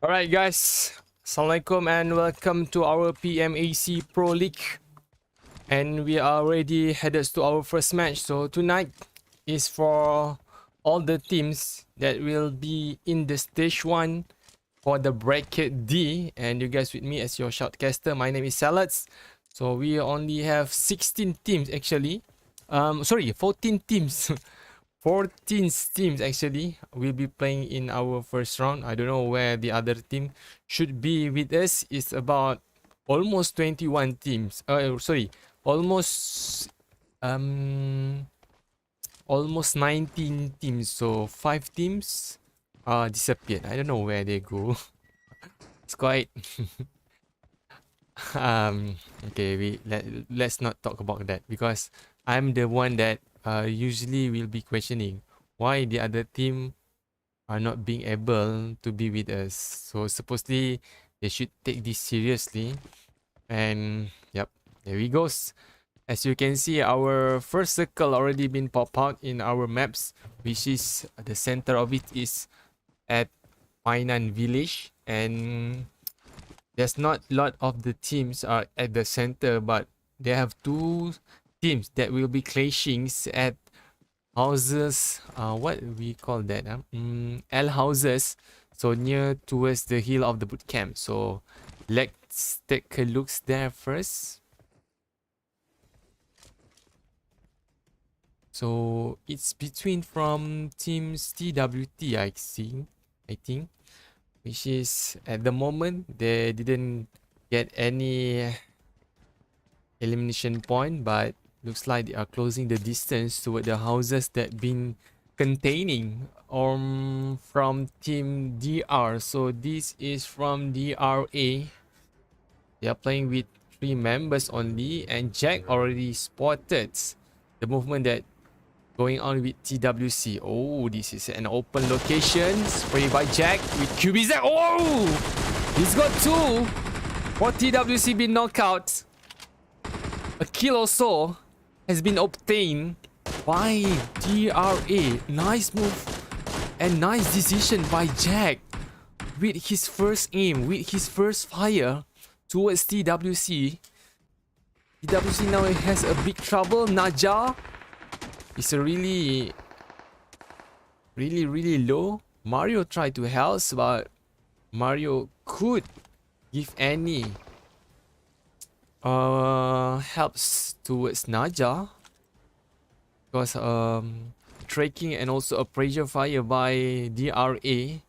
Alright guys, Assalamualaikum and welcome to our PMAC Pro League. And we are already headed to our first match. So tonight is for all the teams that will be in the stage 1 for the bracket D. And you guys with me as your shoutcaster. My name is Salads. So we only have 16 teams actually. 14 teams. 14 teams actually will be playing in our first round. I don't know where the other team should be with us. It's about almost 21 teams. Almost 19 teams. So 5 teams disappeared. I don't know where they go. It's quite okay, let's not talk about that because I'm the one that usually will be questioning why the other team are not being able to be with us. So supposedly they should take this seriously. And yep, there we goes. As you can see, our first circle already been popped out in our maps, which is the center of it is at Painan village, and there's not a lot of the teams are at the center, but they have 2 teams that will be clashing at houses, what we call that, L houses, so near towards the hill of the boot camp. So let's take a look there first. So it's between from teams TWT, I think, which is at the moment they didn't get any elimination point, but looks like they are closing the distance toward the houses that been containing from team DR. So this is from DRA. They are playing with 3 members only, and Jack already spotted the movement that going on with TWC. Oh, this is an open location. Spray by Jack with QBZ. Oh, he's got 2 for TWC been knocked out. A kill also has been obtained by DRA. Nice move and nice decision by Jack with his first aim, with his first fire towards TWC. TWC now has a big trouble. Naja is a really low. Mario tried to help, but Mario could give any helps towards Naja because tracking and also a pressure fire by DRA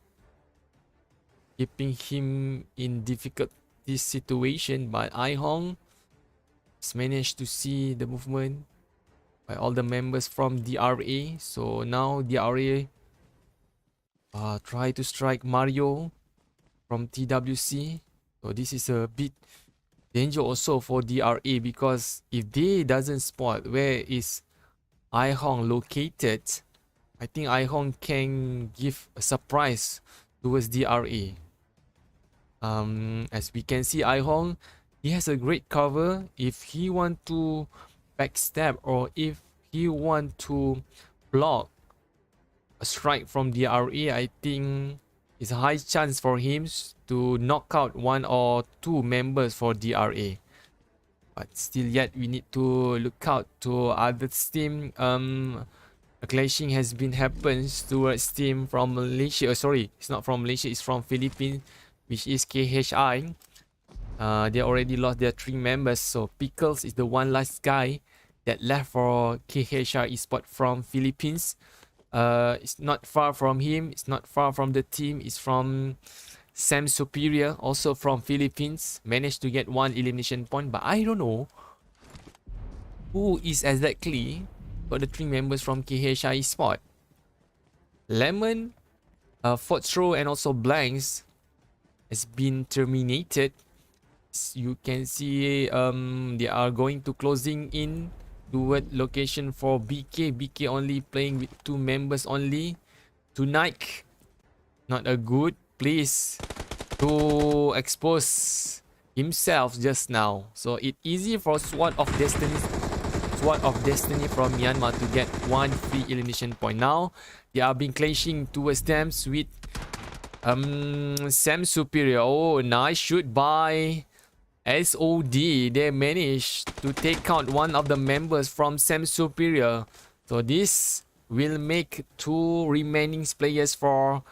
keeping him in difficult situation, but Ihong has managed to see the movement by all the members from DRA. So now DRA try to strike Mario from TWC. So this is a bit danger also for DRA, because if they doesn't spot where is Ihong located, I think Ihong can give a surprise towards DRA. As we can see, Ihong, he has a great cover. If he want to backstab or if he want to block a strike from DRA, I think it's a high chance for him to knock out 1 or 2 members for DRA. But still yet we need to look out to other team. A clashing has been happens towards team from Malaysia. Sorry, it's not from Malaysia, it's from Philippines, which is KHI. They already lost their 3 members, so Pickles is the one last guy that left for KHI Esports from Philippines. It's not far from him, it's not far from the team. It's from Sam Superior, also from Philippines. Managed to get 1 elimination point, but I don't know who is exactly got the 3 members from KHI Esports. Lemon, Foxtro and also Blanks has been terminated. You can see they are going to closing in toward location for BK. BK only playing with 2 members only. Tonight, not a good place to expose himself just now. So it's easy for Sword of Destiny from Myanmar to get 1 free elimination point. Now they are being clashing towards them with Sam Superior. Oh, nice shoot by SOD. They managed to take out one of the members from Sam Superior. So this will make 2 remaining players for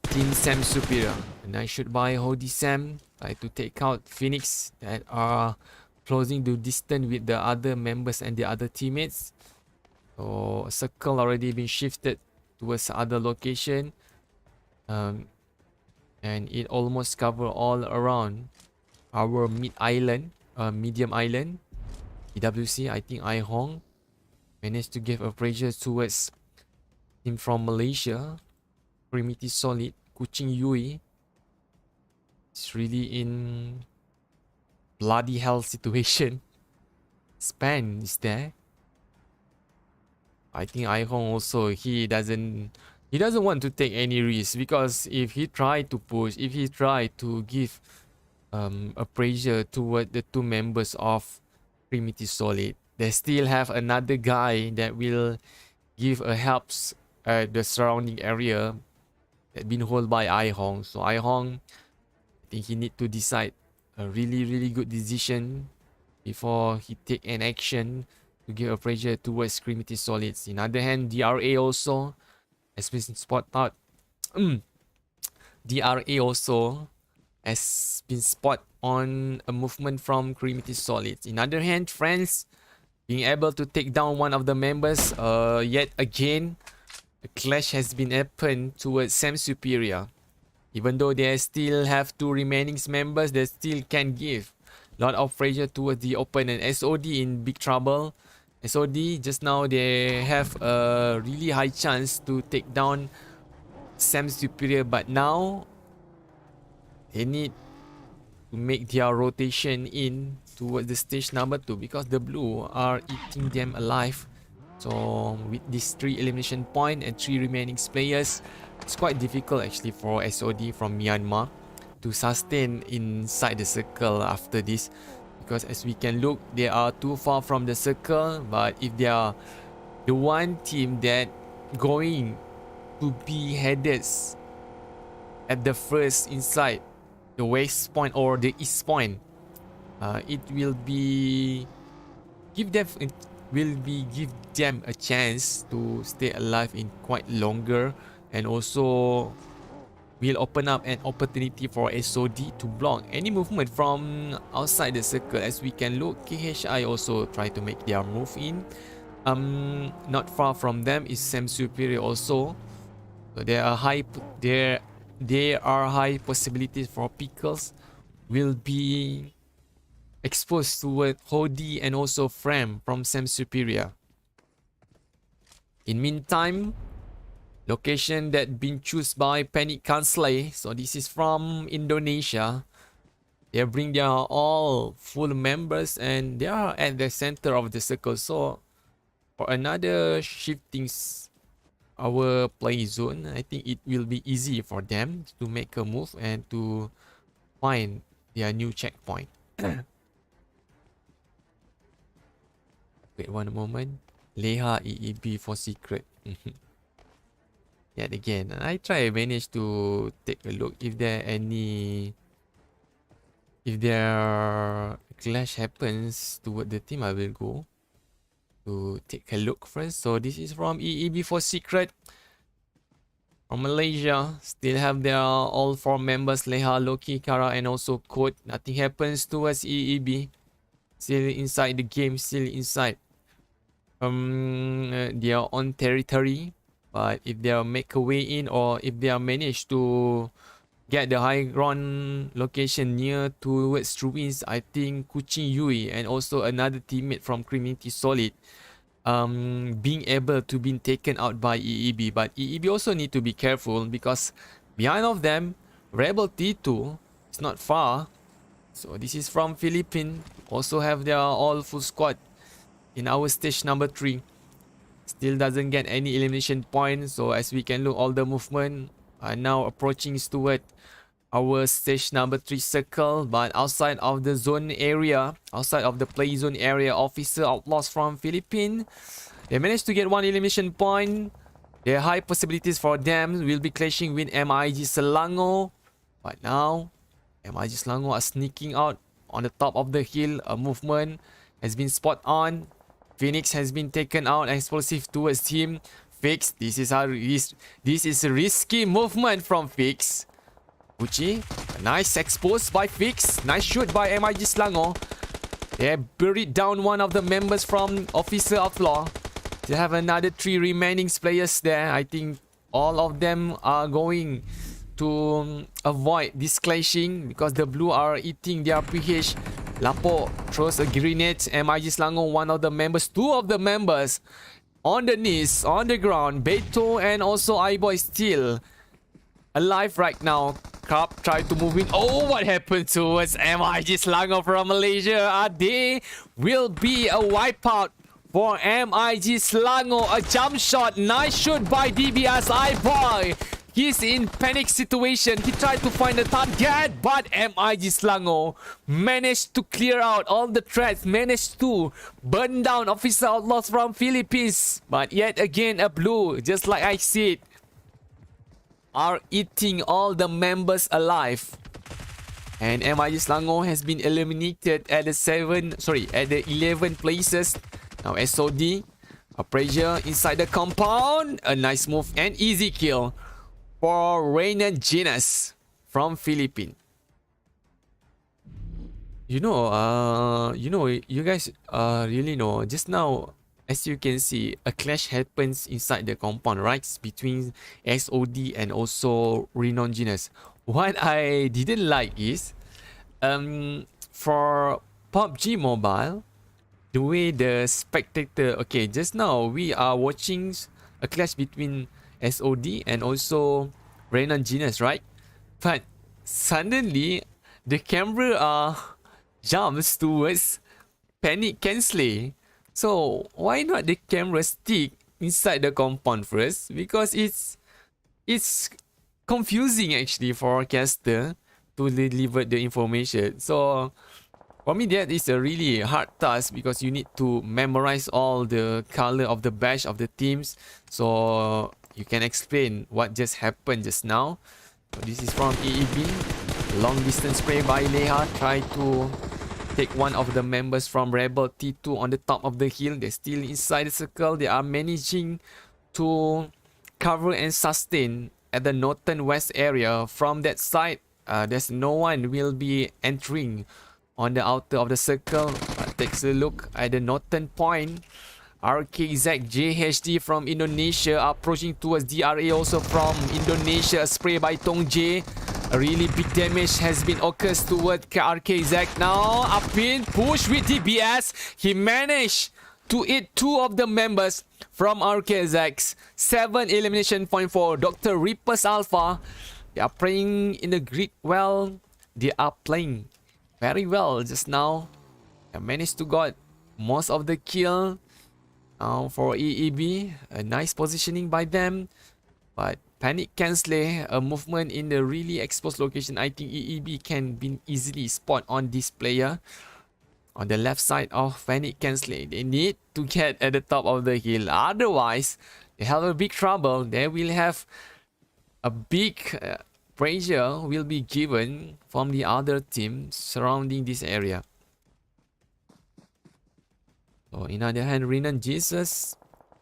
Team Sam Superior. A nice shoot by Hody Sam. Try to take out Phoenix that are closing the distance with the other members and the other teammates. So a circle already been shifted towards other location. And it almost cover all around our medium island. EWC, I think I Hong managed to give a pressure towards team from Malaysia. Primitive Solid, Kuching Yui. It's really in bloody hell situation. Span is there. I think I Hong also, he doesn't want to take any risk, because if he try to push, if he try to give a pressure toward the 2 members of Primitive Solid, they still have another guy that will give a helps at the surrounding area that been held by I Hong. So I Hong, I think he need to decide a really good decision before he take an action to give a pressure towards Primitive Solids. In other hand, DRA also has been spotted out. DRA also has been spot on a movement from Primitive Solids. In other hand, France being able to take down one of the members. Yet again, a clash has been happened towards Sam Superior. Even though they still have 2 remaining members, they still can give a lot of pressure towards the opponent. SOD in big trouble. SOD just now, they have a really high chance to take down Sam Superior, but now they need to make their rotation in towards the stage number 2, because the blue are eating them alive. So with these 3 elimination point and 3 remaining players, it's quite difficult actually for SOD from Myanmar to sustain inside the circle after this, because as we can look, they are too far from the circle. But if they are the one team that going to be headed at the first inside the west point or the east point, it will be give them a chance to stay alive in quite longer, and also will open up an opportunity for SOD to block any movement from outside the circle. As we can look, KHI also try to make their move in. Not far from them is Sam Superior also. So there are high possibilities for Pickles will be exposed toward Hody and also Frame from Sam Superior. In meantime, location that been chosen by Panic KANSLAY. So this is from Indonesia. They bring their all full members and they are at the center of the circle. So for another shifting our play zone, I think it will be easy for them to make a move and to find their new checkpoint. Wait one moment. Leha EEB for secret. Yet again, I manage to take a look if there clash happens toward the team. I will go to take a look first. So this is from EEB for secret. From Malaysia, still have their all 4 members, Leha, Loki, Kara, and also Code. Nothing happens towards EEB. Still inside the game, still inside their own territory. But if they make a way in, or if they are managed to get the high ground location near towards ruins, I think Kuching Yui and also another teammate from Primitive Solid being able to be taken out by EEB. But EEB also need to be careful, because behind of them, Rebel T2 is not far. So this is from Philippines, also have their all full squad in our stage number 3. Still doesn't get any elimination point. So as we can look, all the movement are now approaching toward our stage number 3 circle. But outside of the zone area, outside of the play zone area, Officer Outlaws from Philippines, they managed to get 1 elimination point. There are high possibilities for them will be clashing with MIG Selangor. But now, MIG Selangor are sneaking out on the top of the hill. A movement has been spot on. Phoenix has been taken out. Explosive towards him. Fix. This is a risky movement from Fix. Uchi. Nice expose by Fix. Nice shoot by MIG Selangor. They buried down one of the members from Officer Outlaw. They have another 3 remaining players there. I think all of them are going to avoid this clashing because the blue are eating their PH. Lapo throws a grenade. MIG Selangor, one of the members, 2 of the members on the knees, on the ground. Beto and also iBoy still alive right now. Krab tried to move in. Oh, what happened towards MIG Selangor from Malaysia? They will be a wipeout for MIG Selangor. A jump shot. Nice shoot by DBS iBoy. He's in panic situation. He tried to find the target, but MIG Selangor managed to clear out all the threats, managed to burn down Officer Outlaws from Philippines. But yet again, a blue, just like I said, are eating all the members alive. And MIG Selangor has been eliminated at the 11 places. Now SOD, a pressure inside the compound. A nice move and easy kill for Renan GENUS from Philippines. You guys really know, just now, as you can see, a clash happens inside the compound, right? Between SOD and also Renan GENUS. What I didn't like is, for PUBG Mobile, the way the spectator, okay, just now we are watching a clash between SOD and also Renan GENUS, right? But suddenly the camera jumps towards Panic KANSLAY. So why not the camera stick inside the compound first? Because it's confusing actually for caster to deliver the information. So for me, that is a really hard task because you need to memorize all the color of the badge of the teams. So you can explain what just happened just now. So this is from EEB. Long distance spray by Leha. Try to take one of the members from Rebel T2 on the top of the hill. They're still inside the circle. They are managing to cover and sustain at the northern west area. From that side, there's no one will be entering on the outer of the circle. Takes a look at the northern point. RKZ JHD from Indonesia approaching towards DRA also from Indonesia. Spray by Tong J. A really big damage has been occurred towards RKZ. Now up in push with DBS. He managed to eat 2 of the members from RKZ. 7 elimination point for Dr. Reapers Alpha. They are playing in the grid well. They are playing very well just now. They managed to got most of the kill. Now for EEB, a nice positioning by them. But Panic KANSLAY, a movement in the really exposed location. I think EEB can be easily spot on this player. On the left side of Panic KANSLAY, they need to get at the top of the hill. Otherwise, they have a big trouble. They will have a big pressure will be given from the other team surrounding this area. So in other hand, Renan GENUS,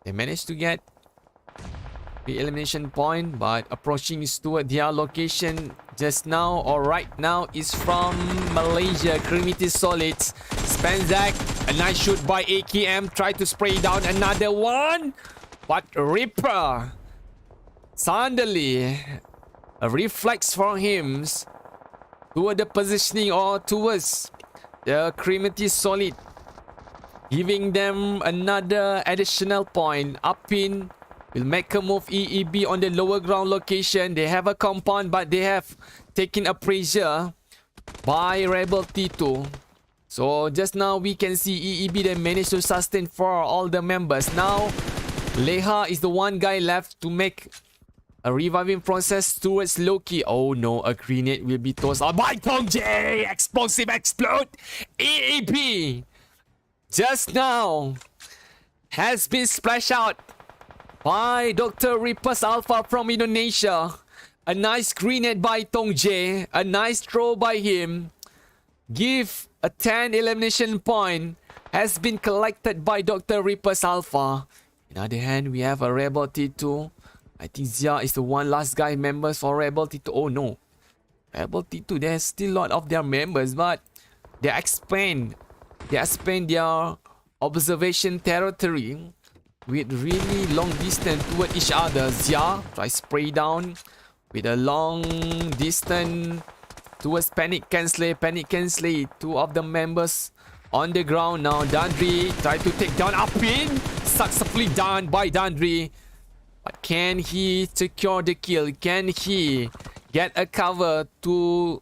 they managed to get the elimination point, but approaching toward their location just now or right now is from Malaysia. Cremity Solids. Spanzak, a nice shoot by AKM. Try to spray down another one, but Ripper, suddenly a reflex from him toward the positioning or towards the Cremity Solid, giving them another additional point. Up in will make a move. EEB on the lower ground location. They have a compound, but they have taken a pressure by Rebel T2. So just now we can see EEB they managed to sustain for all the members. Now Leha is the one guy left to make a reviving process towards Loki. Oh no, a grenade will be tossed out by Tong J. Explosive explode. EEB just now has been splashed out by Dr. Ripus Alpha from Indonesia. A nice grenade by Tong Jae. A nice throw by him. Give a 10 elimination point has been collected by Dr. Ripus Alpha. On the other hand, we have a Rebel T2. I think Zia is the one last guy members for Rebel T2. Oh no. Rebel T2, there's still a lot of their members, but they expand their observation territory with really long distance toward each other. Zia try spray down with a long distance towards Panic KANSLAY. Two of the members on the ground now. Dandri try to take down Apin. Successfully done by Dandri. But can he secure the kill? Can he get a cover to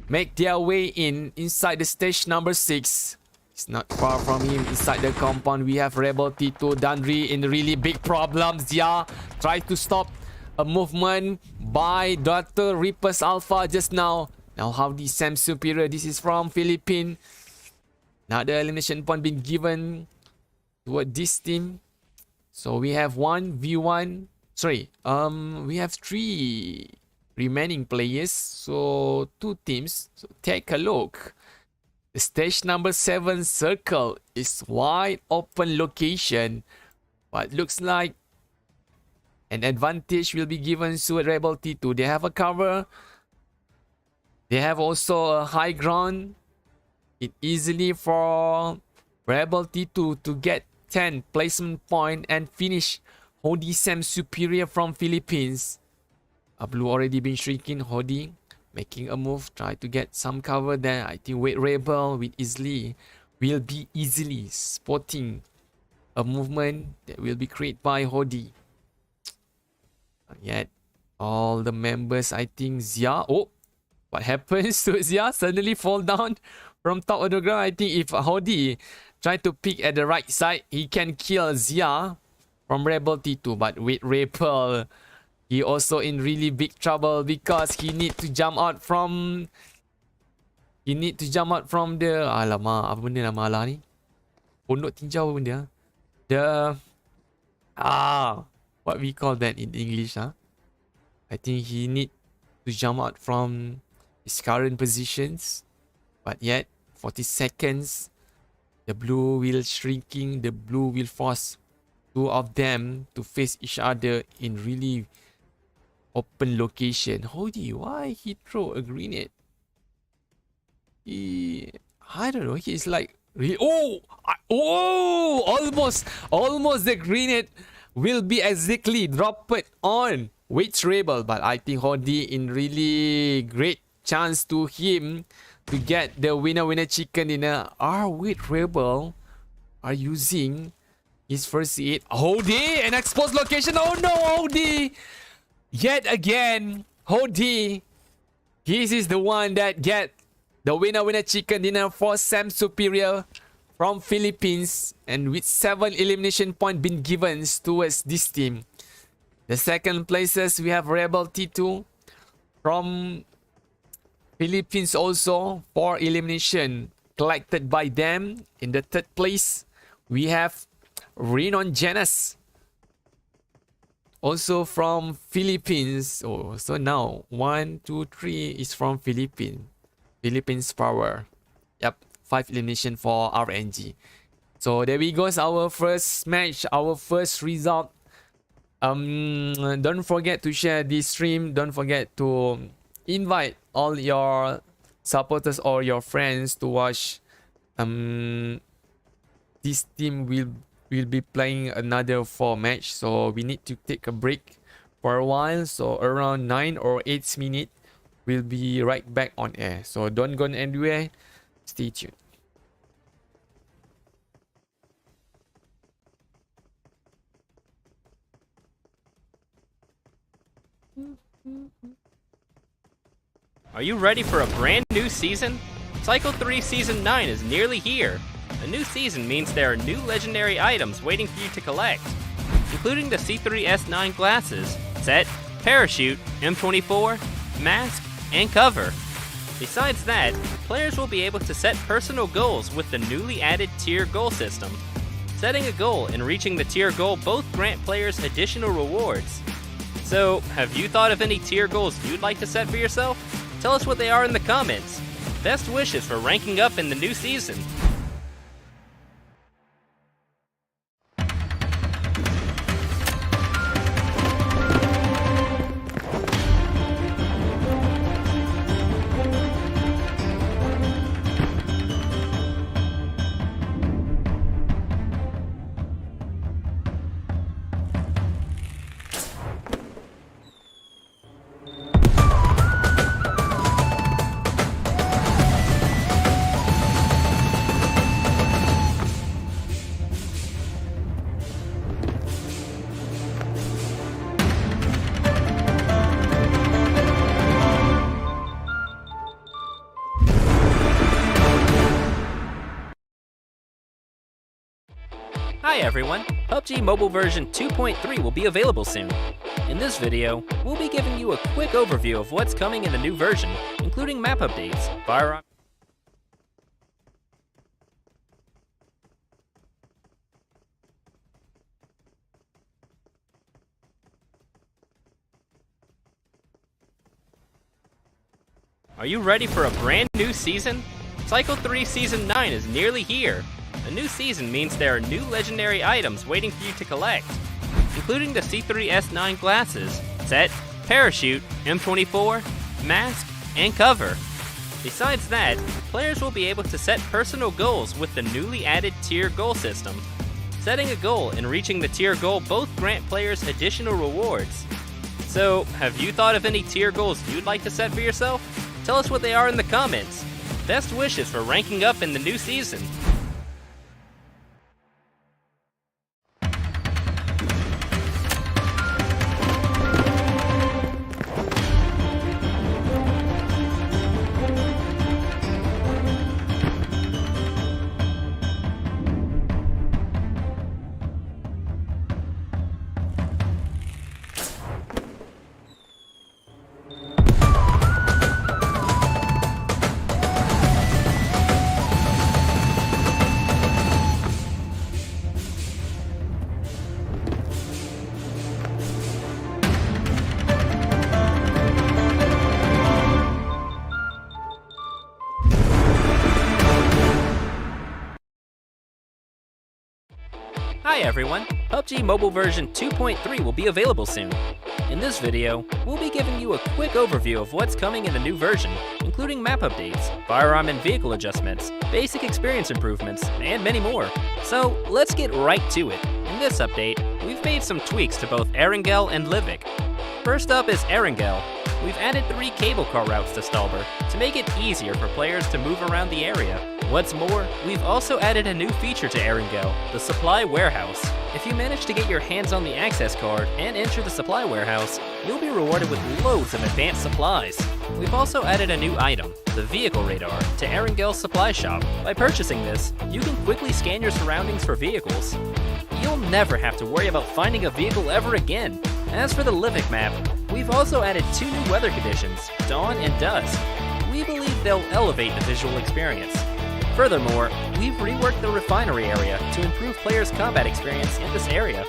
make their way inside the stage number 6? It's not far from him inside the compound. We have Rebel T2. Dandri in really big problems. Zia try to stop a movement by Dr. Ripus Alpha just now. Now how the Sam Superior. This is from Philippines. Another elimination point been given toward this team. So we have 1v1. Sorry, we have 3 remaining players. So 2 teams. So take a look. The stage number 7 circle is wide open location. But looks like an advantage will be given to Rebel T2. They have a cover. They have also a high ground. It easily for Rebel T2 to get 10 placement point and finish Hodi Sam Superior from Philippines. A blue already been shrinking. Hodi making a move, try to get some cover there. I think Wait Rebel will be easily spotting a movement that will be created by Hodi. And yet all the members, I think Zia. Oh, what happens to Zia? Suddenly fall down from top of the ground. I think if Hodi try to pick at the right side, he can kill Zia from Rebel T2. But with Rebel, he also in really big trouble because he need to jump out from the alamak, apa benda nama ala ni? Pondok tinjau apa benda? What we call that in English, huh? I think he need to jump out from his current positions. But yet 40 seconds, the blue will shrinking. The blue will force 2 of them to face each other in really open location. Hodi, why he throw a grenade? I don't know. He's like really. Almost the grenade will be exactly dropped on Witch Rebel. But I think Hodi in really great chance to him to get the winner chicken dinner. Witch Rebel are using his first hit. Hodi, an exposed location. Oh no, Hodi! Yet again, Hodi. This is the one that get the winner chicken dinner for Sam Superior from Philippines. And with 7 elimination points been given towards this team. The second places, we have Rebel T2 from Philippines also. 4 elimination collected by them. In the third place, we have Renon GENUS, also from Philippines. So now 1, 2, 3 is from Philippines Power. Yep, 5 elimination for RNG. So there we go. Our first match, our first result. Don't forget to share this stream. Don't forget to invite all your supporters or your friends to watch. This team will be playing another 4 match, so we need to take a break for a while. So around 9 or 8 minutes, we'll be right back on air. So don't go anywhere. Stay tuned. Are you ready for a brand new season? Cycle 3 Season 9 is nearly here. A new season means there are new legendary items waiting for you to collect, including the C3S9 glasses, set, parachute, M24, mask, and cover. Besides that, players will be able to set personal goals with the newly added tier goal system. setting a goal and reaching the tier goal both grant players additional rewards. So, have you thought of any tier goals you'd like to set for yourself? Tell us what they are in the comments. Best wishes for ranking up in the new season. Hi everyone, PUBG Mobile version 2.3 will be available soon. In this video, we'll be giving you a quick overview of what's coming in the new version, including map updates, firearm. Are you ready for a brand new season? Cycle 3 Season 9 is nearly here. A new season means there are new legendary items waiting for you to collect, including the C3S9 glasses, set, parachute, M24, mask, and cover. Besides that, players will be able to set personal goals with the newly added tier goal system. Setting a goal and reaching the tier goal both grant players additional rewards. So, have you thought of any tier goals you'd like to set for yourself? Tell us what they are in the comments. Best wishes for ranking up in the new season. Hi everyone, PUBG Mobile version 2.3 will be available soon. In this video, we'll be giving you a quick overview of what's coming in the new version, including map updates, firearm and vehicle adjustments, basic experience improvements, and many more. So let's get right to it. In this update, we've made some tweaks to both Erangel and Livik. First up is Erangel. We've added 3 cable car routes to Stalber to make it easier for players to move around the area. What's more, we've also added a new feature to Erangel, the Supply Warehouse. If you manage to get your hands on the access card and enter the Supply Warehouse, you'll be rewarded with loads of advanced supplies. We've also added a new item, the Vehicle Radar, to Erangel's supply shop. By purchasing this, you can quickly scan your surroundings for vehicles. You'll never have to worry about finding a vehicle ever again. As for the Livik map, we've also added 2 new weather conditions, Dawn and Dusk. We believe they'll elevate the visual experience. Furthermore, we've reworked the refinery area to improve players' combat experience in this area.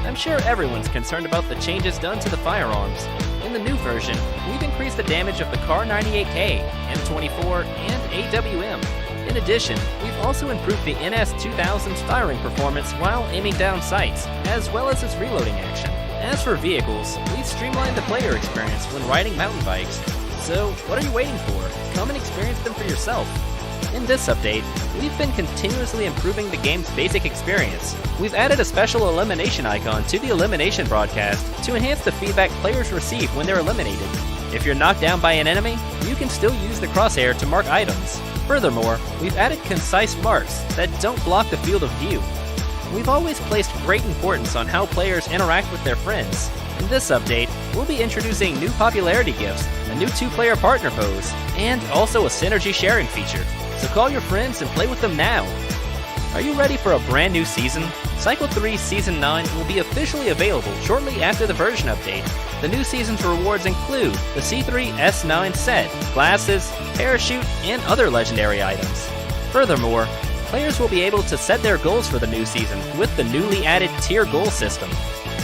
I'm sure everyone's concerned about the changes done to the firearms. In the new version, we've increased the damage of the Kar98K, M24, and AWM. In addition, we've also improved the NS2000's firing performance while aiming down sights, as well as its reloading action. As for vehicles, we've streamlined the player experience when riding mountain bikes. So, what are you waiting for? Come and experience them for yourself. In this update, we've been continuously improving the game's basic experience. We've added a special elimination icon to the elimination broadcast to enhance the feedback players receive when they're eliminated. If you're knocked down by an enemy, you can still use the crosshair to mark items. Furthermore, we've added concise marks that don't block the field of view. We've always placed great importance on how players interact with their friends. In this update, we'll be introducing new popularity gifts, a new 2-player partner pose, and also a synergy sharing feature. So call your friends and play with them now. Are you ready for a brand new season? Cycle 3 Season 9 will be officially available shortly after the version update. The new season's rewards include the C3S9 set, glasses, parachute, and other legendary items. Furthermore, players will be able to set their goals for the new season with the newly added tier goal system.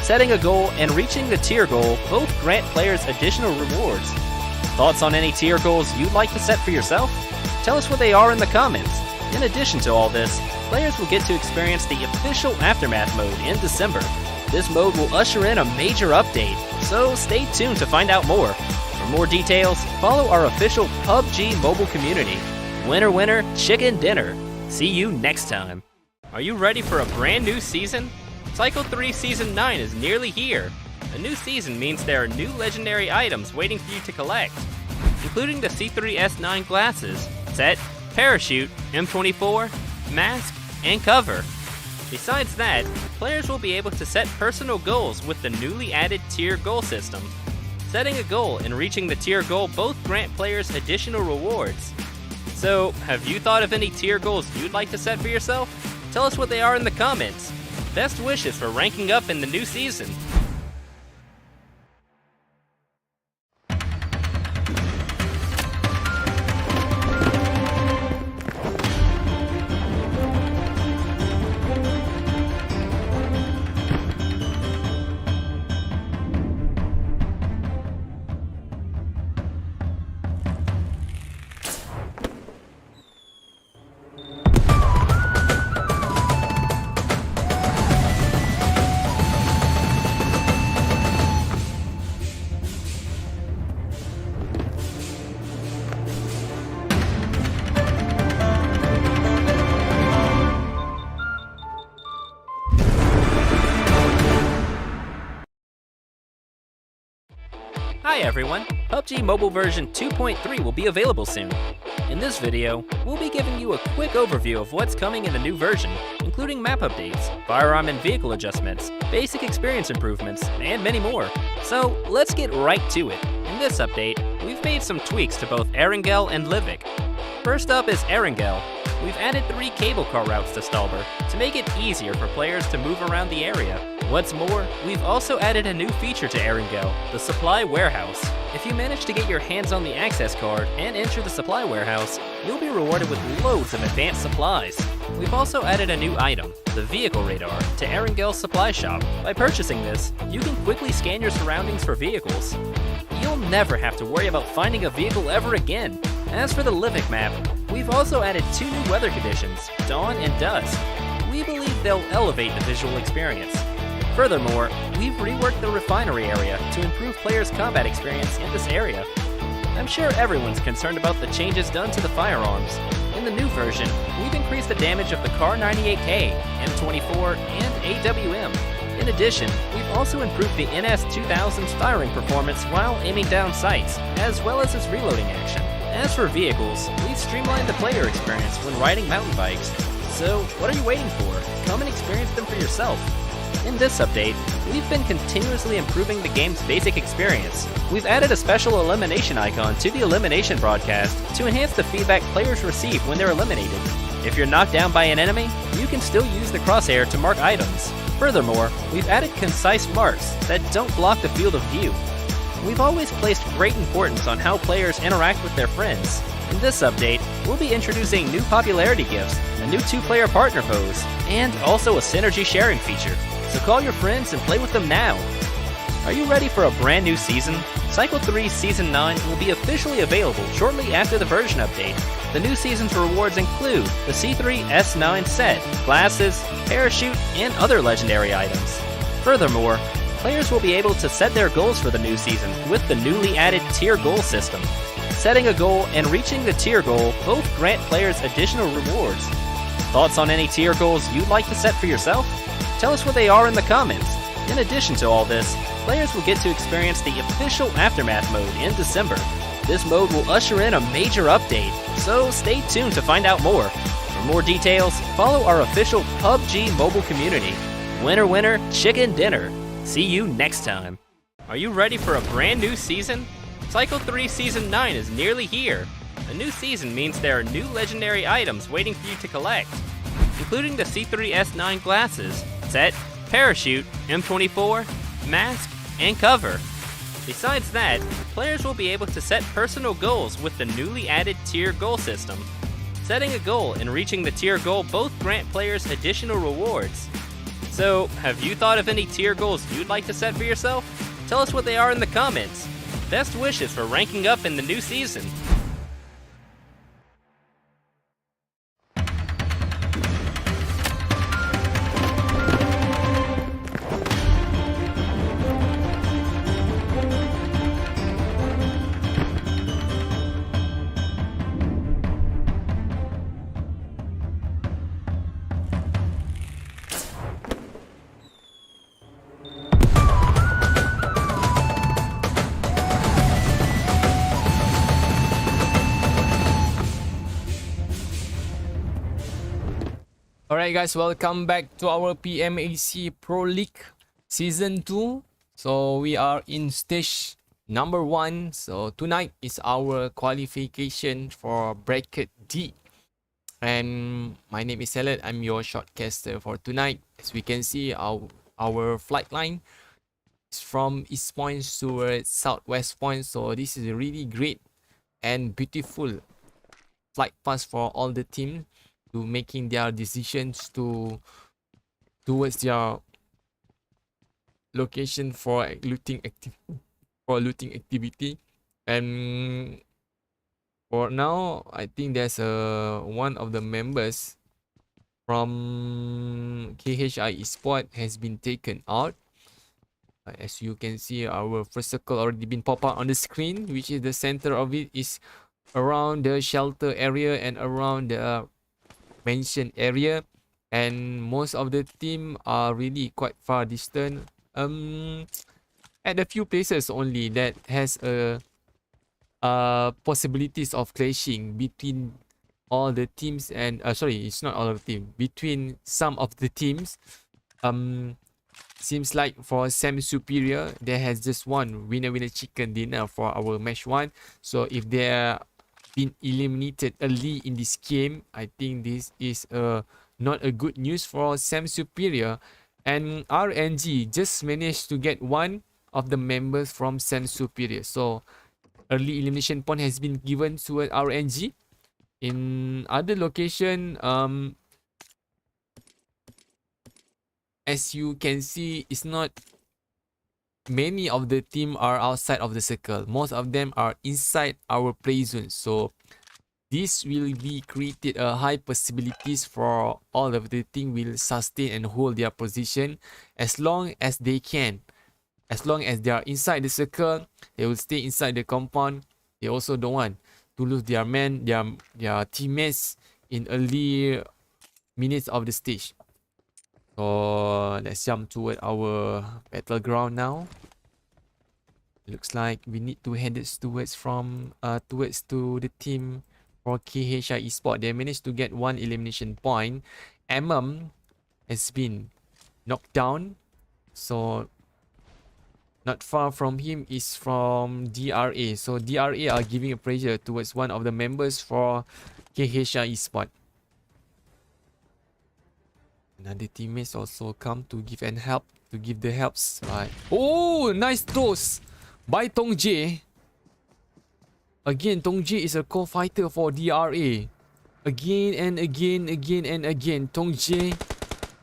Setting a goal and reaching the tier goal both grant players additional rewards. Thoughts on any tier goals you'd like to set for yourself? Tell us what they are in the comments. In addition to all this, players will get to experience the official Aftermath mode in December. This mode will usher in a major update, so stay tuned to find out more. For more details, follow our official PUBG mobile community. Winner, winner, chicken dinner. See you next time. Are you ready for a brand new season? Cycle 3 Season 9 is nearly here. A new season means there are new legendary items waiting for you to collect, including the C3S9 glasses, set, parachute, M24, mask, and cover. Besides that, players will be able to set personal goals with the newly added tier goal system. Setting a goal and reaching the tier goal both grant players additional rewards. So, have you thought of any tier goals you'd like to set for yourself? Tell us what they are in the comments. Best wishes for ranking up in the new season. Hi everyone, PUBG Mobile version 2.3 will be available soon. In this video, we'll be giving you a quick overview of what's coming in the new version, including map updates, firearm and vehicle adjustments, basic experience improvements, and many more. So let's get right to it. In this update, we've made some tweaks to both Erangel and Livik. First up is Erangel. We've added 3 cable car routes to Stalber to make it easier for players to move around the area. What's more, we've also added a new feature to Erangel, the Supply Warehouse. If you manage to get your hands on the access card and enter the Supply Warehouse, you'll be rewarded with loads of advanced supplies. We've also added a new item, the Vehicle Radar, to Erangel's supply shop. By purchasing this, you can quickly scan your surroundings for vehicles. You'll never have to worry about finding a vehicle ever again. As for the Livik map, we've also added 2 new weather conditions, Dawn and Dusk. We believe they'll elevate the visual experience. Furthermore, we've reworked the refinery area to improve players' combat experience in this area. I'm sure everyone's concerned about the changes done to the firearms. In the new version, we've increased the damage of the Kar98K, M24, and AWM. In addition, we've also improved the NS2000's firing performance while aiming down sights, as well as its reloading action. As for vehicles, we've streamlined the player experience when riding mountain bikes. So, what are you waiting for? Come and experience them for yourself. In this update, we've been continuously improving the game's basic experience. We've added a special elimination icon to the elimination broadcast to enhance the feedback players receive when they're eliminated. If you're knocked down by an enemy, you can still use the crosshair to mark items. Furthermore, we've added concise marks that don't block the field of view. We've always placed great importance on how players interact with their friends. In this update, we'll be introducing new popularity gifts, a new 2-player partner pose, and also a synergy sharing feature. So call your friends and play with them now. Are you ready for a brand new season? Cycle 3 Season 9 will be officially available shortly after the version update. The new season's rewards include the C3S9 set, glasses, parachute, and other legendary items. Furthermore, players will be able to set their goals for the new season with the newly added tier goal system. Setting a goal and reaching the tier goal both grant players additional rewards. Thoughts on any tier goals you'd like to set for yourself? Tell us what they are in the comments. In addition to all this, players will get to experience the official Aftermath mode in December. This mode will usher in a major update, so stay tuned to find out more. For more details, follow our official PUBG mobile community. Winner, winner, chicken dinner. See you next time. Are you ready for a brand new season? Cycle 3 Season 9 is nearly here. A new season means there are new legendary items waiting for you to collect, including the C3S9 glasses, set, parachute, M24, mask, and cover. Besides that, players will be able to set personal goals with the newly added tier goal system. Setting a goal and reaching the tier goal both grant players additional rewards. So, have you thought of any tier goals you'd like to set for yourself? Tell us what they are in the comments. Best wishes for ranking up in the new season. Alright guys, welcome back to our PMAC Pro League Season 2. So we are in stage number 1. So tonight is our qualification for bracket D. And my name is Salad. I'm your shortcaster for tonight. As we can see, our flight line is from East Point to Southwest Point. So this is a really great and beautiful flight path for all the teams to making their decisions towards their location for looting activity. And for now, I think there's one of the members from KHI Esports has been taken out. As you can see, our first circle already been pop out on the screen, which is the center of it is around the shelter area and around the mentioned area, and most of the team are really quite far distant, at a few places only that has possibilities of clashing between all the teams. And sorry, it's not all of the team, between some of the teams. Seems like for Sam Superior there has just one winner chicken dinner for our match 1. So if they are been eliminated early in this game, I think this is not a good news for Sam Superior. And RNG just managed to get one of the members from Sam Superior. So early elimination point has been given to RNG. In other location, as you can see, it's not many of the team are outside of the circle. Most of them are inside our play zone. So this will be created a high possibilities for all of the team will sustain and hold their position as long as they can. As long as they are inside the circle, they will stay inside the compound. They also don't want to lose their men, their teammates in early minutes of the stage. So let's jump toward our battleground now. Looks like we need to head towards to the team for KHI Esports. They managed to get one elimination point. Has been knocked down. So not far from him is from DRA. So DRA are giving a pressure towards one of the members for KHI Esports. Another teammates also come to give the helps. Right. Oh, nice toss by Tong J. Again, Tong J is a co-fighter for DRA. Again and again. Tong J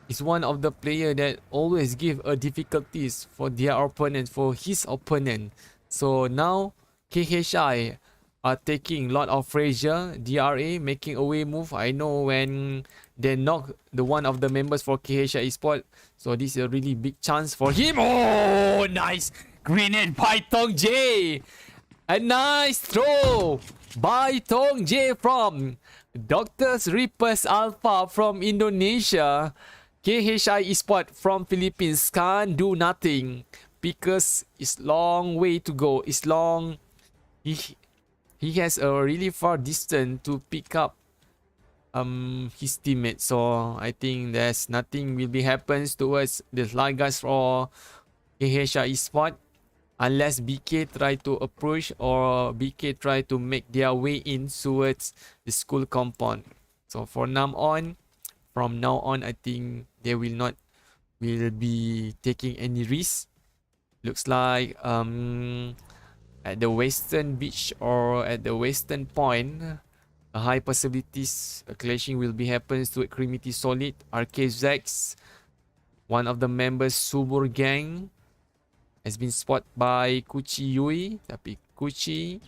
is one of the player that always give difficulties for their opponent, for his opponent. So now KHI are taking a lot of pressure. DRA making away move. I know when they knock the one of the members for KHI Esports. So this is a really big chance for him. Oh, nice grenade by Tong J. A nice throw by Tong J from Doctors Reapers Alpha from Indonesia. KHI Esports from Philippines can't do nothing because it's long way to go. It's long. He has a really far distance to pick up his teammates. So I think there's nothing will be happens towards the Lagas for KHI Esports unless BK try to approach or BK try to make their way in towards the school compound. So from now on, I think they will be taking any risk. Looks like at the western beach or at the western point, a high possibilities a clashing will be happens to Trinity Solid, RKZX. One of the members Subur Gang has been spotted by Kuchi Yui. Tapi Kuchi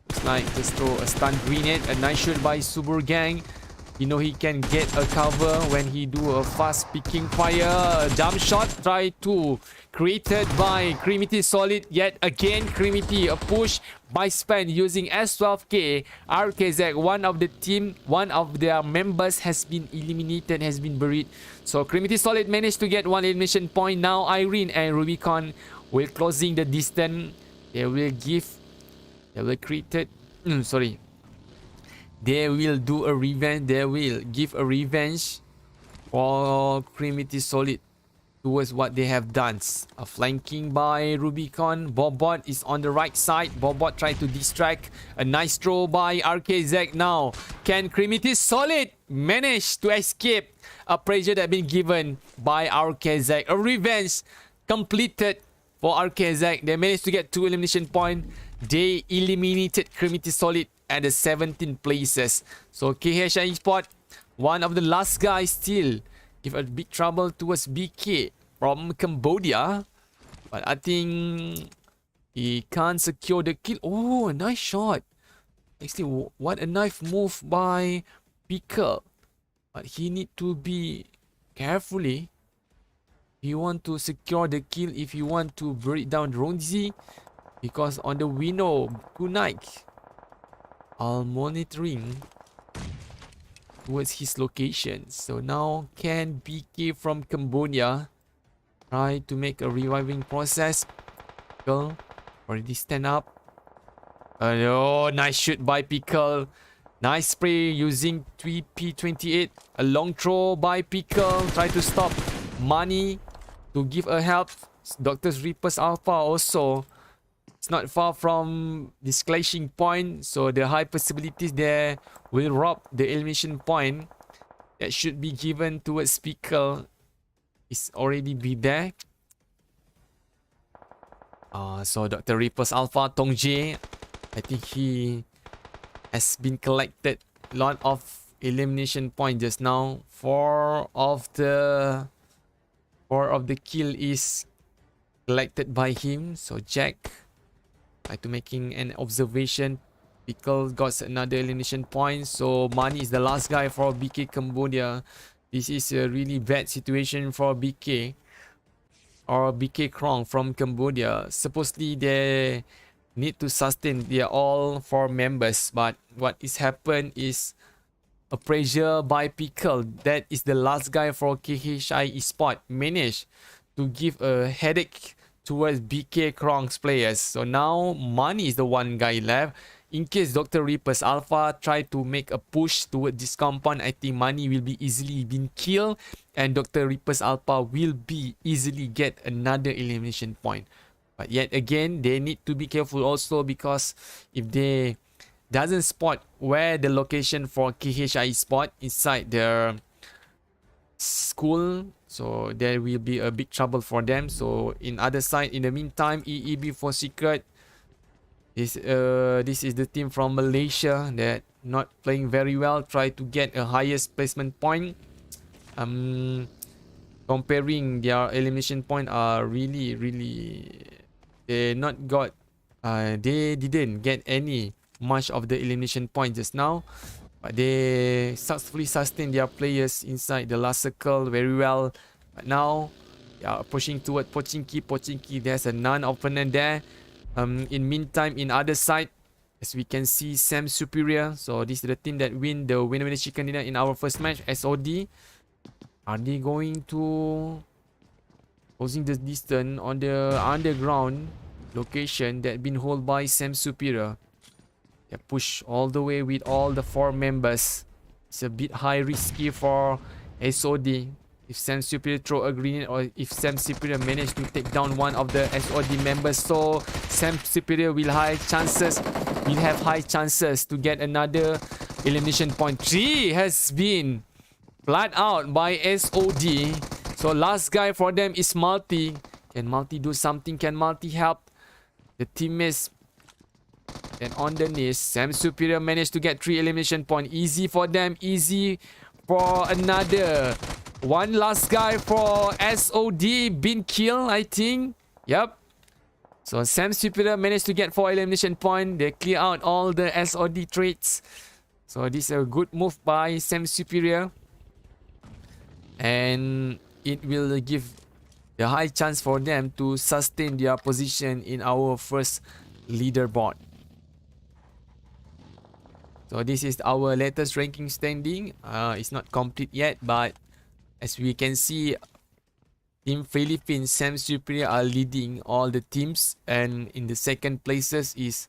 looks like just throw a stun grenade. A nice shot by Subur Gang. You know he can get a cover when he do a fast picking fire. Jump shot try to created by Trinity Solid. Yet again Trinity a push by Span using S12K. RKZ, one of the team, one of their members has been eliminated, has been buried. So Trinity Solid managed to get one elimination point. Now Irene and Rubicon will closing the distance. They will created sorry. They will do a revenge. They will give a revenge for Trinity Solid towards what they have done. A flanking by Rubicon. Bobot is on the right side. Bobot try to distract. A nice throw by RKZ now. Can Trinity Solid manage to escape a pressure that been given by RKZ? A revenge completed for RKZ. They managed to get 2 elimination points. They eliminated Trinity Solid at the 17 places. So KHI Esports, one of the last guys still give a big trouble towards BK from Cambodia. But I think he can't secure the kill. Oh, a nice shot. Actually, what a nice move by Pickle. But he need to be carefully. If you want to secure the kill, if you want to break down Ronzi, because on the window, Kunike are monitoring towards his location. So now can BK from Cambodia try to make a reviving process? Pickle already stand up. Oh, nice shoot by Pickle. Nice spray using P28. A long throw by Pickle. Try to stop Money to give a help. Dr. Reaper's Alpha also. It's not far from this clashing point. So the high possibilities there will rob the elimination point that should be given towards Pickle. It's already be there. So Dr. Reaper's Alpha, Tongji, I think he has been collected a lot of elimination points just now. 4 of the kill is collected by him. So Jack try to making an observation. Pickle got another elimination point. So Money is the last guy for BK Cambodia. This is a really bad situation for BK or BK KRONG from Cambodia. Supposedly they need to sustain their all 4 members, but what is happened is a pressure by Pickle. That is the last guy for KHI Esports managed to give a headache towards BK KRONG's players. So now Money is the one guy left. In case Dr. Reaper's Alpha try to make a push toward this compound, I think Money will be easily been killed and Dr. Reaper's Alpha will be easily get another elimination point. But yet again, they need to be careful also, because if they doesn't spot where the location for KHI Esports inside their school, so there will be a big trouble for them. So in other side, in the meantime, EEB for Secret, this is the team from Malaysia that not playing very well, try to get a highest placement point. Comparing their elimination point are really they not got they didn't get any much of the elimination point just now, but they successfully sustained their players inside the last circle very well. But now they are pushing toward Pochinki. There's a non-opponent there. In meantime, in other side, as we can see, Sam Superior. So this is the team that win the winner chicken dinner in our first match. SOD, are they going to closing the distance on the underground location that been held by Sam Superior? They push all the way with all the 4 members. It's a bit high risky for SOD. If Sam Superior throw a grenade, or if Sam Superior manage to take down one of the SOD members, so Sam Superior will have high chances to get another elimination point. 3 has been flat out by SOD. So last guy for them is Multi. Can Multi do something? Can Multi help the teammates? And on the knees, Sam Superior managed to get 3 elimination points. Easy for them. Easy for another. One last guy for SOD been killed, I think. Yep. So Sam Superior managed to get 4 elimination points. They clear out all the SOD traits. So this is a good move by Sam Superior. And it will give the high chance for them to sustain their position in our first leaderboard. So this is our latest ranking standing. It's not complete yet, but as we can see, Team Philippines, Sam Superior are leading all the teams, and in the second places is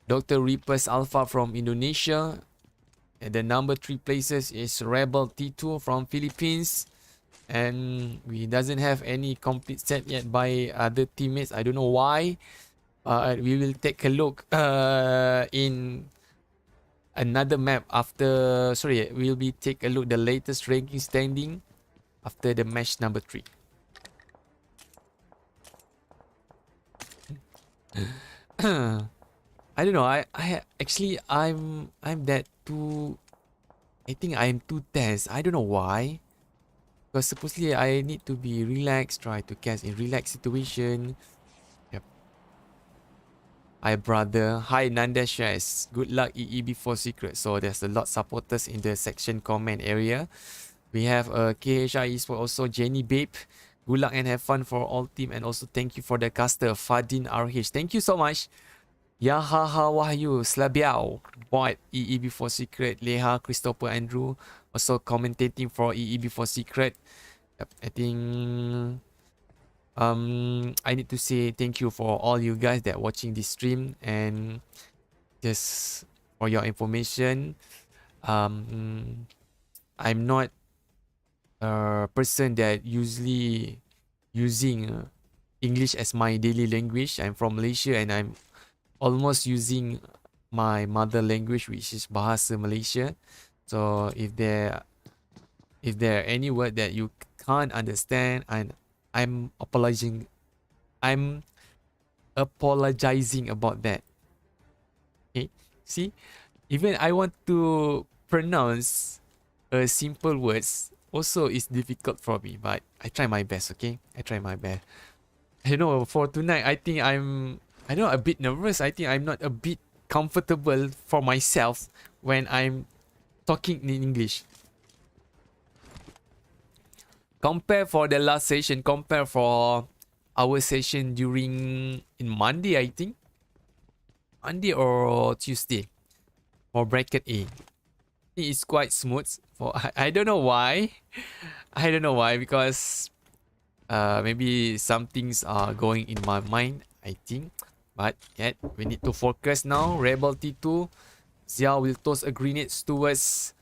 Dr. Reapers Alpha from Indonesia. And the number 3 places is Rebel T2 from Philippines. And we doesn't have any complete set yet by other teammates. I don't know why. We will take a look in another map after. Sorry, we'll be take a look the latest ranking standing after the match number 3. I don't know. I actually I'm that too. I think I'm too tense. I don't know why. Because supposedly I need to be relaxed, try to cast in relaxed situation. Yep. Hi brother. Hi Nanda Shares. Good luck EEB4 Secret. So there's a lot supporters in the section comment area. We have KHI Esports also, Jenny Babe. Good luck and have fun for all team, and also thank you for the caster Fadin RH. Thank you so much. Yahaha Wahyu Slabiao. Boyd EEB4 Secret. Leha Christopher Andrew also commentating for EEB4 Secret. Yep, I think I need to say thank you for all you guys that are watching this stream, and just for your information, I'm not a person that usually using English as my daily language. I'm from Malaysia and I'm almost using my mother language, which is Bahasa Malaysia. So if there are any word that you can't understand, and I'm apologizing about that. Okay, see, even I want to pronounce simple words also is difficult for me, but I try my best. Okay, I try my best. I know for tonight, I think I'm a bit nervous. I think I'm not a bit comfortable for myself when I'm talking in English. Compare for the last session, compare for our session during in Monday, I think. Monday or Tuesday for bracket A. It's quite smooth. For I don't know why. I don't know why, because maybe some things are going in my mind, I think. But yet we need to focus now. Rebel T2. Zia will toss a grenade towards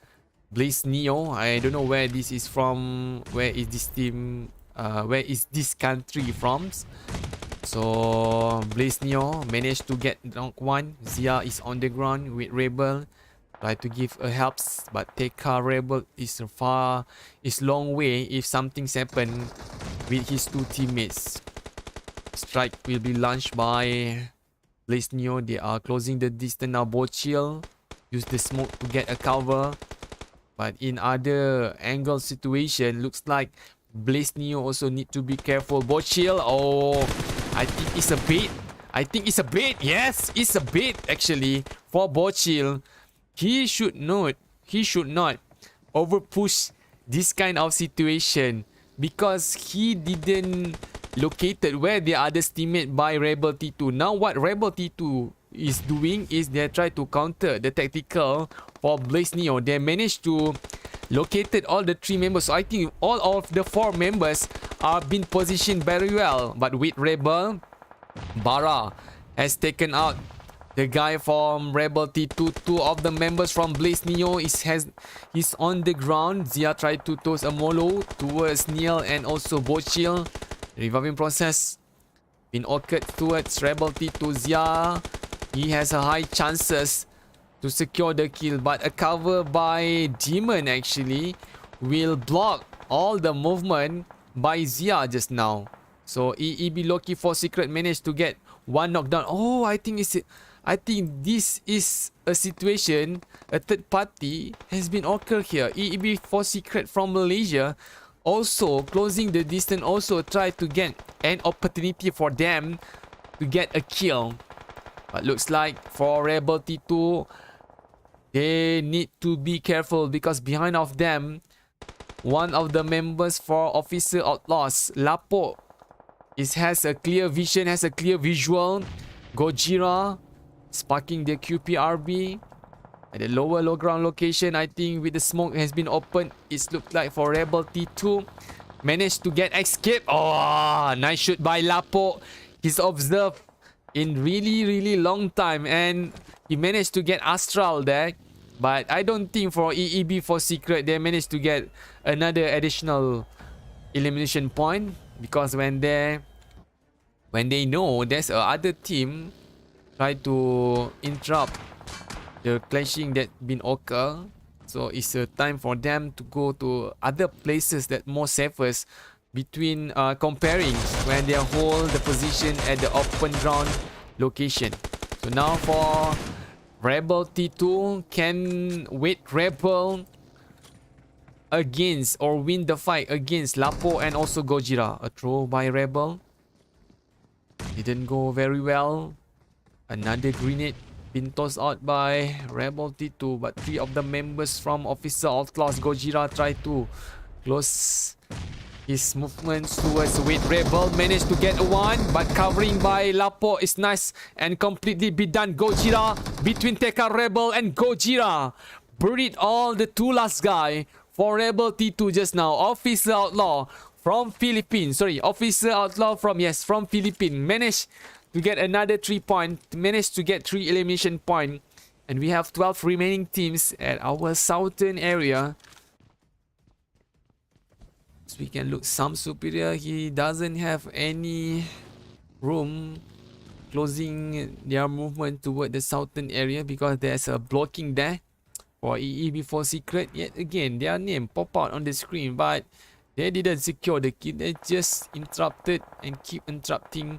Blaze Neo. I don't know where this is from. Where is this team? Where is this country from? So Blaze Neo managed to get knock one. Zia is on the ground with Rebel. Try to give a helps, but TK Rebel is long way if something's happen with his 2 teammates. Strike will be launched by Blaze Neo. They are closing the distance now. Bochill use the smoke to get a cover, but in other angle situation, looks like Blaze Neo also need to be careful. Bochill, oh, I think it's a bait. I think it's a bait. Yes, it's a bait actually for Bochill. He should not overpush this kind of situation, because he didn't located where the other teammate by Rebel T2. Now what Rebel T2 is doing is they try to counter the tactical for Blaze Neo. They managed to located all the 3 members. So I think all of the 4 members are being positioned very well. But with Rebel, Bara has taken out the guy from Rebel T2. 2 of the members from Blaze Neo he's on the ground. Zia tried to toss a molo towards Neil and also Bochill. Reviving process been occurred towards Rebel T2. Zia, he has a high chances to secure the kill, but a cover by Demon actually will block all the movement by Zia just now. So EEB Loki for Secret managed to get 1 knockdown. Oh, I think I think this is a situation, a third party has been occurred here. EEB for Secret from Malaysia also closing the distance, also try to get an opportunity for them to get a kill. But looks like for Rebel T2, they need to be careful because behind of them, one of the members for Officer Outlaws, Lapo, has a clear vision, has a clear visual. Gojira sparking the QPRB at the low ground location. I think with the smoke has been opened, it looks like for Rebel T2 managed to get escape. Oh, nice shoot by Lapo. He's observed in really long time and he managed to get Astral there. But I don't think for EEB for Secret they managed to get another additional elimination point, because when they know there's a other team try to interrupt the clashing that been occur, so it's a time for them to go to other places that more safest between comparing when they hold the position at the open ground location. So now for Rebel T2, can wait Rebel against or win the fight against Lapo and also Gojira. A throw by Rebel didn't go very well. Another grenade been tossed out by Rebel T2, but three of the members from Officer Outlaws Gojira try to close his movements towards with Rebel. Managed to get a one, but covering by Lapo is nice and completely be done. Gojira between Tekka Rebel and Gojira buried all the two last guy for Rebel T2 just now. Officer Outlaw from Philippines, sorry, Officer Outlaw from Philippines managed to get another 3 point, managed to get 3 elimination point, and we have 12 remaining teams at our southern area. So we can look some superior. He doesn't have any room closing their movement toward the southern area because there's a blocking there for EE before Secret. Yet again, their name pop out on the screen, but they didn't secure the kill. They just interrupted and keep interrupting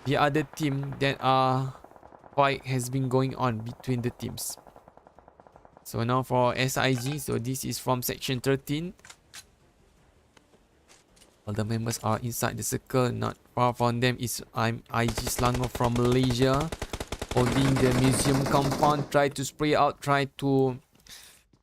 the other team that fight has been going on between the teams. So now for SIG, so this is from section 13. All the members are inside the circle. Not far from them is IG Selangor from Malaysia, holding the museum compound. Try to spray out, try to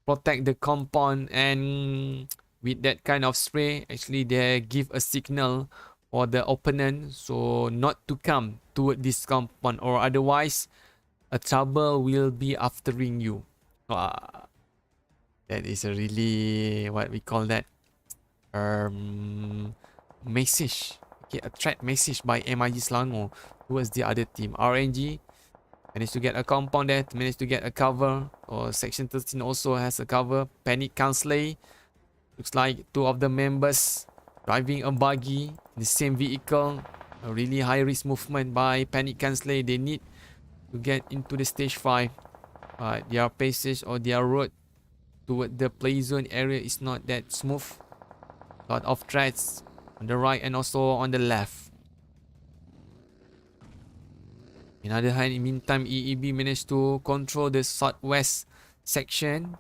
protect the compound, and with that kind of spray, actually they give a signal for the opponent so not to come toward this compound, or otherwise a trouble will be aftering you. That is a really, what we call that, message, okay, a threat message by MIG Selangor towards the other team. RNG managed to get a compound there, managed to get a cover, or section 13 also has a cover. Panic KANSLAY, looks like two of the members driving a buggy in the same vehicle. A really high risk movement by Panic KANSLAY. They need to get into the stage 5, but their passage or their road toward the play zone area is not that smooth. Lot of threats on the right and also on the left. On the other hand, in the meantime, EEB managed to control the southwest section.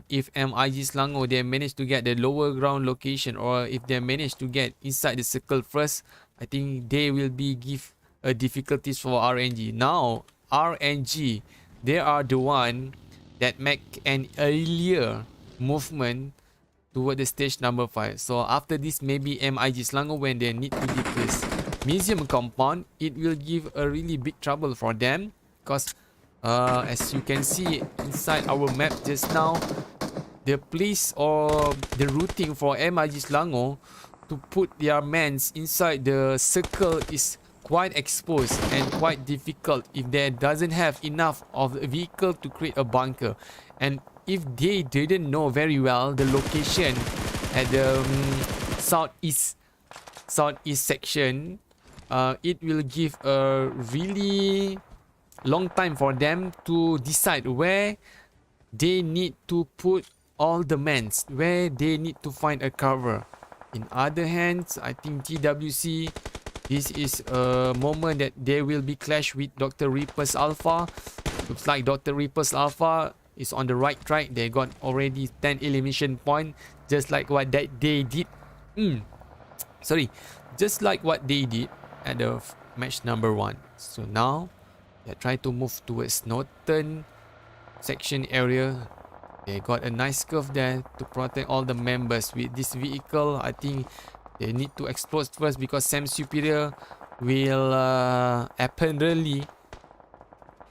If MIG Selangor, they managed to get the lower ground location, or if they manage to get inside the circle first, I think they will be give a difficulties for RNG. Now, RNG, they are the one that make an earlier movement toward the stage number 5. So after this, maybe MIG Selangor, when they need to replace museum compound, it will give a really big trouble for them, because as you can see inside our map just now, the place or the routing for MIG Selangor to put their mans inside the circle is quite exposed and quite difficult if they doesn't have enough of a vehicle to create a bunker. And if they didn't know very well the location at the southeast section, it will give a really long time for them to decide where they need to put all the mans, where they need to find a cover. In other hands, I think TWC This is a moment that they will be clash with Dr. Reaper's Alpha. Looks like Dr. Reaper's Alpha is on the right track. They got already 10 elimination point, just like what they did. Just like what they did at the match number 1. So now they try to move towards northern section area. They got a nice curve there to protect all the members. With this vehicle, I think they need to explode first because Sam Superior will apparently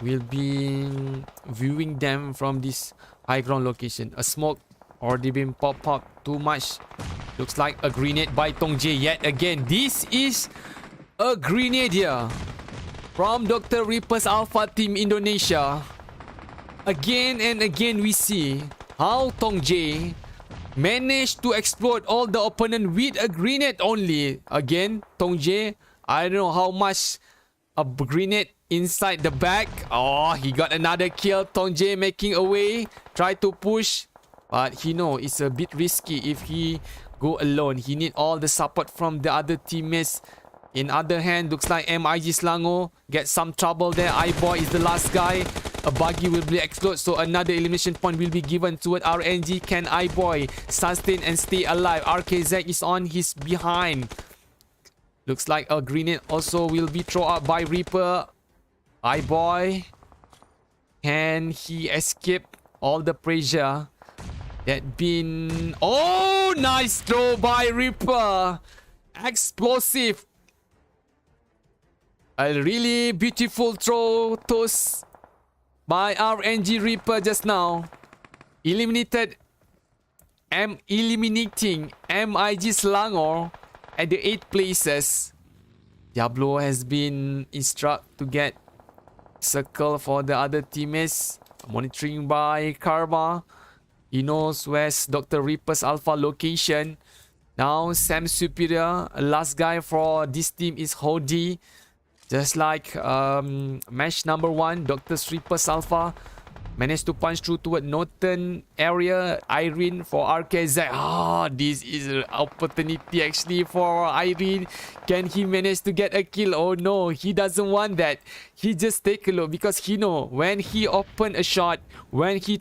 will be viewing them from this high ground location. A smoke already been popped up. Too much. Looks like a grenade by Tong Jae yet again. This is a grenade here from Dr. Reaper's Alpha Team Indonesia. Again and again we see how Tong Jae managed to explode all the opponent with a grenade only. Again, Tong Jae, I don't know how much a grenade inside the back. Oh, he got another kill. Tong Jae making away, try to push, but he know it's a bit risky if he go alone. He need all the support from the other teammates. In other hand, looks like MIG Selangor get some trouble there. iBoy is the last guy. A buggy will be explode, so another elimination point will be given toward RNG. Can iBoy sustain and stay alive? RKZ is on his behind. Looks like a grenade also will be thrown out by Reaper. iBoy, can he escape all the pressure that been... Oh, nice throw by Reaper. Explosive. A really beautiful throw toss by RNG Reaper just now. Eliminating MIG Selangor at the 8 places. Diablo has been instructed to get circle for the other teammates. Monitoring by Karma. He knows where's Dr. Reaper's Alpha location. Now Sam Superior, last guy for this team is Hodi. Just like match number 1, Dr. Reaper's Alpha managed to punch through toward northern area. Irene for RKZ. This is an opportunity actually for Irene. Can he manage to get a kill? Oh no, he doesn't want that. He just take a look because he know when he open a shot, when he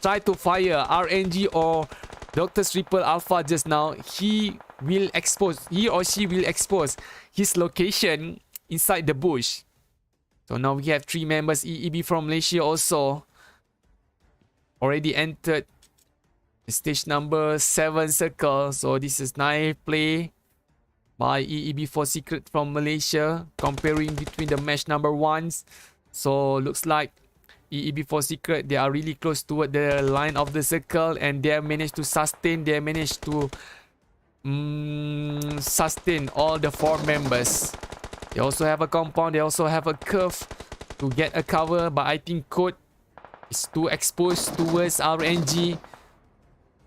try to fire RNG or Dr. Reaper Alpha just now, he or she will expose his location inside the bush. So now we have 3 members. EEB from Malaysia also already entered stage number 7 circle. So this is nice play by EEB for Secret from Malaysia, comparing between the match number 1s. So looks like EEB for Secret, they are really close toward the line of the circle, and they have managed to sustain. They managed to sustain all the 4 members. They also have a compound. They also have a curve to get a cover. But I think Code is too exposed towards RNG.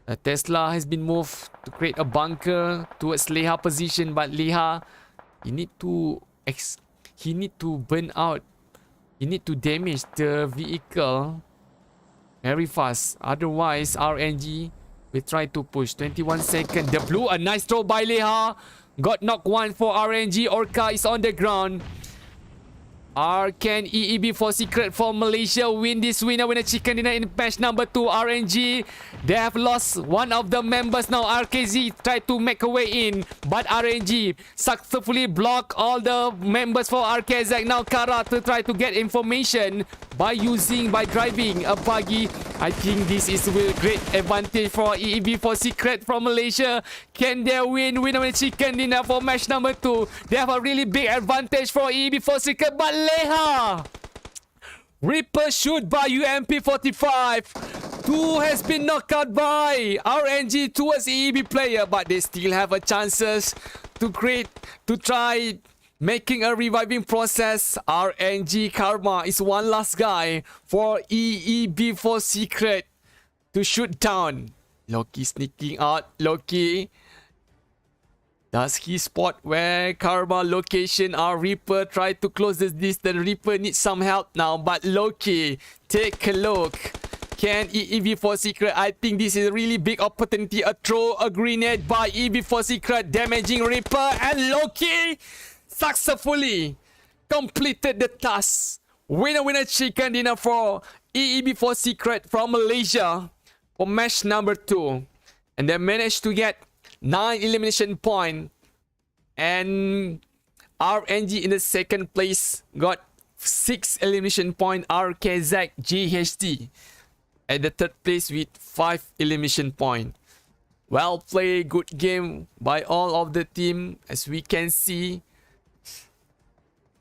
A Tesla has been moved to create a bunker towards Leha position. But Leha, he need to burn out. He need to damage the vehicle very fast. Otherwise, RNG will try to push. 21 seconds. The blue, a nice throw by Leha. Got knocked 1 for RNG. Orca is on the ground. Can EEB for Secret from Malaysia win this winner chicken dinner in match number 2? RNG, they have lost one of the members now. RKZ tried to make a way in, but RNG successfully block all the members for RKZ. Now Kara to try to get information by driving a buggy. I think this is a great advantage for EEB for Secret from Malaysia. Can they win winner chicken dinner for match number 2? They have a really big advantage for EEB for Secret, but Leha, Reaper shoot by UMP45. 2 has been knocked out by RNG towards EEB player, but they still have a chances to try making a reviving process. RNG Karma is one last guy for EEB for Secret to shoot down. Loki sneaking out. Loki, does he spot where Karma location are? Reaper try to close this distance. Reaper needs some help now, but Loki, take a look. Can EV4 Secret? I think this is a really big opportunity. A throw, a grenade by EV4 Secret, damaging Reaper, and Loki successfully completed the task. Winner chicken dinner for EEB4 Secret from Malaysia for match number 2. And they managed to get 9 elimination points. And RNG in the second place got 6 elimination points. RKZ GHT at the third place with 5 elimination points. Well played, good game by all of the team. As we can see,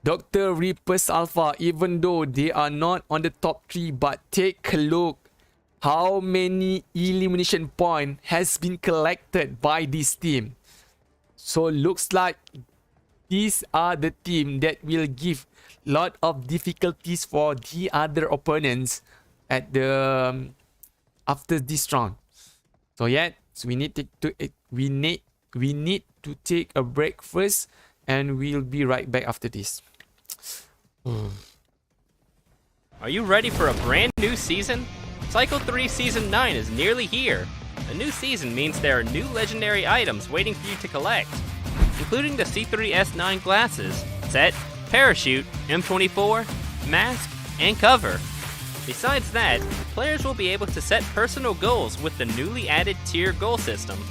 Dr. Reapers Alpha, even though they are not on the top 3, but take a look how many elimination points has been collected by this team. So looks like these are the team that will give lot of difficulties for the other opponents at the after this round. So yeah, so we need to take a break first, and we'll be right back after this. Are you ready for a brand new season? Cycle 3 Season 9 is nearly here. A new season means there are new legendary items waiting for you to collect, including the C3S9 glasses, set, parachute, M24, mask, and cover. Besides that, players will be able to set personal goals with the newly added tier goal system.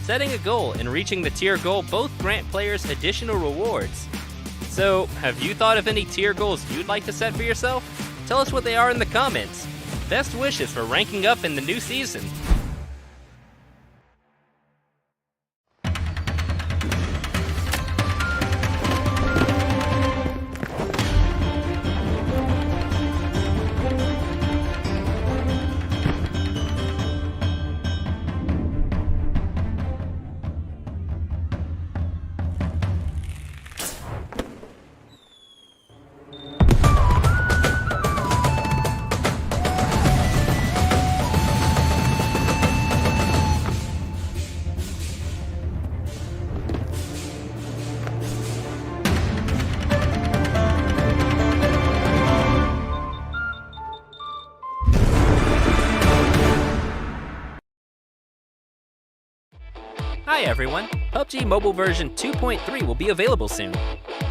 Setting a goal and reaching the tier goal both grant players additional rewards. So, have you thought of any tier goals you'd like to set for yourself? Tell us what they are in the comments. Best wishes for ranking up in the new season. Hi everyone, PUBG Mobile version 2.3 will be available soon.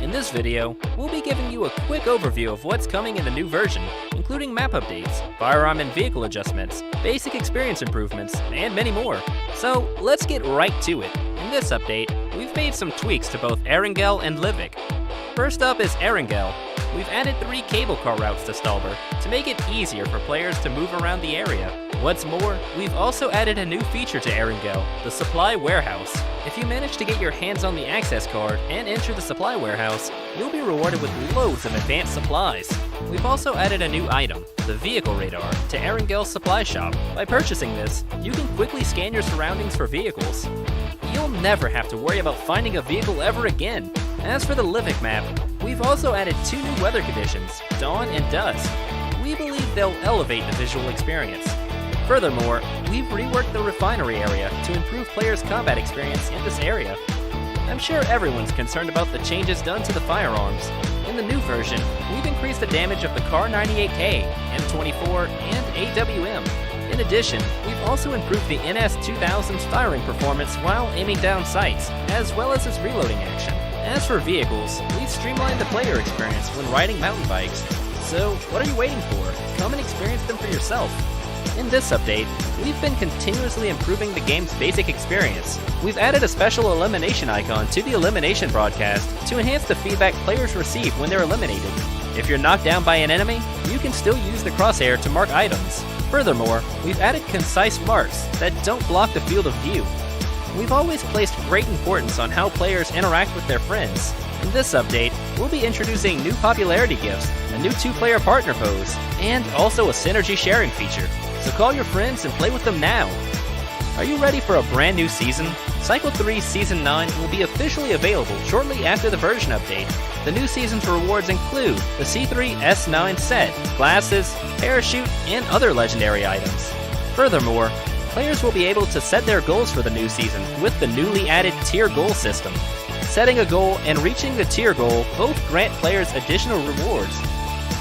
In this video, we'll be giving you a quick overview of what's coming in the new version, including map updates, firearm and vehicle adjustments, basic experience improvements, and many more. So let's get right to it. In this update, we've made some tweaks to both Erangel and Livik. First up is Erangel. We've added 3 cable car routes to Stalber to make it easier for players to move around the area. What's more, we've also added a new feature to Erangel, the Supply Warehouse. If you manage to get your hands on the access card and enter the Supply Warehouse, you'll be rewarded with loads of advanced supplies. We've also added a new item, the Vehicle Radar, to Erangel's supply shop. By purchasing this, you can quickly scan your surroundings for vehicles. You'll never have to worry about finding a vehicle ever again. As for the Livik map, we've also added 2 new weather conditions, dawn and dusk. We believe they'll elevate the visual experience. Furthermore, we've reworked the refinery area to improve players' combat experience in this area. I'm sure everyone's concerned about the changes done to the firearms. In the new version, we've increased the damage of the Kar98K, M24, and AWM. In addition, we've also improved the NS2000's firing performance while aiming down sights, as well as its reloading action. As for vehicles, we've streamlined the player experience when riding mountain bikes. So, what are you waiting for? Come and experience them for yourself. In this update, we've been continuously improving the game's basic experience. We've added a special elimination icon to the elimination broadcast to enhance the feedback players receive when they're eliminated. If you're knocked down by an enemy, you can still use the crosshair to mark items. Furthermore, we've added concise marks that don't block the field of view. We've always placed great importance on how players interact with their friends. In this update, we'll be introducing new popularity gifts, a new 2-player partner pose, and also a synergy sharing feature. So call your friends and play with them now. Are you ready for a brand new season? Cycle 3 Season 9 will be officially available shortly after the version update. The new season's rewards include the C3S9 set, glasses, parachute, and other legendary items. Furthermore, players will be able to set their goals for the new season with the newly added tier goal system. Setting a goal and reaching the tier goal both grant players additional rewards.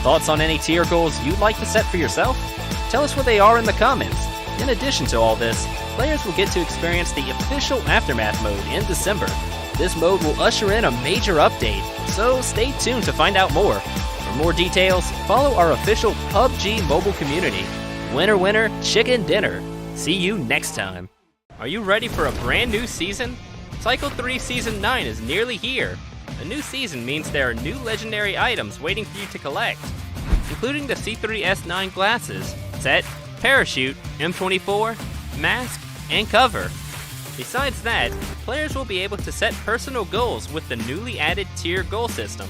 Thoughts on any tier goals you'd like to set for yourself? Tell us what they are in the comments. In addition to all this, players will get to experience the official Aftermath mode in December. This mode will usher in a major update, so stay tuned to find out more. For more details, follow our official PUBG mobile community. Winner, winner, chicken dinner. See you next time. Are you ready for a brand new season? Cycle 3 Season 9 is nearly here. A new season means there are new legendary items waiting for you to collect, including the C3S9 glasses, set, parachute, M24, mask, and cover. Besides that, players will be able to set personal goals with the newly added tier goal system.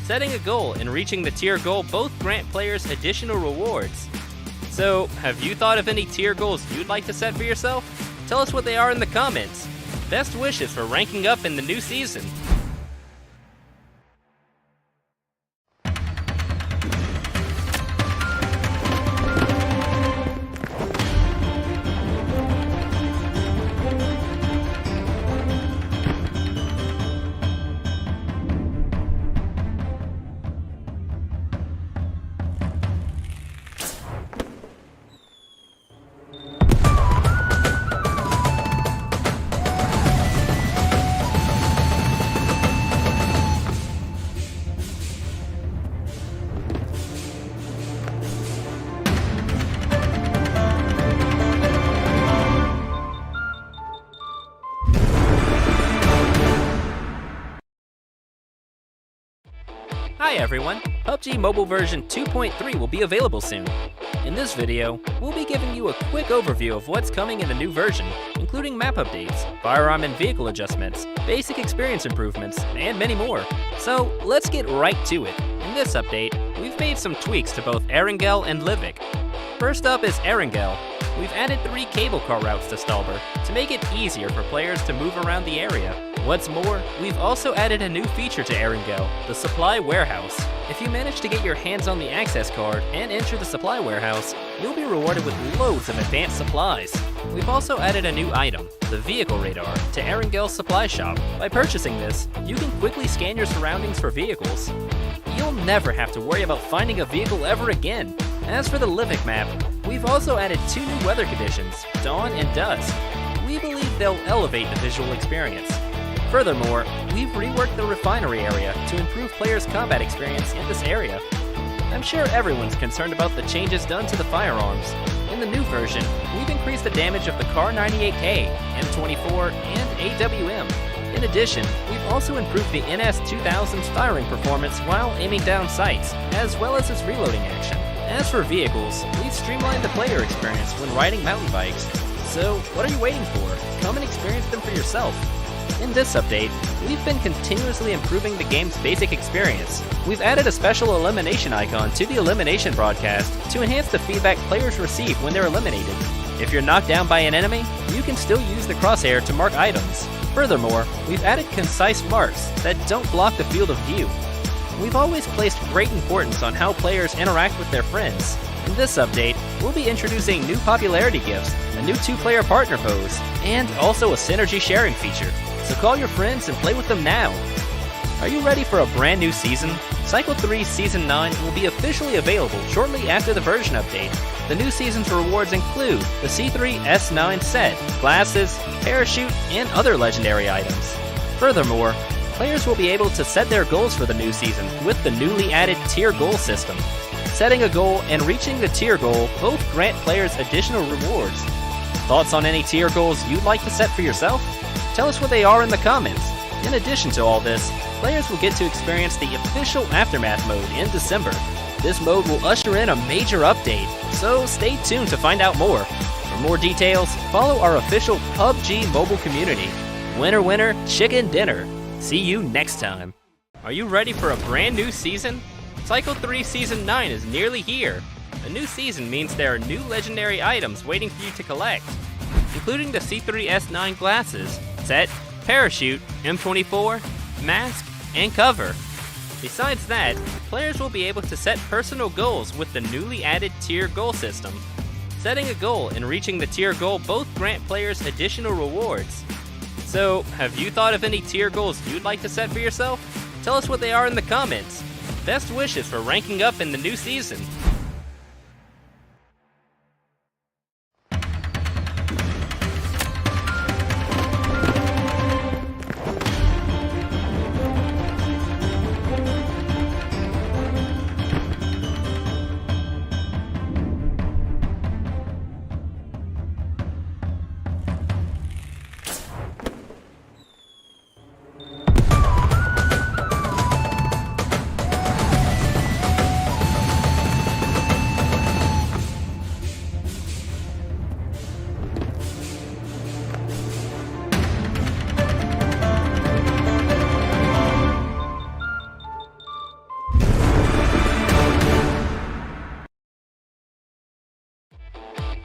Setting a goal and reaching the tier goal both grant players additional rewards. So, have you thought of any tier goals you'd like to set for yourself? Tell us what they are in the comments. Best wishes for ranking up in the new season. Hi everyone, PUBG Mobile version 2.3 will be available soon. In this video, we'll be giving you a quick overview of what's coming in the new version, including map updates, firearm and vehicle adjustments, basic experience improvements, and many more. So let's get right to it. In this update, we've made some tweaks to both Erangel and Livik. First up is Erangel. We've added 3 cable car routes to Stalber to make it easier for players to move around the area. What's more, we've also added a new feature to Erangel, the Supply Warehouse. If you manage to get your hands on the access card and enter the Supply Warehouse, you'll be rewarded with loads of advanced supplies. We've also added a new item, the Vehicle Radar, to Erangel's supply shop. By purchasing this, you can quickly scan your surroundings for vehicles. You'll never have to worry about finding a vehicle ever again. As for the Livik map, we've also added 2 new weather conditions, Dawn and Dusk. We believe they'll elevate the visual experience. Furthermore, we've reworked the refinery area to improve players' combat experience in this area. I'm sure everyone's concerned about the changes done to the firearms. In the new version, we've increased the damage of the Kar 98K, M24, and AWM. In addition, we've also improved the NS2000's firing performance while aiming down sights, as well as its reloading action. As for vehicles, we've streamlined the player experience when riding mountain bikes. So, what are you waiting for? Come and experience them for yourself. In this update, we've been continuously improving the game's basic experience. We've added a special elimination icon to the elimination broadcast to enhance the feedback players receive when they're eliminated. If you're knocked down by an enemy, you can still use the crosshair to mark items. Furthermore, we've added concise marks that don't block the field of view. We've always placed great importance on how players interact with their friends. In this update, we'll be introducing new popularity gifts, a new 2-player partner pose, and also a synergy sharing feature. So call your friends and play with them now. Are you ready for a brand new season? Cycle 3 Season 9 will be officially available shortly after the version update. The new season's rewards include the C3S9 set, glasses, parachute, and other legendary items. Furthermore, players will be able to set their goals for the new season with the newly added tier goal system. Setting a goal and reaching the tier goal both grant players additional rewards. Thoughts on any tier goals you'd like to set for yourself? Tell us what they are in the comments. In addition to all this, players will get to experience the official Aftermath mode in December. This mode will usher in a major update, so stay tuned to find out more. For more details, follow our official PUBG mobile community. Winner, winner, chicken dinner. See you next time. Are you ready for a brand new season? Cycle 3 Season 9 is nearly here. A new season means there are new legendary items waiting for you to collect, including the C3S9 glasses, set, parachute, M24, mask, and cover. Besides that, players will be able to set personal goals with the newly added tier goal system. Setting a goal and reaching the tier goal both grant players additional rewards. So, have you thought of any tier goals you'd like to set for yourself? Tell us what they are in the comments. Best wishes for ranking up in the new season.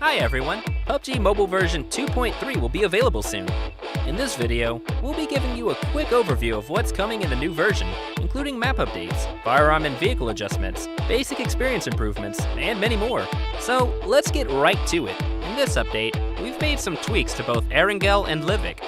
Hi everyone, PUBG Mobile version 2.3 will be available soon. In this video, we'll be giving you a quick overview of what's coming in the new version, including map updates, firearm and vehicle adjustments, basic experience improvements, and many more. So let's get right to it. In this update, we've made some tweaks to both Erangel and Livik.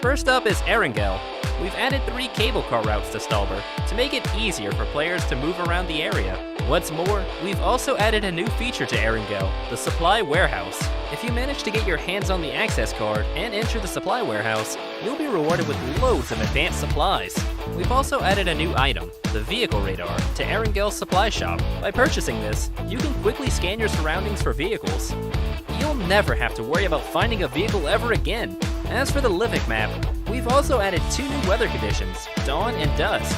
First up is Erangel. We've added 3 cable car routes to Stalber to make it easier for players to move around the area. What's more, we've also added a new feature to Erangel, the Supply Warehouse. If you manage to get your hands on the access card and enter the Supply Warehouse, you'll be rewarded with loads of advanced supplies. We've also added a new item, the Vehicle Radar, to Erangel's supply shop. By purchasing this, you can quickly scan your surroundings for vehicles. You'll never have to worry about finding a vehicle ever again. As for the Livik map, we've also added 2 new weather conditions, dawn and dusk.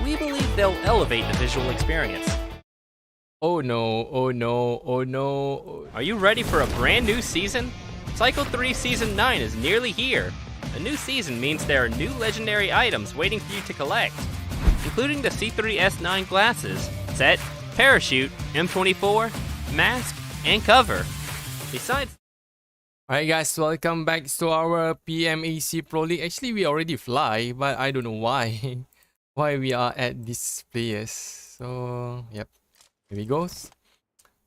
We believe they'll elevate the visual experience. Oh no, oh no, oh no. Are you ready for a brand new season? Cycle 3 Season 9 is nearly here. A new season means there are new legendary items waiting for you to collect, including the C3S9 glasses, set, parachute, M24, mask, and cover. Besides... Alright guys, welcome back to our PMAC Pro League. Actually, we already fly, but I don't know why. Why we are at this place. So, yep. Here we go.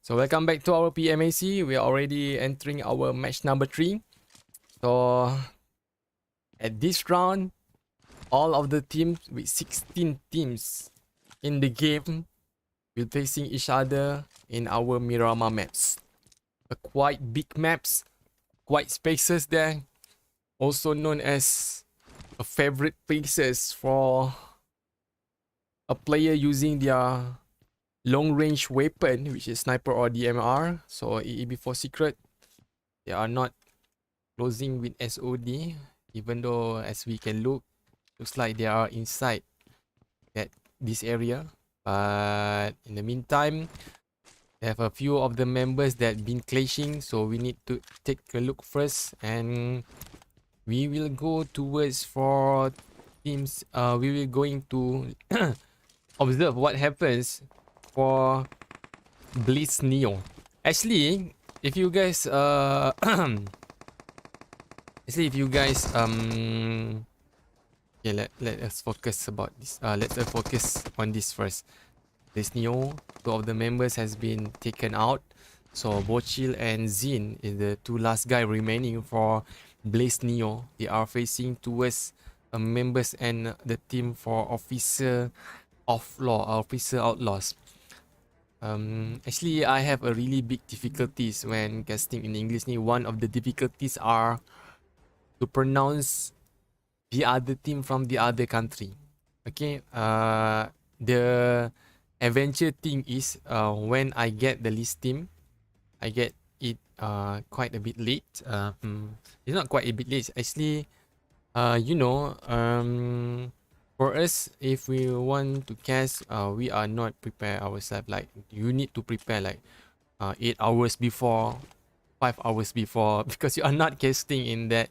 So, welcome back to our PMAC. We are already entering our match number 3. So, at this round, all of the teams with 16 teams in the game will facing each other in our Miramar maps. A quite big maps. White spaces there, also known as a favorite places for a player using their long range weapon, which is sniper or DMR. So EEB4 secret, they are not closing with SOD, even though as we can look, looks like they are inside this area. But in the meantime, they have a few of the members that been clashing, so we need to take a look first, and we will go towards for teams. We will going to observe what happens for Blitz Neo. Actually, if you guys okay, let us focus about this. Let's focus on this first. Blitz Neo, 2 of the members has been taken out. So Bochil and Zin is the 2 last guy remaining for Blitz Neo. They are facing towards members and the team for Officer Outlaws. Actually, I have a really big difficulties when casting in English. One of the difficulties are to pronounce the other team from the other country. Okay, the adventure thing is when I get the list team, I get it quite a bit late. It's not quite a bit late. Actually, for us, if we want to cast, we are not prepared ourselves. Like, you need to prepare like 8 hours before, 5 hours before, because you are not casting in that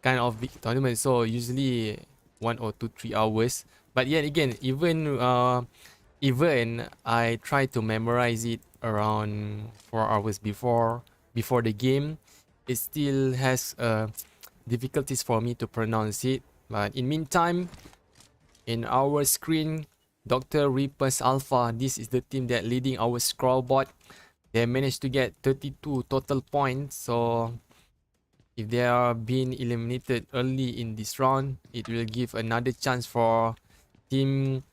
kind of big tournament. So usually 1 or 2, 3 hours. But yet again, even I try to memorize it around 4 hours before the game, it still has difficulties for me to pronounce it. But in meantime, in our screen, Dr. Reapers Alpha, this is the team that leading our scroll bot. They managed to get 32 total points. So if they are being eliminated early in this round, it will give another chance for team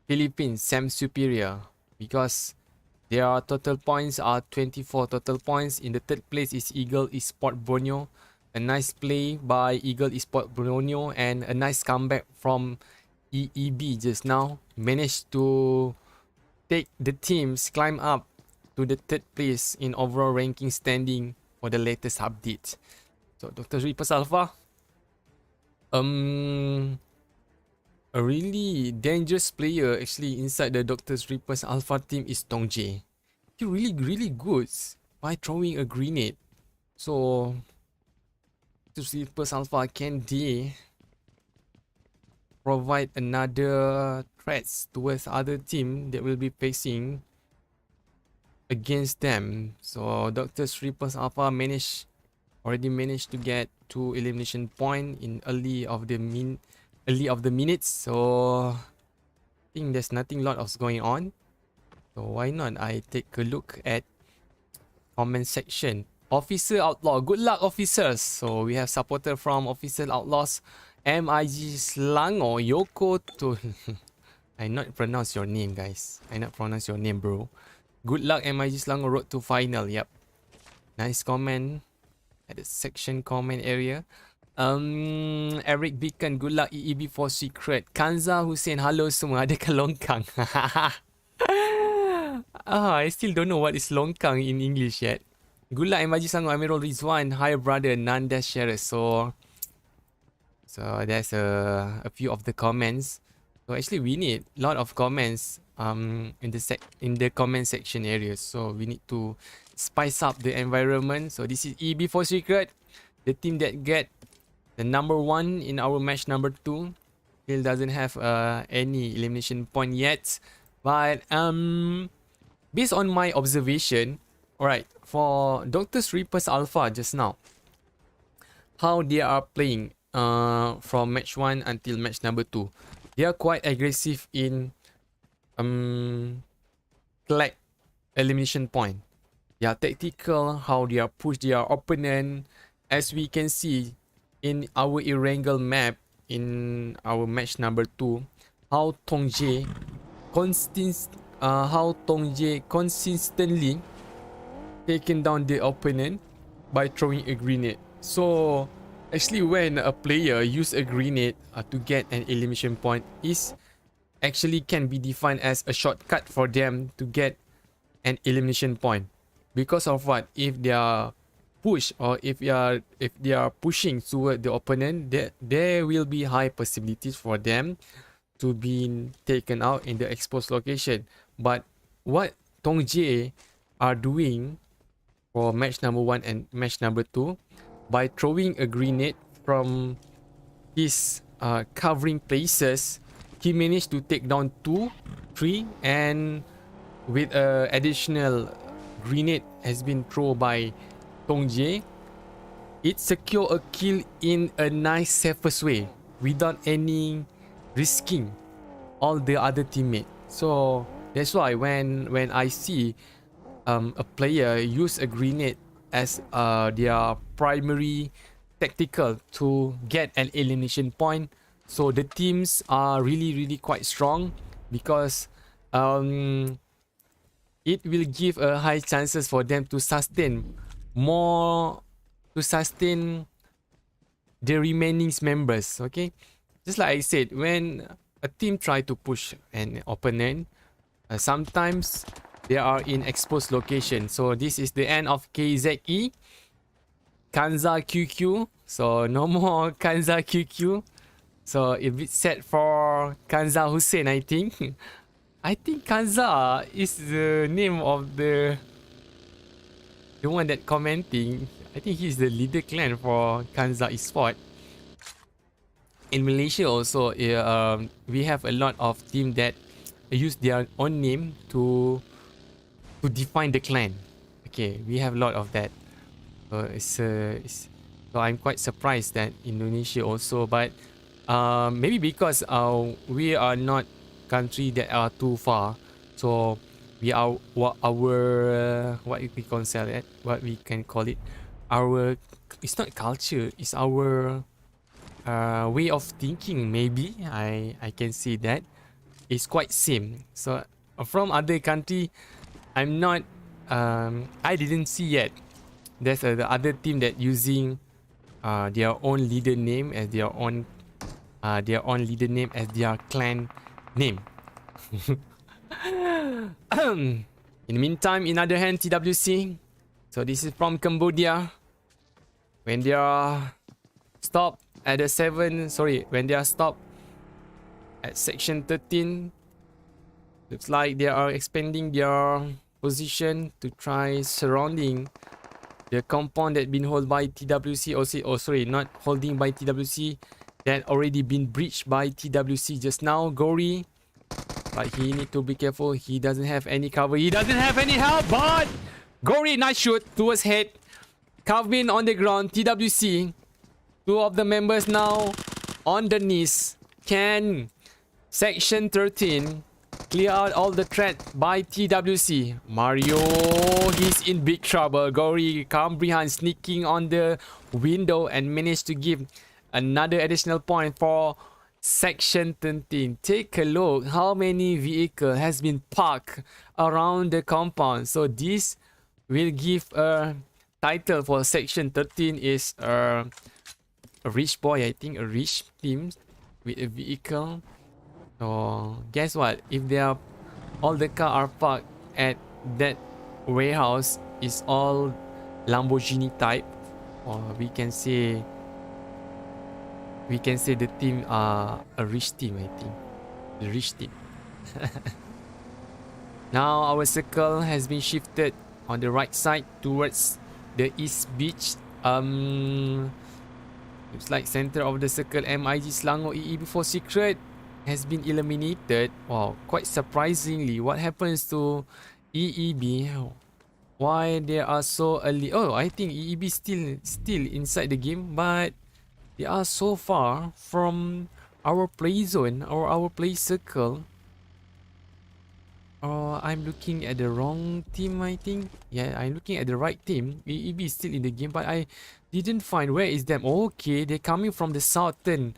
Philippines, Sam Superior, because their total points are 24 total points. In the third place is Eagle Esports Borneo. A nice play by Eagle Esports Borneo and a nice comeback from EEB just now. Managed to take the teams climb up to the third place in overall ranking standing for the latest update. So Dr. Reapers Alpha, a really dangerous player actually inside the Dr. Reapers Alpha team is Tong Jae. He really good by throwing a grenade. So Dr. Reapers Alpha, can they provide another threats towards other team that will be facing against them? So Dr. Reapers Alpha already managed to get 2 elimination point in early of the minutes. So I think there's nothing lot of going on. So why not I take a look at comment section. Officer Outlaw, good luck officers. So we have supporter from Officer Outlaws, MIG Selangor, Yoko to I not pronounce your name, guys. I not pronounce your name, bro. Good luck MIG Selangor, road to final. Yep. Nice comment at the section comment area. Eric Beacon, good luck EEB for secret. Kanza Hussein, hello semua. Adakah longkang? I still don't know what is longkang in English yet. Good luck MIG Selangor, Amirul Rizwan. Hi brother, Nanda Sharer. So there's a few of the comments. So actually we need a lot of comments in the comment section areas. So we need to spice up the environment. So this is EB4 Secret, the team that get the number 1 in our match number 2. Still doesn't have any elimination point yet. But based on my observation, alright, for Dr. Reapers Alpha just now, how they are playing from match 1 until match number 2, they are quite aggressive in collect elimination point. They are tactical, how they are push their opponent. As we can see in our Erangel map in our match number 2, how Tong Jae consistently taken down the opponent by throwing a grenade. So actually when a player use a grenade to get an elimination point, is actually can be defined as a shortcut for them to get an elimination point. Because of what? If they are push or if they are pushing toward the opponent, there will be high possibilities for them to be taken out in the exposed location. But what Tong Jae are doing for match number 1 and match number 2, by throwing a grenade from his covering places, he managed to take down 2, 3, and with additional grenade has been thrown by Tong Jae, it secure a kill in a nice safest way without any risking all the other teammates. So that's why when I see a player use a grenade as their primary tactical to get an elimination point, so the teams are really quite strong, because it will give a high chances for them to sustain the remaining members. Okay, just like I said, when a team try to push an opponent, sometimes they are in exposed location. So this is the end of KZE Kanza QQ. So no more Kanza QQ. So it's set for Kanza Hussein, I think. I think Kanza is the name of the one that commenting. I think he's the leader clan for Kanza Esports. In Malaysia also, we have a lot of team that use their own name to define the clan. Okay, we have a lot of that. So I'm quite surprised that Indonesia also, but maybe because we are not country that are too far, so we are our what we consider it, what we can call it, our, it's not culture, it's our way of thinking. Maybe I can see that. is quite same. So from other country, I'm not I didn't see yet. There's the other team that using their own leader name as their own leader name as their clan name. In the meantime, in other hand, TWC. So this is from Cambodia. When they are stopped at the when they are stopped at section 13, looks like they are expanding their position to try surrounding the compound that been held by TWC. Not holding by TWC, that already been breached by TWC just now. Gory, but he need to be careful. He doesn't have any cover. He doesn't have any help. But Gory, nice shoot towards head. Calvin on the ground. TWC, two of the members now on the knees. Can section 13 clear out all the threat by TWC? Mario, he's in big trouble. Gory come behind, sneaking on the window and managed to give another additional point for section 13. Take a look how many vehicle has been parked around the compound. So this will give a title for section 13 is a rich boy, I think, a rich team with a vehicle. So guess what? If they are all the car are parked at that warehouse is all Lamborghini type, or we can say the team are a rich team, I think. The rich team. Now our circle has been shifted on the right side towards the east beach. Looks like center of the circle MIG Selangor EEB4 secret has been eliminated. Wow, quite surprisingly. What happens to EEB? Why they are so early? Oh, I think EEB still inside the game, but they are so far from our play zone or our play circle. I'm looking at the wrong team, I think. Yeah, I'm looking at the right team. EEB is still in the game, but I didn't find where is them. Okay, they're coming from the southern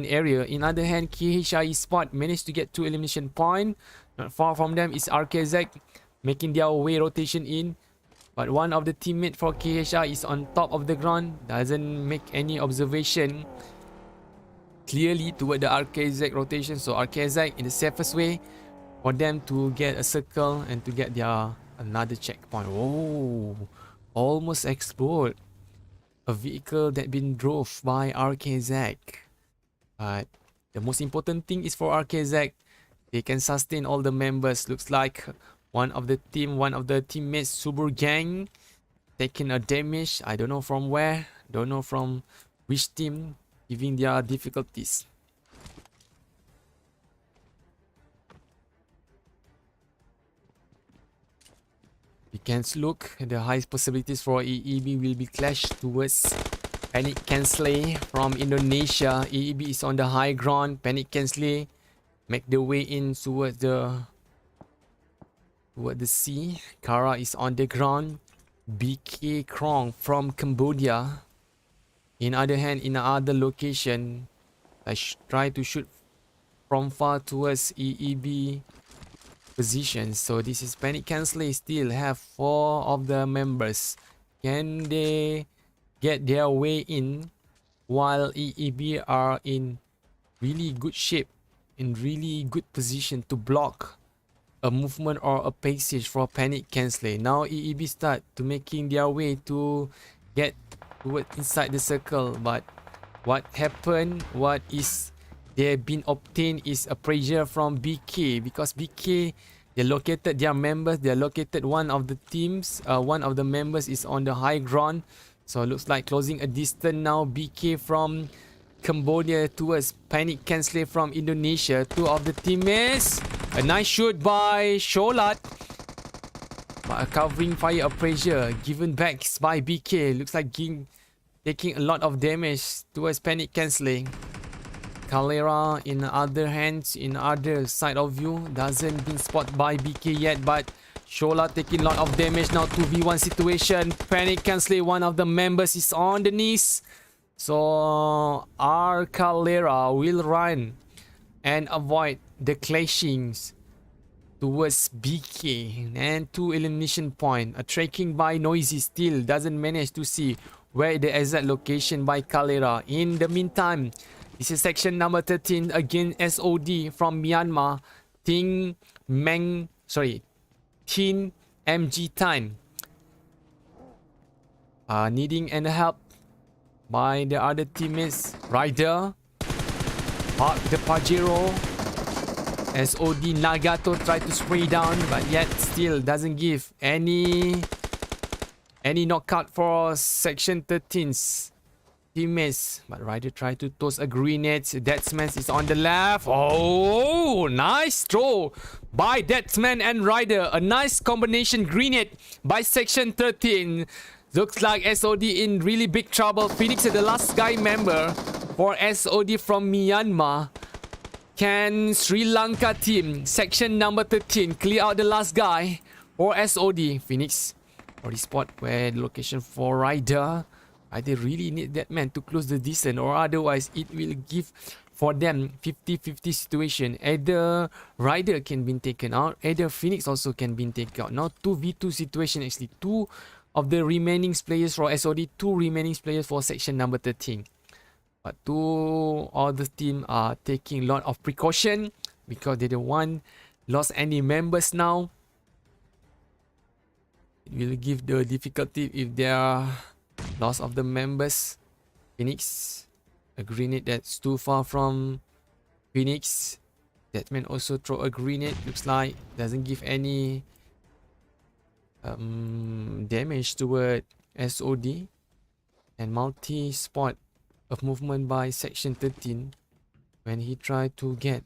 area. In other hand, KHI Esports managed to get 2 elimination point. Not far from them is RKZ making their way rotation in. But one of the teammates for KHI is on top of the ground. Doesn't make any observation clearly toward the RKZ rotation. So RKZ in the safest way for them to get a circle and to get their another checkpoint. Oh, almost explode a vehicle that been drove by RKZ. But the most important thing is for RKZ, they can sustain all the members. Looks like one of the teammates, Subur Gang, taking a damage. I don't know from where, don't know from which team, giving their difficulties. We can look at the highest possibilities for EEB will be clash towards Panic KANSLAY from Indonesia. EEB is on the high ground. Panic KANSLAY make the way in towards the sea. Kara is on the ground. BK KRONG from Cambodia. In other hand, in another location, I try to shoot from far towards EEB position. So this is Panic KANSLAY still have 4 of the members. Can they get their way in while EEB are in really good shape, in really good position to block a movement or a passage for Panic KANSLAY? Now EEB start to making their way to get toward inside the circle, but what happened, what is they been obtained is a pressure from BK, because BK, they located their members, they located one of the teams, one of the members is on the high ground. So it looks like closing a distance now. BK from Cambodia towards Panic KANSLAY from Indonesia. 2 of the teammates. A nice shoot by Sholat, but a covering fire of pressure given back by BK. Looks like taking a lot of damage towards Panic KANSLAY. Calera in other hands, in other side of view, doesn't been spotted by BK yet, but Shola taking a lot of damage now. 2v1 situation. Panic KANSLAY, one of the members is on the knees. So our Calera will run and avoid the clashings towards BK and 2 elimination point. A tracking by Noisy still doesn't manage to see where the exact location by Kalera. In the meantime, this is section number 13 again, SOD from Myanmar. Tin MG time. Needing and help by the other teammates. Ryder, the Pajero, SOD Nagato try to spray down, but yet still doesn't give any knockout for section 13's teammates. But Ryder try to toss a grenade. Deadsman is on the left. Oh, nice throw by Deadsman and Ryder. A nice combination grenade by section 13. Looks like SOD in really big trouble. Phoenix is the last guy member for SOD from Myanmar. Can Sri Lanka team, section number 13, clear out the last guy for SOD? Phoenix or the spot where the location for Ryder. They really need that man to close the distance, or otherwise it will give for them 50-50 situation. Either Ryder can be taken out, either Phoenix also can be taken out. Now 2v2 situation actually. 2 of the remaining players for SOD, 2 remaining players for section number 13. But 2 other team are taking a lot of precaution because they don't want lost any members now. It will give the difficulty if there are loss of the members. Phoenix, a grenade that's too far from Phoenix. That man also throw a grenade. Looks like doesn't give any damage toward SOD. And multi-spot of movement by section 13 when he tried to get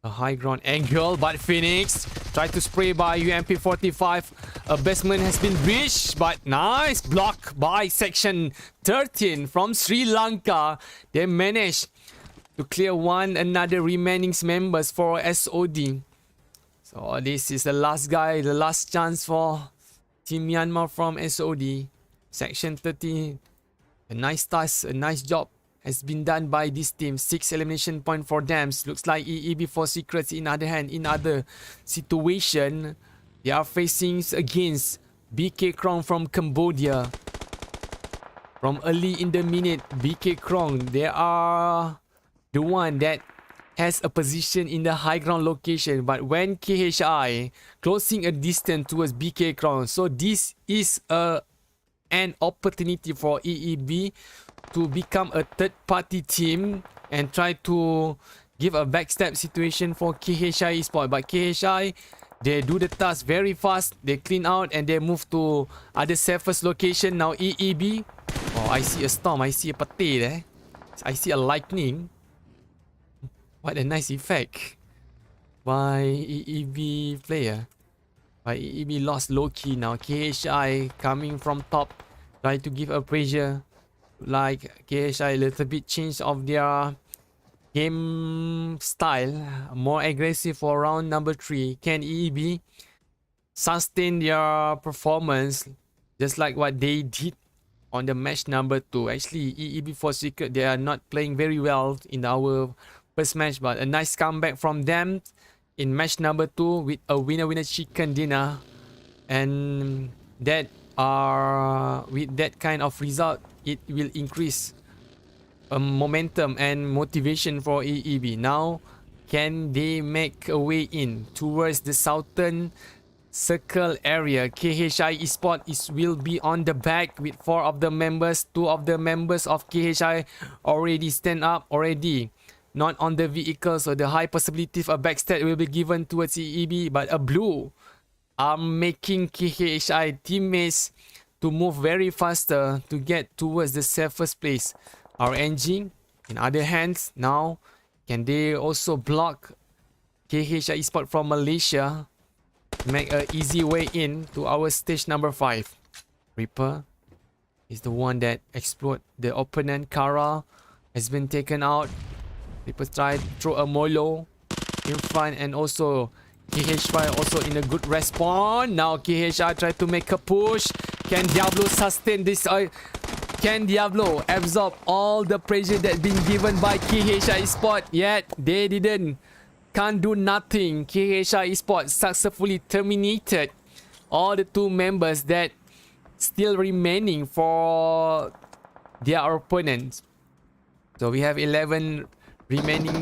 a high ground angle, but Phoenix tried to spray by UMP45. A basement has been breached, but nice block by section 13 from Sri Lanka. They managed to clear one another remaining members for SOD. So this is the last guy, the last chance for Team Myanmar from SOD. Section 13. A nice task, a nice job has been done by this team. 6 elimination point for them. Looks like EEB for Secrets in other hand, in other situation, they are facing against BK KRONG from Cambodia. From early in the minute, BK KRONG, they are the one that has a position in the high ground location. But when KHI closing a distance towards BK KRONG, so this is an opportunity for EEB to become a third party team and try to give a backstab situation for KHI Esports. But KHI, they do the task very fast, they clean out and they move to other safest location. Now EEB, oh, I see a storm, I see a pate there, I see a lightning. What a nice effect by EEB player. But EEB lost low key now. KHI coming from top, try to give a pressure. Like KHI a little bit change of their game style, more aggressive for round number 3. Can EEB sustain their performance just like what they did on the match number 2? Actually, EEB for Secret, they are not playing very well in our first match, but a nice comeback from them in match number 2 with a winner chicken dinner. And that with that kind of result, it will increase momentum and motivation for EEB. Now, can they make a way in towards the southern circle area? KHI Esports will be on the back with 4 of the members. 2 of the members of KHI already stand up already, not on the vehicle, so the high possibility of a backstab will be given towards EEB. But a blue are making KHI teammates to move very faster to get towards the safest place. RNG in other hands now, can they also block KHI Esports from Malaysia, make an easy way in to our stage number 5? Reaper is the one that explode the opponent. Kara has been taken out. Reaper tried to throw a molo in front, and also KHI also in a good respawn. Now KHI try to make a push. Can Diablo sustain this? Can Diablo absorb all the pressure that been given by KHI Esports? Yet they didn't can't do nothing. KHI Esports successfully terminated all the 2 members that still remaining for their opponents. So we have 11 remaining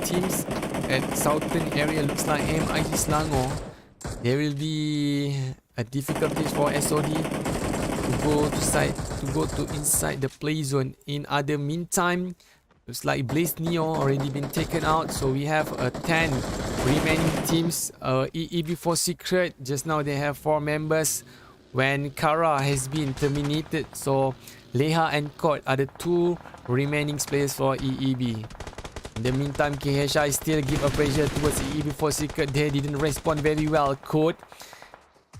teams at southern area. Looks like MIG Selangor. There will be a difficulty for SOD to go to inside the play zone. In other meantime, looks like BORNEO already been taken out. So we have 10 remaining teams. EEB for Secret, just now they have 4 members when Kara has been terminated. So Leha and Code are the 2 remaining players for EEB. In the meantime, KHI still give a pressure towards EEB for Secret. They didn't respond very well. Code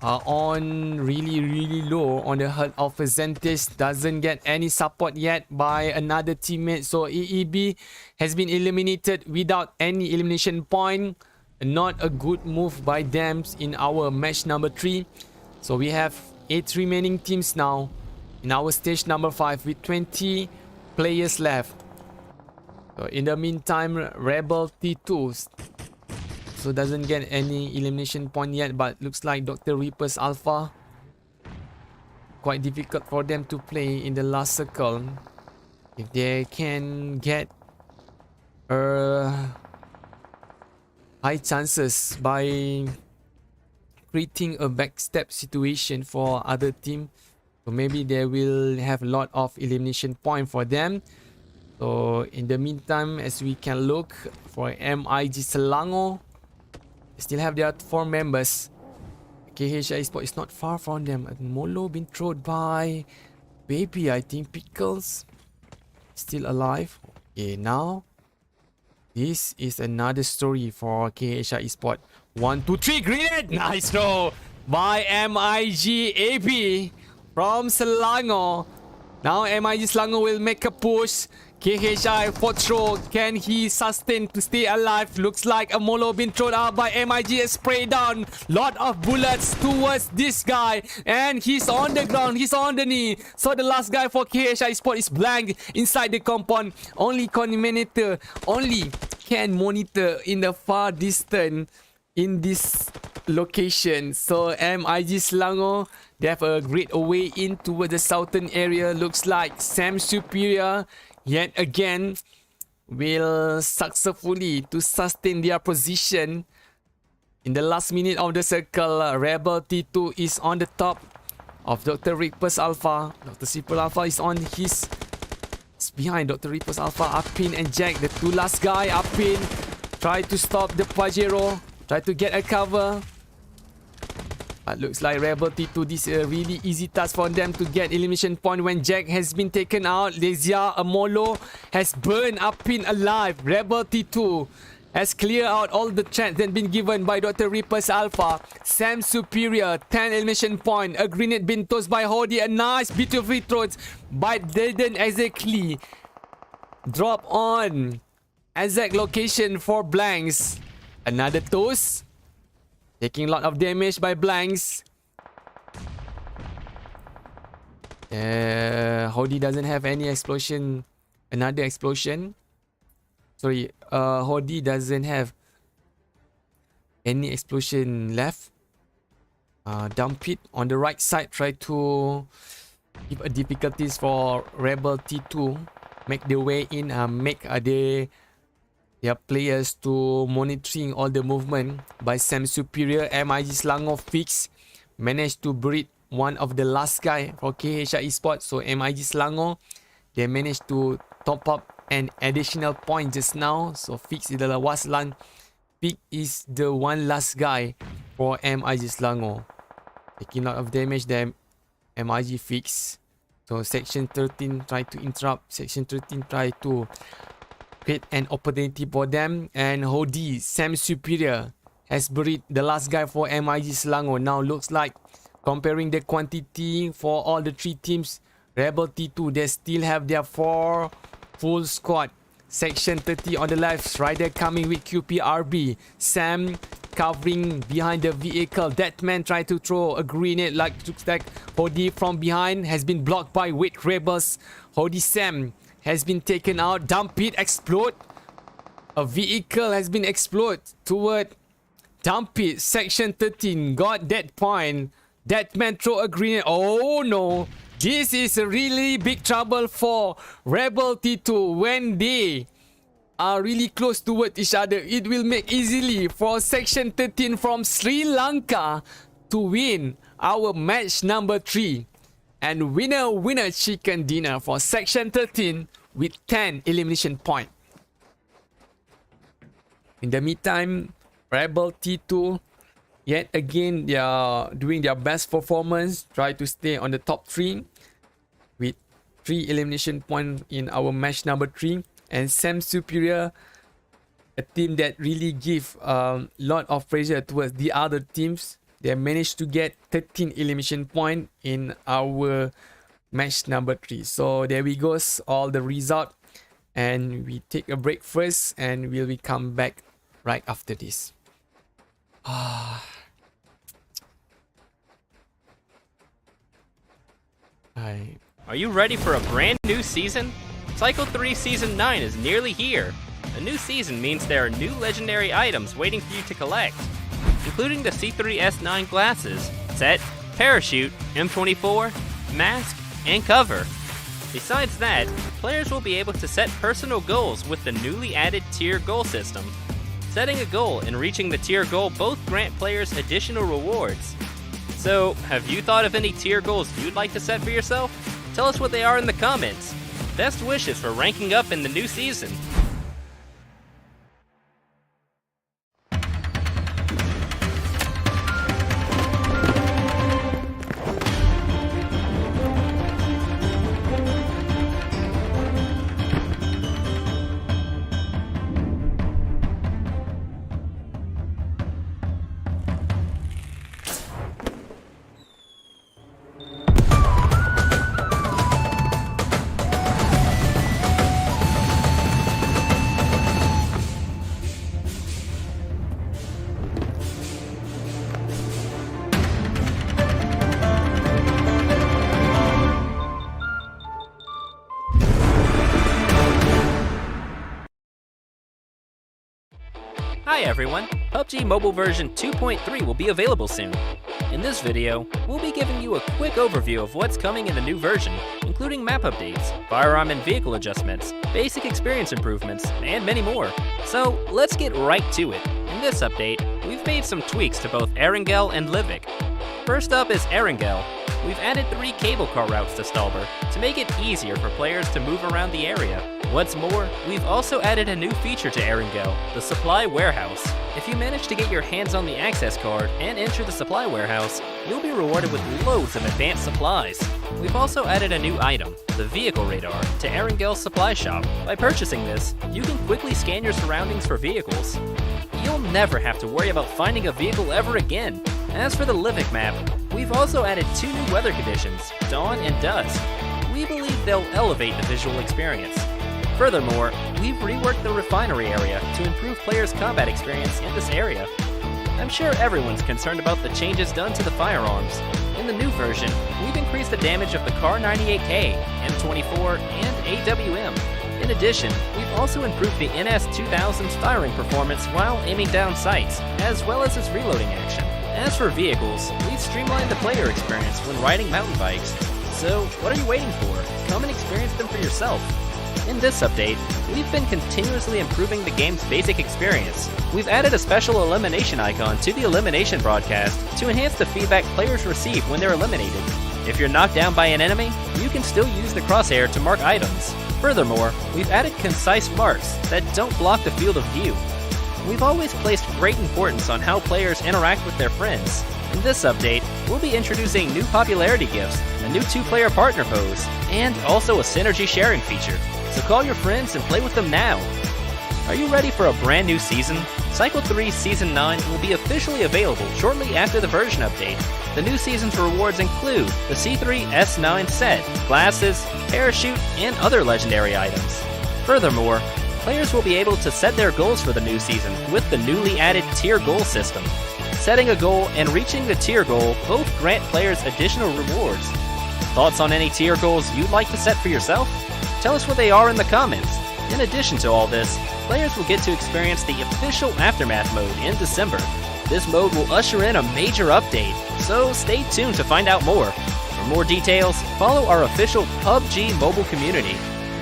on really low on the hurt of Zentis. Doesn't get any support yet by another teammate. So EEB has been eliminated without any elimination point. Not a good move by them in our match number 3. So we have 8 remaining teams now in our stage number 5 with 20 players left. So in the meantime, Rebel T2 so doesn't get any elimination point yet, but looks like Dr. Reaper's Alpha quite difficult for them to play in the last circle. If they can get high chances by creating a backstep situation for other team, so maybe they will have a lot of elimination point for them. So in the meantime, as we can look for MIG Selangor, they still have their 4 members. KHI Esports is not far from them. Molo been thrown by Baby, I think. Pickles still alive. Okay, now this is another story for KHI Esports. 1, 2, 3, grenade! Nice throw by MIG AB from Selangor. Now MIG Selangor will make a push. KHI for throw. Can he sustain to stay alive? Looks like a Molo been thrown out by MIG. Spray down. Lot of bullets towards this guy. And he's on the ground. He's on the knee. So the last guy for KHI Sport is blank inside the compound. Only can monitor in the far distance in this location. So MIG Selangor, they have a great away in towards the southern area. Looks like Sam Superior yet again will successfully to sustain their position in the last minute of the circle. Rebel T2 is on the top of Dr. Reaper's Alpha. Dr. Reaper's Alpha is on his... It's behind Dr. Reaper's Alpha. Upin and Jack, the 2 last guy. Upin try to stop the Pajero. Try to get a cover. But looks like Rebel T2, this is a really easy task for them to get elimination point when Jack has been taken out. Lezia Amolo has burned Upin alive. Rebel T2 has cleared out all the threats that been given by Dr. Reaper's Alpha. Sam Superior, 10 elimination point. A grenade been tossed by Hody. A nice beautiful throws, but didn't exactly drop on exact location for Blanks. Another toss. Taking a lot of damage by Blanks. Hody doesn't have any explosion. Another explosion. Sorry, Hody doesn't have any explosion left. Dump it on the right side. Try to give a difficulties for Rebel T2. Make their way in. Make their players to monitoring all the movement by Sam Superior. MIG Selangor Fix managed to breed one of the last guy for KHI Esports. So MIG Selangor, they managed to top up an additional point just now. So Fix is the last one. Fix is the one last guy for MIG Selangor. Taking a lot of damage there. MIG Fix. So Section 13 try to interrupt. Section 13 try to create an opportunity for them. And Hody, Sam Superior, has buried the last guy for MIG Selangor. Now looks like, comparing the quantity for all the 3 teams, Rebel T2, they still have their 4 full squad. Section 30 on the left, Strider coming with QPRB. Sam covering behind the vehicle. That man tried to throw a grenade like to stack. Hody from behind has been blocked by Wait Rebels. Hody Sam has been taken out. Dump it, explode. A vehicle has been exploded toward dump it. Section 13 got that point. That man throw a grenade. Oh no. This is a really big trouble for Rebel T2 when they are really close toward each other. It will make easily for Section 13 from Sri Lanka to win our match number 3. And winner chicken dinner for Section 13 with 10 elimination point. In the meantime, Rebel T2 yet again they are doing their best performance, try to stay on the top 3 with 3 elimination points in our match number 3. And Sam Superior, a team that really give a lot of pressure towards the other teams, they managed to get 13 elimination point in our match number 3. So there we go, all the result, and we take a break first and we'll be come back right after this. Are you ready for a brand new season? Cycle 3 Season 9 is nearly here. A new season means there are new legendary items waiting for you to collect, including the C3S9 glasses, set, parachute, M24, mask, and cover. Besides that, players will be able to set personal goals with the newly added tier goal system. Setting a goal and reaching the tier goal both grant players additional rewards. So, have you thought of any tier goals you'd like to set for yourself? Tell us what they are in the comments. Best wishes for ranking up in the new season. Hi everyone, PUBG Mobile version 2.3 will be available soon. In this video, we'll be giving you a quick overview of what's coming in the new version, including map updates, firearm and vehicle adjustments, basic experience improvements, and many more. So let's get right to it. In this update, we've made some tweaks to both Erangel and Livik. First up is Erangel. We've added 3 cable car routes to Stalber to make it easier for players to move around the area. What's more, we've also added a new feature to Erangel, the Supply Warehouse. If you manage to get your hands on the access card and enter the Supply Warehouse, you'll be rewarded with loads of advanced supplies. We've also added a new item, the Vehicle Radar, to Erangel's supply shop. By purchasing this, you can quickly scan your surroundings for vehicles. You'll never have to worry about finding a vehicle ever again. As for the Livik map, we've also added 2 new weather conditions, Dawn and Dusk. We believe they'll elevate the visual experience. Furthermore, we've reworked the refinery area to improve players' combat experience in this area. I'm sure everyone's concerned about the changes done to the firearms. In the new version, we've increased the damage of the Kar 98K, M24, and AWM. In addition, we've also improved the NS2000's firing performance while aiming down sights, as well as its reloading action. As for vehicles, we've streamlined the player experience when riding mountain bikes. So, what are you waiting for? Come and experience them for yourself. In this update, we've been continuously improving the game's basic experience. We've added a special elimination icon to the elimination broadcast to enhance the feedback players receive when they're eliminated. If you're knocked down by an enemy, you can still use the crosshair to mark items. Furthermore, we've added concise marks that don't block the field of view. We've always placed great importance on how players interact with their friends. In this update, we'll be introducing new popularity gifts, a new 2-player partner pose, and also a synergy sharing feature. So call your friends and play with them now. Are you ready for a brand new season? Cycle 3 Season 9 will be officially available shortly after the version update. The new season's rewards include the C3S9 set, glasses, parachute, and other legendary items. Furthermore, players will be able to set their goals for the new season with the newly added tier goal system. Setting a goal and reaching the tier goal both grant players additional rewards. Thoughts on any tier goals you'd like to set for yourself? Tell us what they are in the comments. In addition to all this, players will get to experience the official Aftermath mode in December. This mode will usher in a major update, so stay tuned to find out more. For more details, follow our official PUBG mobile community.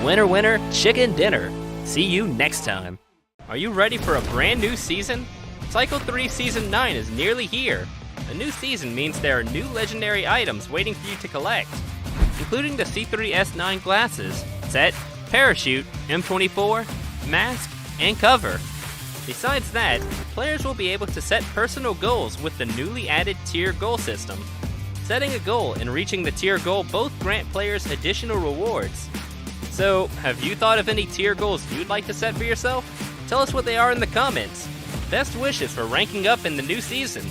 Winner, winner, chicken dinner. See you next time. Are you ready for a brand new season? Cycle 3 Season 9 is nearly here. A new season means there are new legendary items waiting for you to collect, including the C3S9 glasses, set, parachute, M24, mask, and cover. Besides that, players will be able to set personal goals with the newly added tier goal system. Setting a goal and reaching the tier goal both grant players additional rewards. So, have you thought of any tier goals you'd like to set for yourself? Tell us what they are in the comments. Best wishes for ranking up in the new season.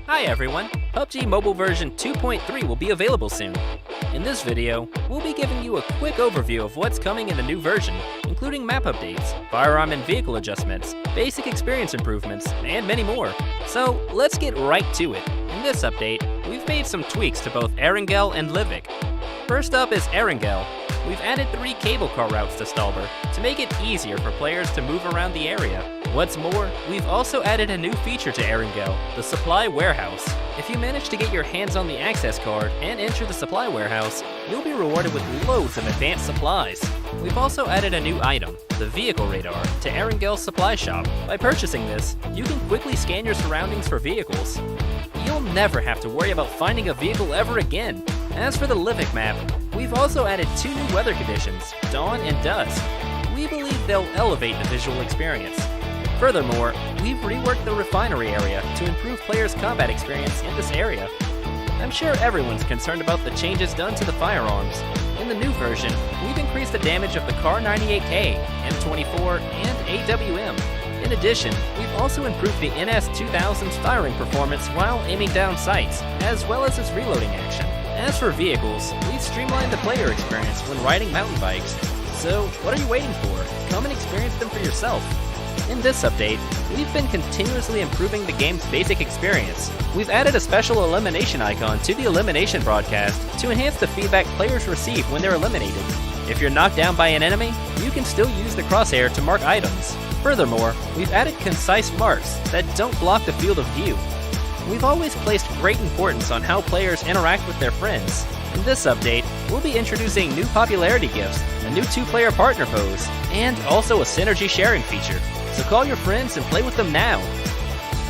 Hi everyone, PUBG Mobile version 2.3 will be available soon. In this video, we'll be giving you a quick overview of what's coming in the new version, including map updates, firearm and vehicle adjustments, basic experience improvements, and many more. So let's get right to it. In this update, we've made some tweaks to both Erangel and Livik. First up is Erangel. We've added 3 cable car routes to Stalber to make it easier for players to move around the area. What's more, we've also added a new feature to Erangel, the Supply Warehouse. If you manage to get your hands on the access card and enter the Supply Warehouse, you'll be rewarded with loads of advanced supplies. We've also added a new item, the Vehicle Radar, to Erangel's supply shop. By purchasing this, you can quickly scan your surroundings for vehicles. You'll never have to worry about finding a vehicle ever again. As for the Livik map, we've also added 2 new weather conditions, dawn and dusk. We believe they'll elevate the visual experience. Furthermore, we've reworked the refinery area to improve players' combat experience in this area. I'm sure everyone's concerned about the changes done to the firearms. In the new version, we've increased the damage of the Kar 98K, M24, and AWM. In addition, we've also improved the NS2000's firing performance while aiming down sights, as well as its reloading action. As for vehicles, we've streamlined the player experience when riding mountain bikes. So, what are you waiting for? Come and experience them for yourself. In this update, we've been continuously improving the game's basic experience. We've added a special elimination icon to the elimination broadcast to enhance the feedback players receive when they're eliminated. If you're knocked down by an enemy, you can still use the crosshair to mark items. Furthermore, we've added concise marks that don't block the field of view. We've always placed great importance on how players interact with their friends. In this update, we'll be introducing new popularity gifts, a new 2-player partner pose, and also a synergy sharing feature. So call your friends and play with them now.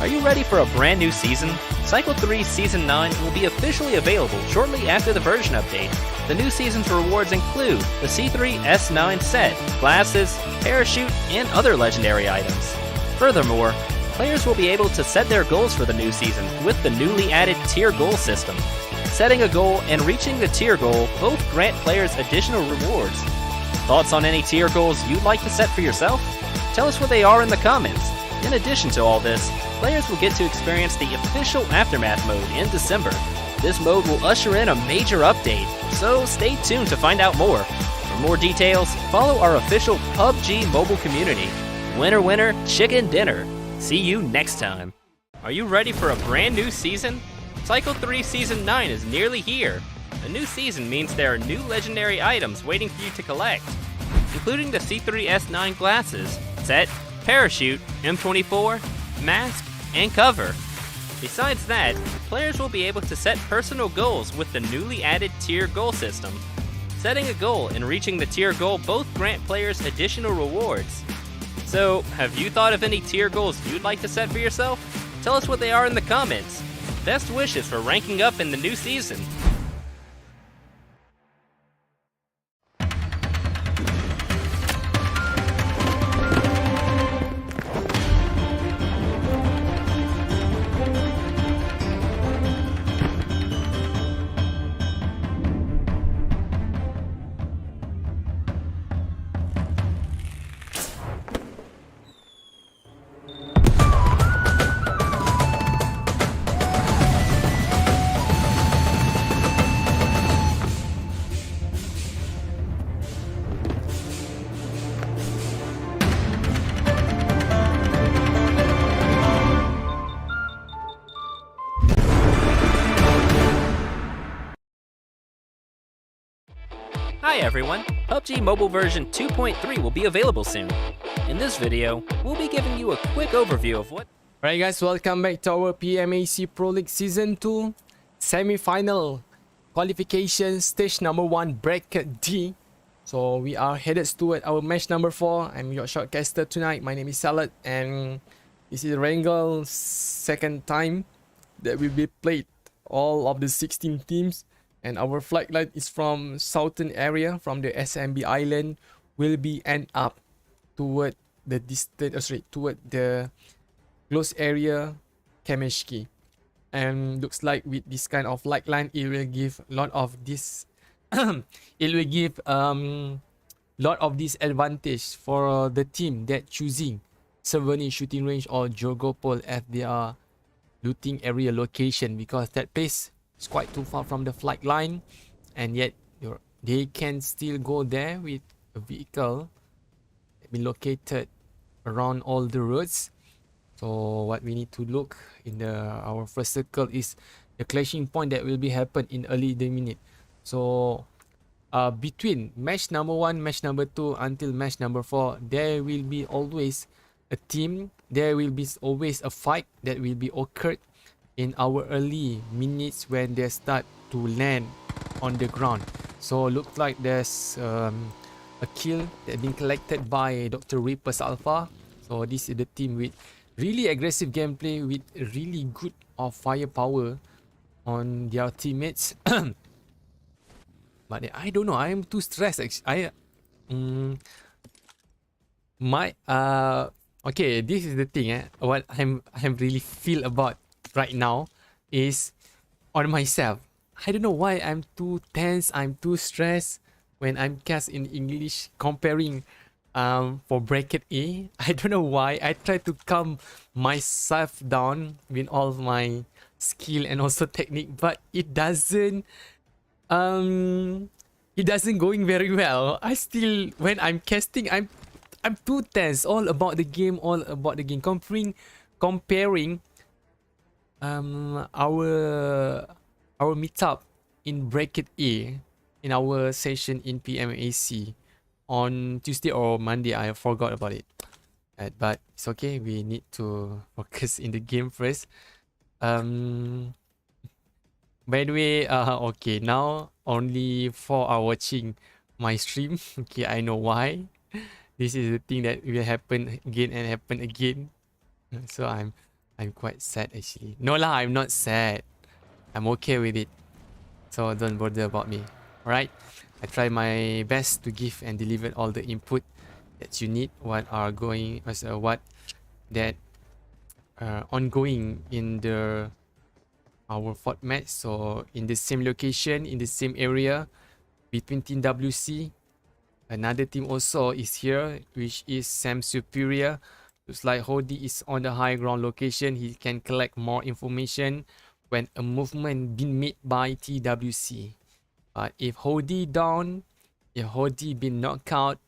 Are you ready for a brand new season? Cycle 3 Season 9 will be officially available shortly after the version update. The new season's rewards include the C3S9 set, glasses, parachute, and other legendary items. Furthermore, players will be able to set their goals for the new season with the newly added tier goal system. Setting a goal and reaching the tier goal both grant players additional rewards. Thoughts on any tier goals you'd like to set for yourself? Tell us what they are in the comments. In addition to all this, players will get to experience the official Aftermath mode in December. This mode will usher in a major update, so stay tuned to find out more. For more details, follow our official PUBG mobile community. Winner, winner, chicken dinner. See you next time. Are you ready for a brand new season? Cycle 3 Season 9 is nearly here. A new season means there are new legendary items waiting for you to collect, including the C3S9 glasses, set, parachute, M24, mask, and cover. Besides that, players will be able to set personal goals with the newly added tier goal system. Setting a goal and reaching the tier goal both grant players additional rewards. So, have you thought of any tier goals you'd like to set for yourself? Tell us what they are in the comments. Best wishes for ranking up in the new season. Hi everyone, PUBG Mobile version 2.3 will be available soon. In this video, we'll be giving you a quick overview of what... Alright guys, welcome back to our PMAC Pro League Season 2 Semi-final qualification stage number 1 bracket D. So we are headed toward our match number 4. I'm your shortcaster tonight. My name is Salad and this is Wrangle's second time that will be played all of the 16 teams. And our flight line is from southern area, from the SMB island, will be end up toward the distant, toward the close area, Kampuchea. And looks like with this kind of flight line, it will give a lot of this, it will give lot of disadvantage for the team that choosing Souvenir shooting range or Jogopol as their looting area location, because that place is quite too far from the flight line, and yet they can still go there with a vehicle be located around all the roads. So what we need to look in our first circle is the clashing point that will be happen in early the minute. So between match number 1, match number 2 until match number 4, there will be always a team, there will be always a fight that will be occurred in our early minutes when they start to land on the ground. So looks like there's a kill that been collected by Dr. Reapers Alpha. So this is the team with really aggressive gameplay, with really good firepower on their teammates. But I don't know, I am too stressed actually. Okay, this is the thing. What I'm really feel about right now is on myself. I don't know why I'm too tense, I'm too stressed when I'm cast in English comparing for bracket A. I don't know why. I try to calm myself down with all my skill and also technique, but it doesn't going very well. I still, when I'm casting, I'm too tense, all about the game, comparing our meetup in bracket A in our session in PMAC on Tuesday or Monday. I forgot about it, but it's okay, we need to focus in the game first. By the way, okay, now only 4 are watching my stream. Okay, I know why. This is the thing that will happen again and happen again. So I'm quite sad actually. No lah, I'm not sad. I'm okay with it. So don't bother about me. Alright? I try my best to give and deliver all the input that you need. What are going as what that ongoing in our fourth match. So in the same location, in the same area between Team WC. Another team also is here, which is Sam Superior. Looks like Hodi is on the high ground location. He can collect more information when a movement been made by TWC. But if Hodi down, if Hodi been knocked out,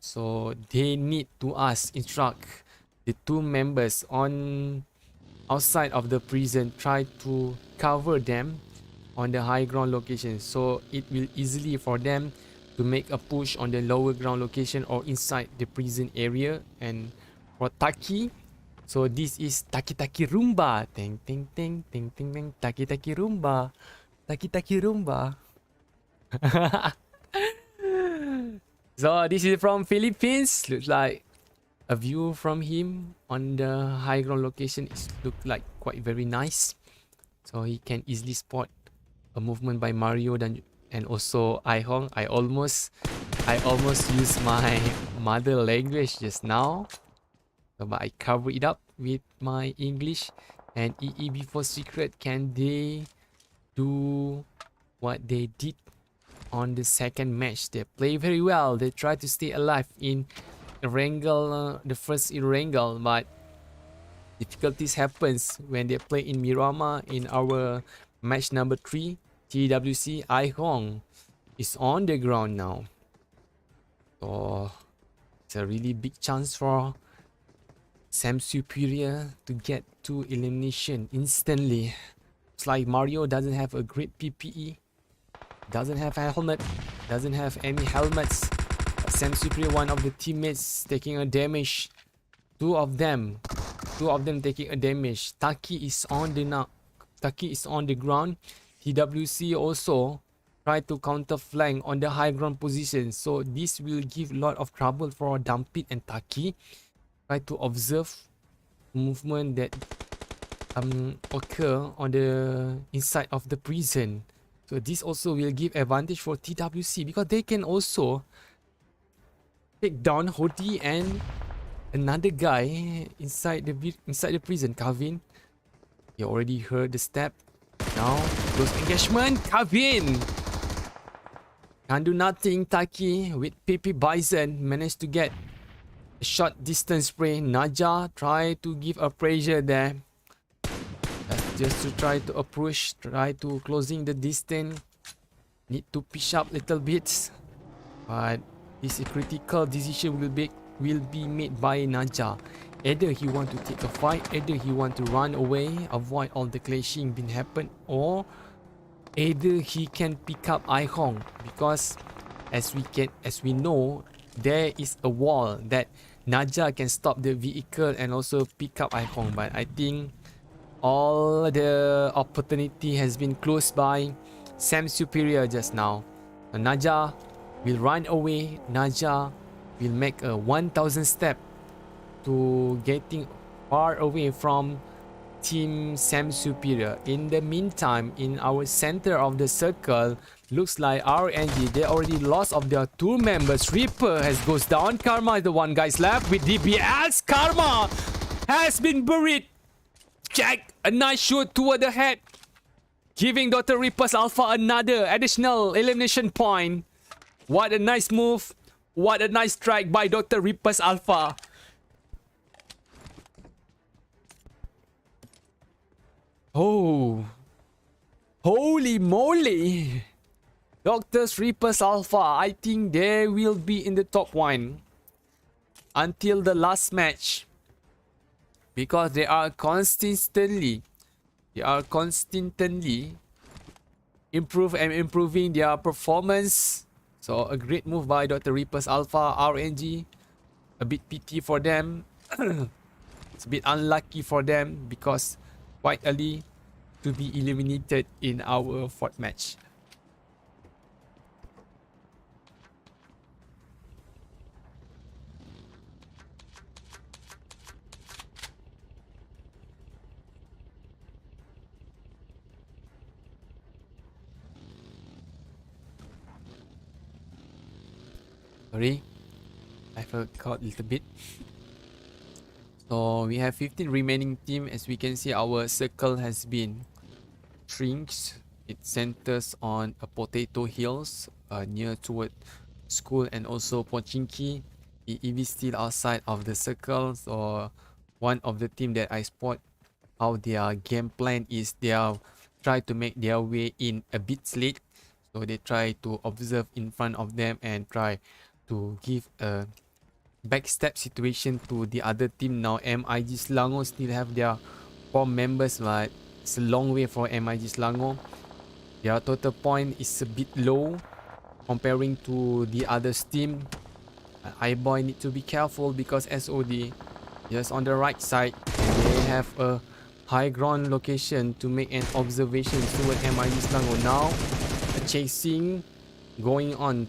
so they need to instruct the 2 members on outside of the prison, try to cover them on the high ground location. So it will easily for them to make a push on the lower ground location or inside the prison area. And for Taki, so this is Taki Rumba. Ting ting ting ting ting ting. Taki Rumba. Taki Rumba. So this is from Philippines. Looks like a view from him on the high ground location is look like quite very nice. So he can easily spot a movement by Mario and also Ihong. I almost used my mother language just now, but I cover it up with my English. And EEB4 Secret, can they do what they did on the second match? They play very well. They try to stay alive in Wrangle, the first in Wrangle, but difficulties happens when they play in Mirama in our match number 3. TWC Ihong is on the ground now. So it's a really big chance for Sam Superior to get to elimination instantly. It's like Mario doesn't have a great PPE, doesn't have a helmet, doesn't have any helmets. Sam Superior, one of the teammates taking a damage. Two of them taking a damage. Taki is on the ground. TWC also try to counter flank on the high ground position. So this will give a lot of trouble for Dumpit and Taki. Try to observe movement that occur on the inside of the prison. So this also will give advantage for TWC because they can also take down Hodi and another guy inside the prison. Kavin, you already heard the step. Now close engagement. Kavin can't do nothing. Taki with PP Bison managed to get a short distance spray. Naja try to give a pressure there. That's just to try to approach, try to closing the distance. Need to push up little bit, but this critical decision will be made by Naja. Either he want to take a fight, either he want to run away, avoid all the clashing been happen, or either he can pick up Ihong, because as we know, there is a wall that Naja can stop the vehicle and also pick up Ihong. But I think all the opportunity has been closed by Sam Superior just now. Naja will run away. Naja will make a 1000 step to getting far away from Team Sam Superior. In the meantime, in our center of the circle, looks like RNG, they already lost of their two members. Reaper has goes down. Karma is the one guy's left with DBS. Karma has been buried. Jack, a nice shoot toward the head, giving Dr. Reaper's Alpha another additional elimination point. What a nice move. What a nice strike by Dr. Reaper's Alpha. Oh, holy moly. Dr. Reaper's Alpha, I think they will be in the top 1 until the last match, because they are constantly improving their performance. So a great move by Dr. Reaper's Alpha. RNG, a bit pity for them. It's a bit unlucky for them because quite early to be eliminated in our 4th match. Sorry, I forgot a little bit. So we have 15 remaining team. As we can see, our circle has been shrinks. It centers on a Potato Hills near toward school and also Pochinki. EV still outside of the circle. So one of the team that I spot how their game plan is, they are try to make their way in a bit late. So they try to observe in front of them and try to give a backstep situation to the other team. Now MIG Selangor still have their 4 members, but it's a long way for MIG Selangor. Their total point is a bit low comparing to the other team. iBoy need to be careful because SOD just on the right side, and they have a high ground location to make an observation toward MIG Selangor. Now a chasing going on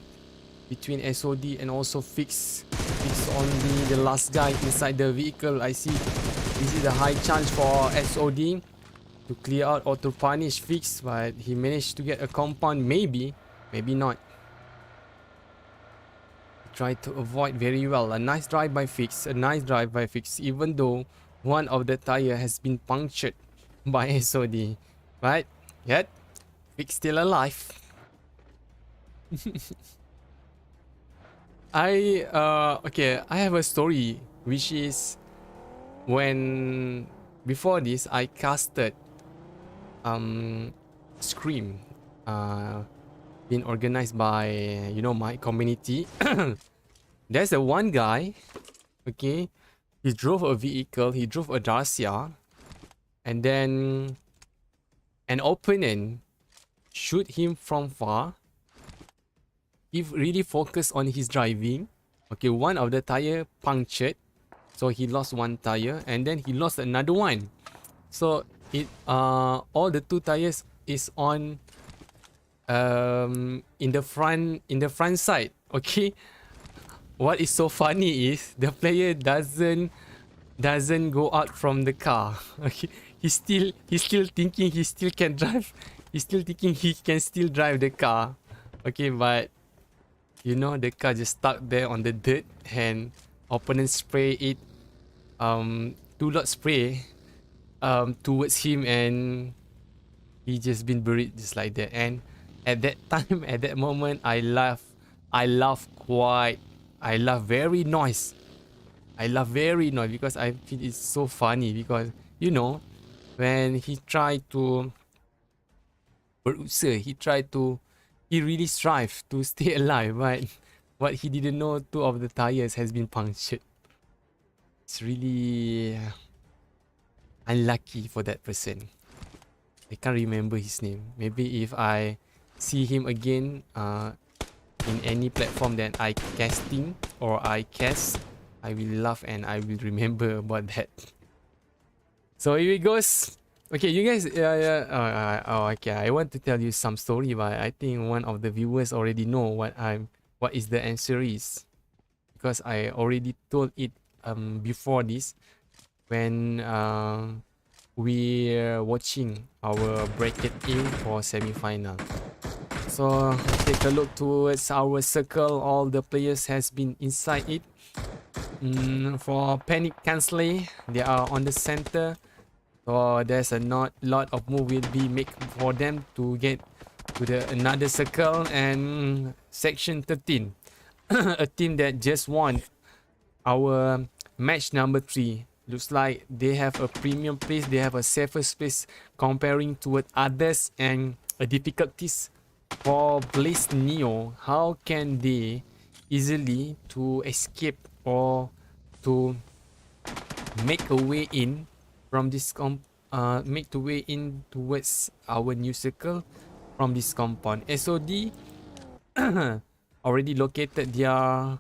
between SOD and also Fix. Fix only the last guy inside the vehicle. I see this is a high chance for SOD to clear out or to punish Fix, but he managed to get a compound. Maybe not. Try to avoid very well. A nice drive by Fix. Even though one of the tire has been punctured by SOD, right? Yet Fix still alive. I have a story, which is when before this I casted Scream, been organized by my community. There's a one guy, okay, he drove a vehicle, he drove a Dacia, and then an opponent shoot him from far, he really focused on his driving. Okay, one of the tire punctured, so he lost one tire, and then he lost another one. So it all the two tires is on in the front side. Okay, what is so funny is the player doesn't go out from the car. Okay, he's still thinking he still can drive. He's still thinking he can still drive the car. Okay, but you know, the car just stuck there on the dirt, and opponent spray it do-lot spray towards him, and he just been buried just like that. And at that time, at that moment, I laugh very noise. I laugh very noise because I feel it's so funny, because you know, when he tried to he really strive to stay alive, but what he didn't know, two of the tires has been punctured. It's really unlucky for that person. I can't remember his name. Maybe if I see him again in any platform that I casting or I cast, I will laugh and I will remember about that. So here it goes. Okay, you guys, okay. I want to tell you some story, but I think one of the viewers already know what is the answer is, because I already told it before this when we're watching our bracket in for semi-final. So take a look towards our circle. All the players has been inside it. For Panic KANSLAY, they are on the center. So there's a lot of move will be made for them to get to the another circle. And section 13, a team that just won our match number 3. Looks like they have a premium place, they have a safer space comparing to others, and a difficulties for BORNEO. How can they easily to escape or to make a way in from this make the way in towards our new circle from this compound? SOD already located their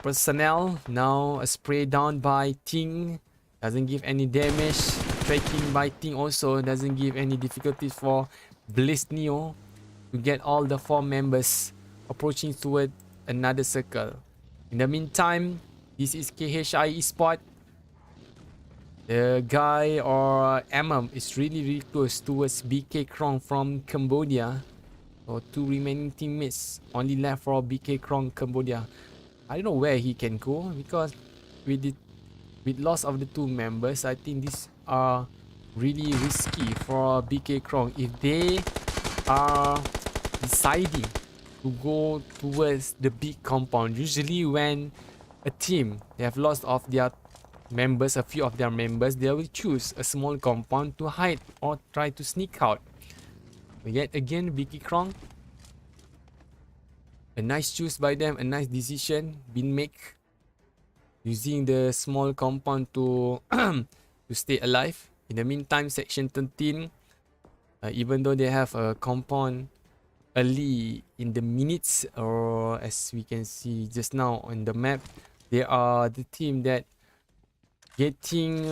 personnel. Now a spray down by Ting doesn't give any damage. Tracking by Ting also doesn't give any difficulties for BORNEO to get all the 4 members approaching toward another circle. In the meantime, this is KHI Esports. The guy or is really close towards BK KRONG from Cambodia. So 2 remaining teammates only left for BK KRONG Cambodia. I don't know where he can go, because with loss of the 2 members, I think these are really risky for BK KRONG. If they are deciding to go towards the big compound, usually when a team they have lost of their members, a few of their members, they will choose a small compound to hide or try to sneak out. But yet again, BK KRONG, a nice choice by them, a nice decision been made, using the small compound to to stay alive. In the meantime, section 13, even though they have a compound early in the minutes, or as we can see just now on the map, they are the team that getting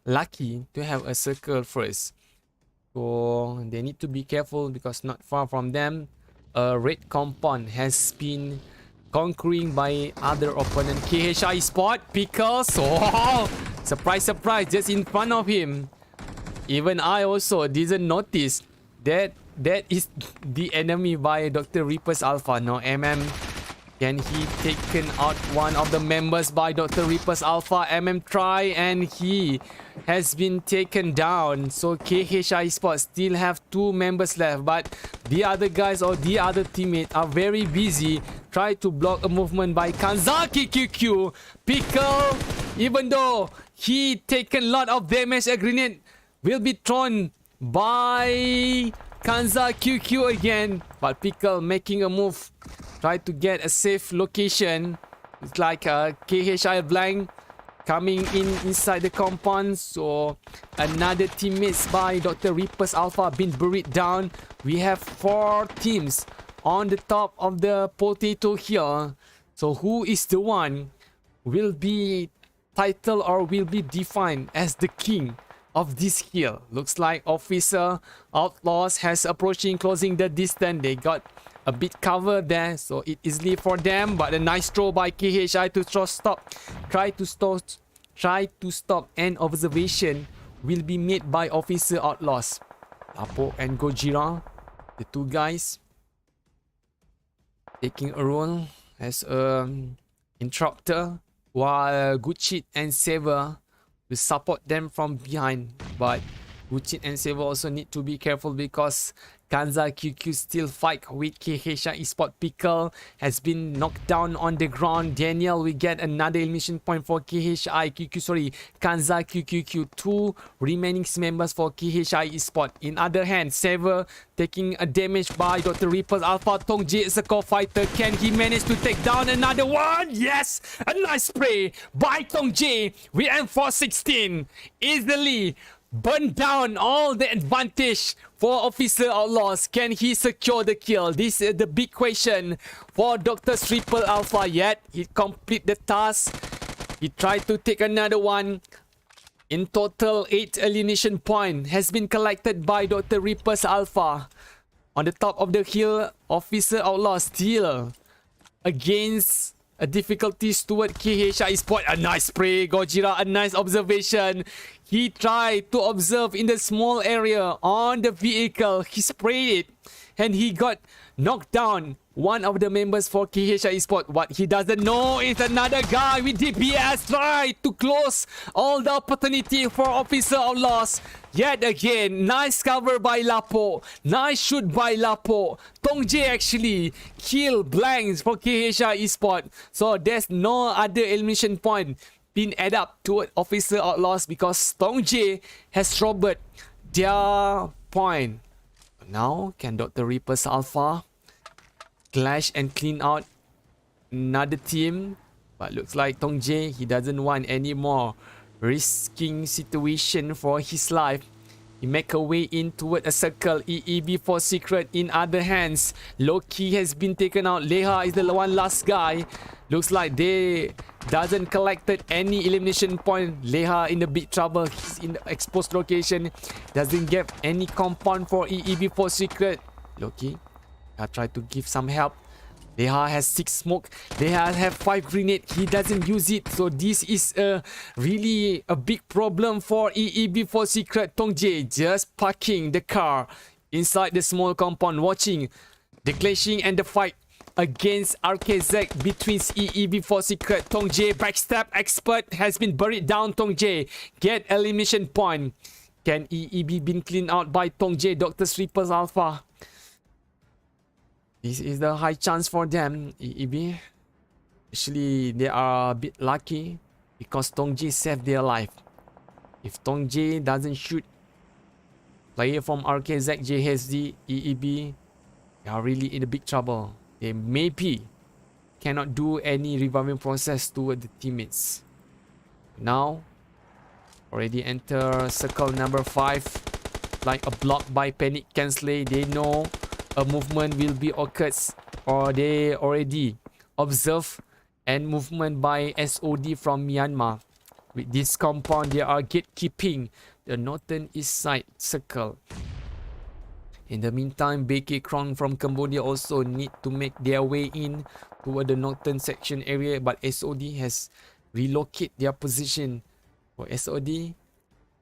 lucky to have a circle first. So they need to be careful, because not far from them, a red compound has been conquering by other opponent. KHI Esports, Pickles. Oh, surprise, just in front of him. Even I also didn't notice that is the enemy by Dr. Reaper's Alpha. No, can he taken out one of the members by Dr. Reaper's Alpha? try, and he has been taken down. So KHI Esports still have 2 members left, but the other guys or the other teammates are very busy. Try to block a movement by Kanzaki QQ. Pickle, even though he taken a lot of damage, a grenade will be thrown by Kanza QQ again, but Pickle making a move, try to get a safe location. It's like KHI blank. coming inside the compound. So another teammates by Dr. Reapers Alpha been buried down. We have 4 teams on the top of the potato here. So who is the one will be titled or will be defined as the king of this hill? Looks like Officer Outlaws has approaching, closing the distance. They got a bit cover there, so it easily for them. But a nice throw by KHI to try to stop and observation will be made by Officer Outlaws. Lapo and Gojira, the 2 guys taking a role as interrupter, while Gucci and Saver will support them from behind. But Gucci and Saver also need to be careful because Kanza QQ still fight with KHI Esports. Pickle has been knocked down on the ground. Daniel will get another elimination point for KHI QQ. Sorry, Kanza QQQ. 2 remaining members for KHI Esports. In other hand, Saver taking a damage by Dr. Reapers Alpha. Tong J is a core fighter. Can he manage to take down another one? Yes! A nice spray by Tong J with M416. Easily burn down all the advantage for Officer Outlaws. Can he secure the kill? This is the big question for Dr. Triple Alpha. Yet he complete the task. He tried to take another one. In total, 8 elimination point has been collected by Dr. Reapers Alpha. On the top of the hill, Officer Outlaws still against a difficulties toward KHI Esports. A nice spray, Gojira, a nice observation. He tried to observe in the small area on the vehicle. He sprayed it and he got knocked down. One of the members for KHI Esports. What he doesn't know is another guy with DPS tried to close all the opportunity for Officer Outlaws. Yet again, nice cover by Lapo. Nice shoot by Lapo. Tong J actually kill blanks for KHI Esports. So there's no other elimination point been added up to Officer Outlaws because Tong J has robbed their point. Now, can Dr. Reapers Alpha clash and clean out another team? But looks like Tong J, he doesn't want any more risking situation for his life. He make a way in toward a circle. EEB for secret in other hands. Loki has been taken out. Leha is the one last guy. Looks like they doesn't collected any elimination point. Leha in the big trouble. He's in the exposed location. Doesn't get any compound for EEB for secret. Loki, I try to give some help. Leha has 6 smoke. Leha have 5 grenade. He doesn't use it. So this is really a big problem for EEB for secret. Tong J just parking the car inside the small compound, watching the clashing and the fight against RKZ between EEB for secret. Tong J, backstab expert, has been buried down. Tong J get elimination point. Can EEB been cleaned out by Tong J? Dr. Sleepers Alpha. This is the high chance for them, EEB. Actually, they are a bit lucky because Tong J saved their life. If Tong J doesn't shoot player from RKZ, JHD, EEB, they are really in a big trouble. They maybe cannot do any reviving process toward the teammates. Now, already enter circle number 5. Like a block by Panic KANSLAY. They know a movement will be occurred, or they already observe and movement by SOD from Myanmar. With this compound, they are gatekeeping the northern east side circle. In the meantime, BK KRONG from Cambodia also need to make their way in toward the northern section area, but SOD has relocated their position. For SOD,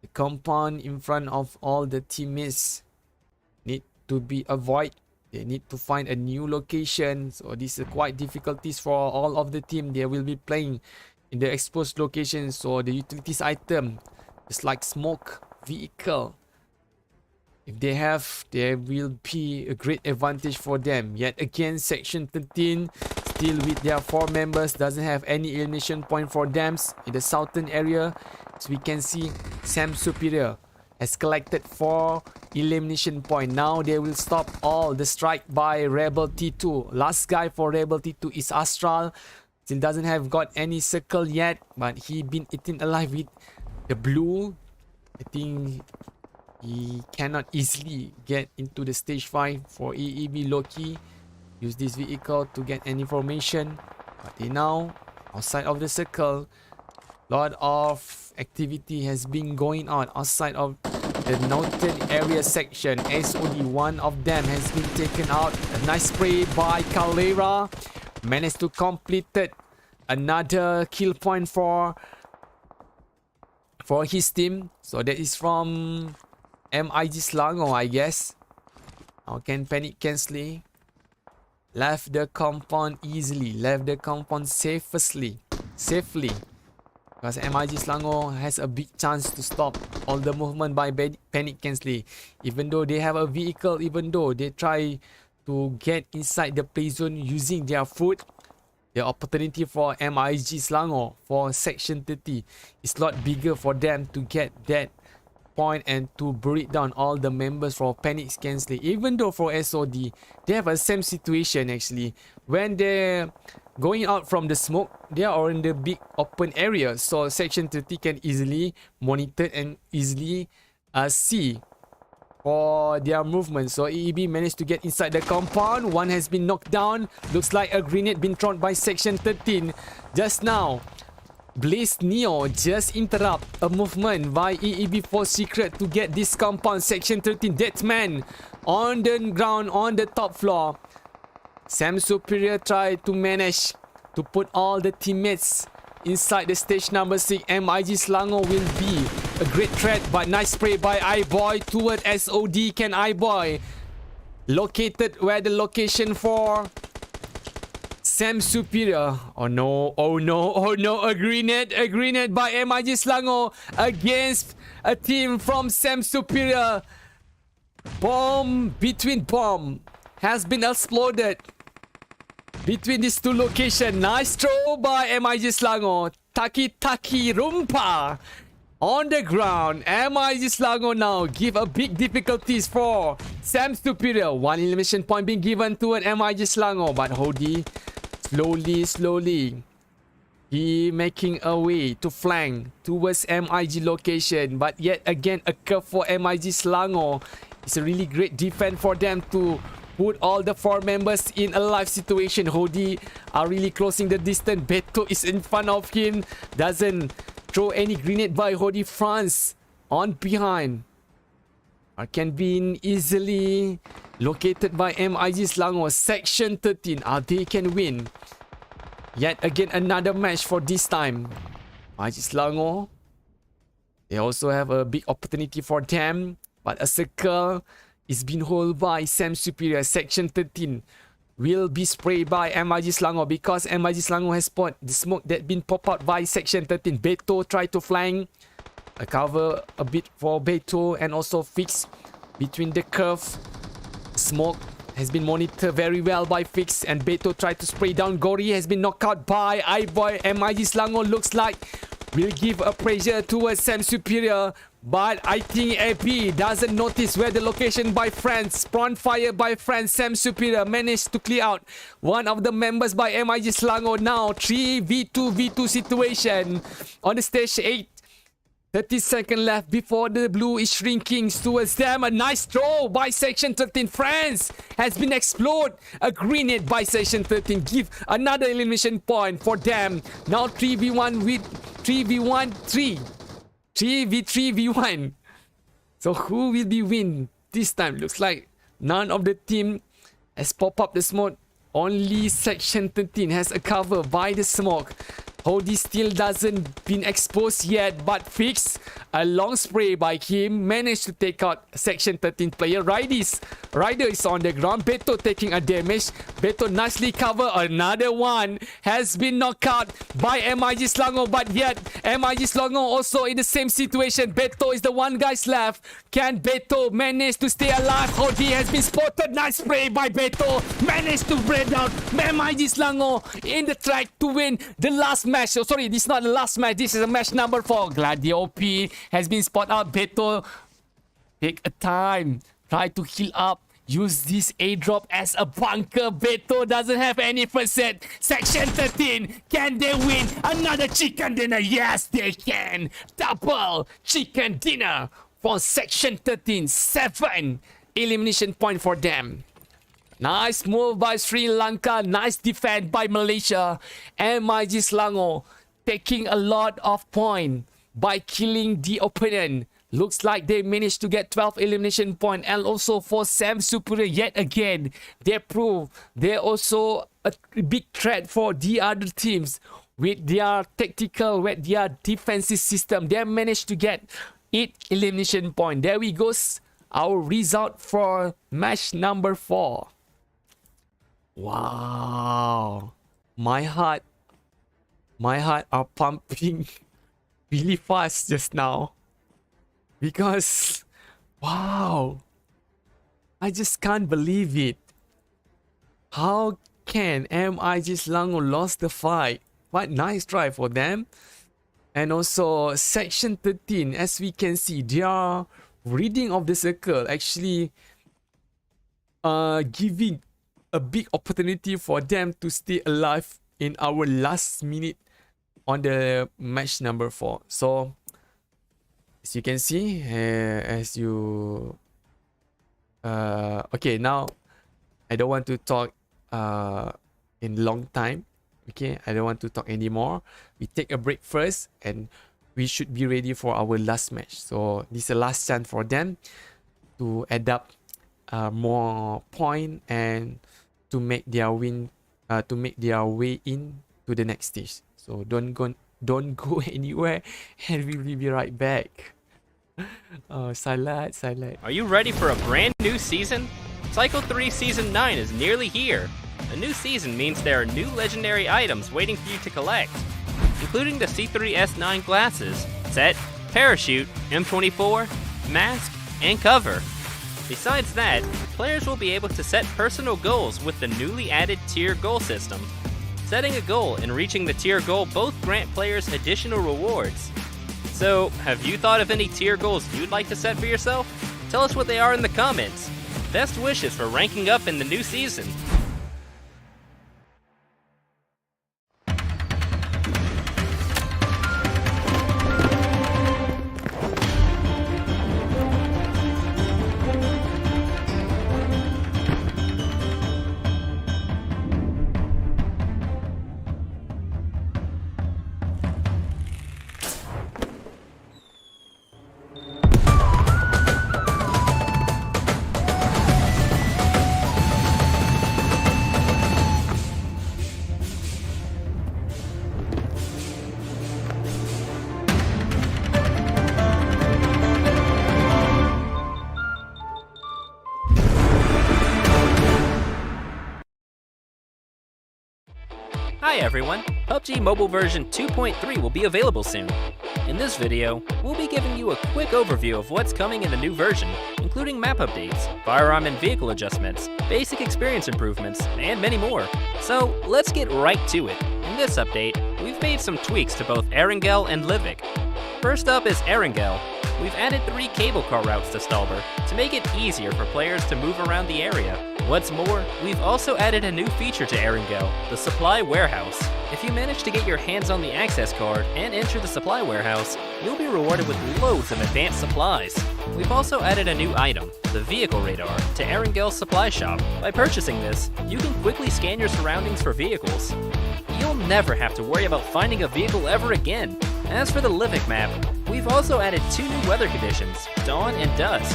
the compound in front of all the teammates need to be avoided. They need to find a new location. So this is quite difficulties for all of the team. They will be playing in the exposed location. So the utilities item, just like smoke, vehicle, if they have, there will be a great advantage for them. Yet again, section 13 still with their 4 members, doesn't have any elimination point for them. In the southern area, as we can see, Sam Superior has collected 4 elimination point. Now they will stop all the strike by Rebel T2. Last guy for Rebel T2 is Astral. Still doesn't have got any circle yet, but he been eaten alive with the blue. I think he cannot easily get into the stage 5 for EEB Loki. Use this vehicle to get any information. But they now outside of the circle. Lot of activity has been going on outside of the northern area section. SOD, one of them has been taken out. A nice spray by Calera. Managed to complete it. Another kill point for his team. So that is from MIG Selangor, I guess. Now can Panic KANSLAY left the compound easily, left the compound safely. Because MIG Selangor has a big chance to stop all the movement by Panic KANSLAY. Even though they have a vehicle, even though they try to get inside the play zone using their foot, the opportunity for MIG Selangor for section 30 is a lot bigger for them to get that point and to break down all the members for Panic KANSLAY. Even though for SOD, they have a same situation actually. When they're going out from the smoke, they are in the big open area. So section 30 can easily monitor and easily see for their movement. So EEB managed to get inside the compound. One has been knocked down. Looks like a grenade been thrown by section 13 just now. Blaze Neo just interrupt a movement by EEB for Secret to get this compound. Section 13 dead man on the ground on the top floor. Sam Superior tried to manage to put all the teammates inside the stage number 6. MIG Selangor will be a great threat, but nice spray by iBoy toward SOD. Can iBoy located where the location for Sam Superior? Oh no, oh no, oh no, a grenade by MIG Selangor against a team from Sam Superior. Bomb has been exploded between these two locations. Nice throw by MIG Selangor. Taki Rumpa on the ground. MIG Selangor now give a big difficulties for Sam Superior. One elimination point being given to an MIG Selangor, but Hodi slowly he making a way to flank towards MIG location, but yet again a curve for MIG Selangor. It's a really great defense for them to put all the 4 members in a live situation. Hodi are really closing the distance. Beto is in front of him. Doesn't throw any grenade by Hodi. France on behind. Can be easily located by MIG Selangor. Section 13. They can win. Yet again another match for this time. MIG Selangor, they also have a big opportunity for them. But a circle is being held by Sam Superior. Section 13 will be sprayed by MIG Selangor because MIG Selangor has spotted the smoke that been popped out by Section 13. Beto tried to flank. Cover a bit for Beto and also Fix between the curve. Smoke has been monitored very well by Fix and Beto tried to spray down. Gori has been knocked out by iBoy. MIG Selangor looks like will give a pressure towards Sam Superior, but I think AP doesn't notice where the location by France. Spawn fire by France. Sam Superior managed to clear out one of the members by MIG Selangor. Now 3v2 situation on the stage 8. 30 seconds left before the blue is shrinking towards them. A nice throw by Section 13. France has been exploded. A grenade by Section 13. Give another elimination point for them. Now 3v1 with 3v1 3. 3v3v1. So who will be win this time? Looks like none of the team has popped up the smoke. Only Section 13 has a cover by the smoke. Hodi still doesn't been exposed yet, but Fix a long spray by him managed to take out Section 13 player. Ryder is on the ground. Beto taking a damage. Beto nicely cover. Another one has been knocked out by MIG Selangor, but yet MIG Selangor also in the same situation. Beto is the one guys left. Can Beto manage to stay alive? Hodi has been spotted. Nice spray by Beto. Managed to break out MIG Selangor in the track to win the last match. So sorry, this is not the last match. This is a match number 4. Gladio OP has been spotted out. Beto take a time. Try to heal up use this airdrop as a bunker. Beto doesn't have any percent. Section 13, can they win another chicken dinner? Yes, they can. Double chicken dinner for Section 13. 7 elimination point for them. Nice move by Sri Lanka. Nice defense by Malaysia. And MIG Selangor taking a lot of points by killing the opponent. Looks like they managed to get 12 elimination point. And also for Sam Superior yet again, they prove they're also a big threat for the other teams. With their tactical, with their defensive system, they managed to get 8 elimination point. There we go. Our result for match number 4. Wow. My heart are pumping really fast just now. Because, wow, I just can't believe it. How can MIG Selangor lost the fight? What nice try for them. And also Section 13, as we can see, they are reading of the circle, actually giving a big opportunity for them to stay alive in our last minute on the match number 4. So as you can see, okay, now I don't want to talk in long time. Okay, I don't want to talk anymore. We take a break first and we should be ready for our last match. So this is the last chance for them to add up more point and to make their win, to make their way in to the next stage. So don't go anywhere, and we will be right back. Oh, silent. Are you ready for a brand new season? Cycle 3 Season 9 is nearly here. A new season means there are new legendary items waiting for you to collect, including the C3S9 glasses, set, parachute, M24, mask, and cover. Besides that, players will be able to set personal goals with the newly added tier goal system. Setting a goal and reaching the tier goal both grant players additional rewards. So, have you thought of any tier goals you'd like to set for yourself? Tell us what they are in the comments. Best wishes for ranking up in the new season. Hi everyone, PUBG Mobile version 2.3 will be available soon. In this video, we'll be giving you a quick overview of what's coming in the new version, including map updates, firearm and vehicle adjustments, basic experience improvements, and many more. So let's get right to it. In this update, we've made some tweaks to both Erangel and Livik. First up is Erangel. We've added 3 cable car routes to Stalber to make it easier for players to move around the area. What's more, we've also added a new feature to Erangel, the Supply Warehouse. If you manage to get your hands on the access card and enter the Supply Warehouse, you'll be rewarded with loads of advanced supplies. We've also added a new item, the Vehicle Radar, to Erangel's supply shop. By purchasing this, you can quickly scan your surroundings for vehicles. You'll never have to worry about finding a vehicle ever again. As for the Livik map, we've also added 2 new weather conditions, Dawn and Dusk.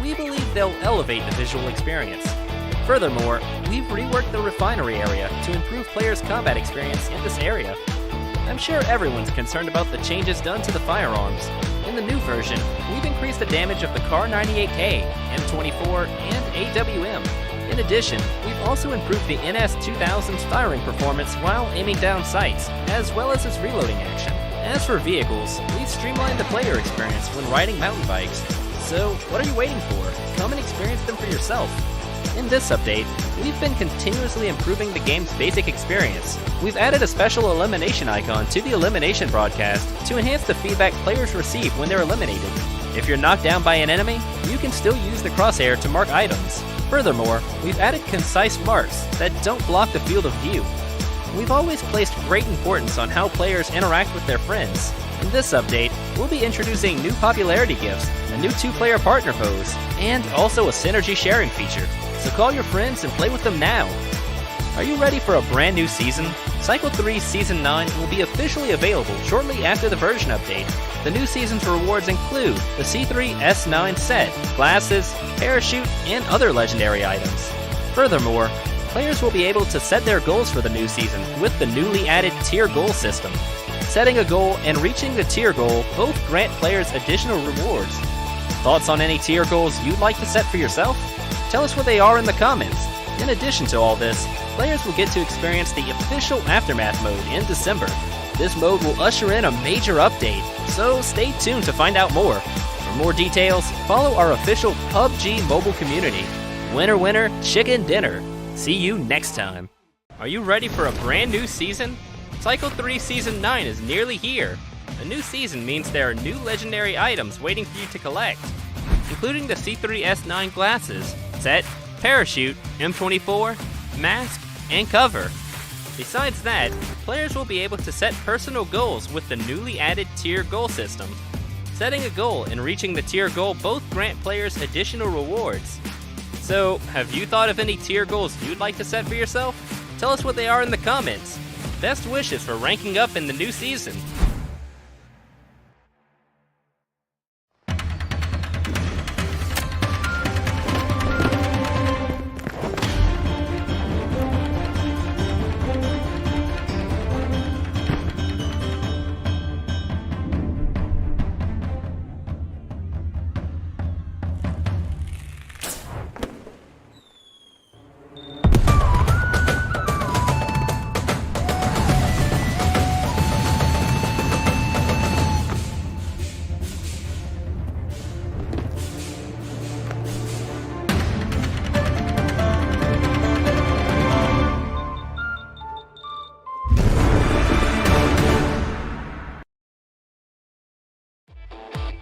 We believe they'll elevate the visual experience. Furthermore, we've reworked the refinery area to improve players' combat experience in this area. I'm sure everyone's concerned about the changes done to the firearms. In the new version, we've increased the damage of the Kar 98K, M24, and AWM. In addition, we've also improved the NS2000's firing performance while aiming down sights, as well as its reloading action. As for vehicles, we've streamlined the player experience when riding mountain bikes. So, what are you waiting for? Come and experience them for yourself. In this update, we've been continuously improving the game's basic experience. We've added a special elimination icon to the elimination broadcast to enhance the feedback players receive when they're eliminated. If you're knocked down by an enemy, you can still use the crosshair to mark items. Furthermore, we've added concise marks that don't block the field of view. We've always placed great importance on how players interact with their friends. In this update, we'll be introducing new popularity gifts, a new 2-player partner pose, and also a synergy sharing feature. So call your friends and play with them now. Are you ready for a brand new season? Cycle 3 Season 9 will be officially available shortly after the version update. The new season's rewards include the C3-S9 set, glasses, parachute, and other legendary items. Furthermore, players will be able to set their goals for the new season with the newly added tier goal system. Setting a goal and reaching the tier goal both grant players additional rewards. Thoughts on any tier goals you'd like to set for yourself? Tell us what they are in the comments. In addition to all this, players will get to experience the official Aftermath mode in December. This mode will usher in a major update, so stay tuned to find out more. For more details, follow our official PUBG mobile community. Winner winner, chicken dinner. See you next time. Are you ready for a brand new season? Cycle 3 Season 9 is nearly here. A new season means there are new legendary items waiting for you to collect, including the C3-S9 glasses, set, parachute, M24, mask, and cover. Besides that, players will be able to set personal goals with the newly added tier goal system. Setting a goal and reaching the tier goal both grant players additional rewards. So, have you thought of any tier goals you'd like to set for yourself? Tell us what they are in the comments. Best wishes for ranking up in the new season.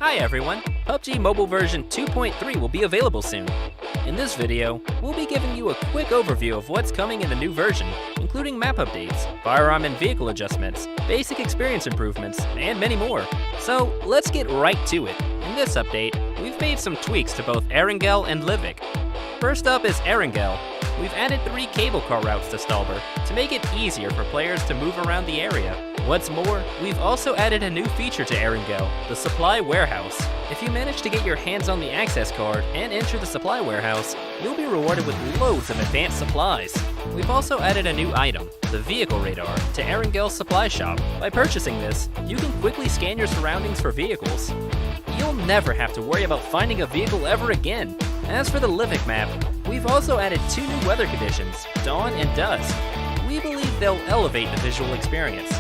Hi everyone, PUBG Mobile version 2.3 will be available soon. In this video, we'll be giving you a quick overview of what's coming in the new version, including map updates, firearm and vehicle adjustments, basic experience improvements, and many more. So let's get right to it. In this update, we've made some tweaks to both Erangel and Livik. First up is Erangel. We've added 3 cable car routes to Stalber to make it easier for players to move around the area. What's more, we've also added a new feature to Erangel, the Supply Warehouse. If you manage to get your hands on the access card and enter the Supply Warehouse, you'll be rewarded with loads of advanced supplies. We've also added a new item, the Vehicle Radar, to Erangel's supply shop. By purchasing this, you can quickly scan your surroundings for vehicles. You'll never have to worry about finding a vehicle ever again. As for the Livik map, we've also added 2 new weather conditions, Dawn and Dusk. We believe they'll elevate the visual experience.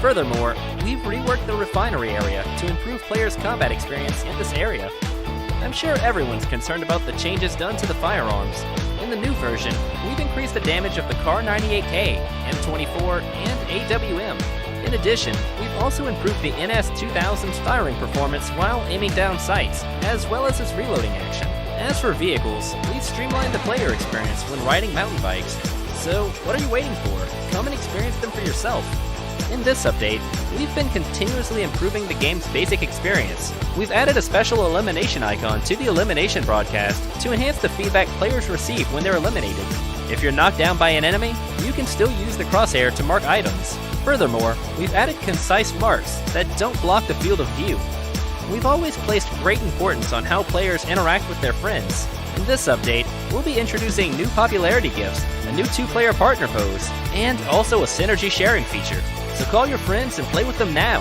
Furthermore, we've reworked the refinery area to improve players' combat experience in this area. I'm sure everyone's concerned about the changes done to the firearms. In the new version, we've increased the damage of the Kar98K, M24, and AWM. In addition, we've also improved the NS2000's firing performance while aiming down sights, as well as its reloading action. As for vehicles, we've streamlined the player experience when riding mountain bikes. So, what are you waiting for? Come and experience them for yourself. In this update, we've been continuously improving the game's basic experience. We've added a special elimination icon to the elimination broadcast to enhance the feedback players receive when they're eliminated. If you're knocked down by an enemy, you can still use the crosshair to mark items. Furthermore, we've added concise marks that don't block the field of view. We've always placed great importance on how players interact with their friends. In this update, we'll be introducing new popularity gifts, a new 2-player partner pose, and also a synergy sharing feature. So call your friends and play with them now.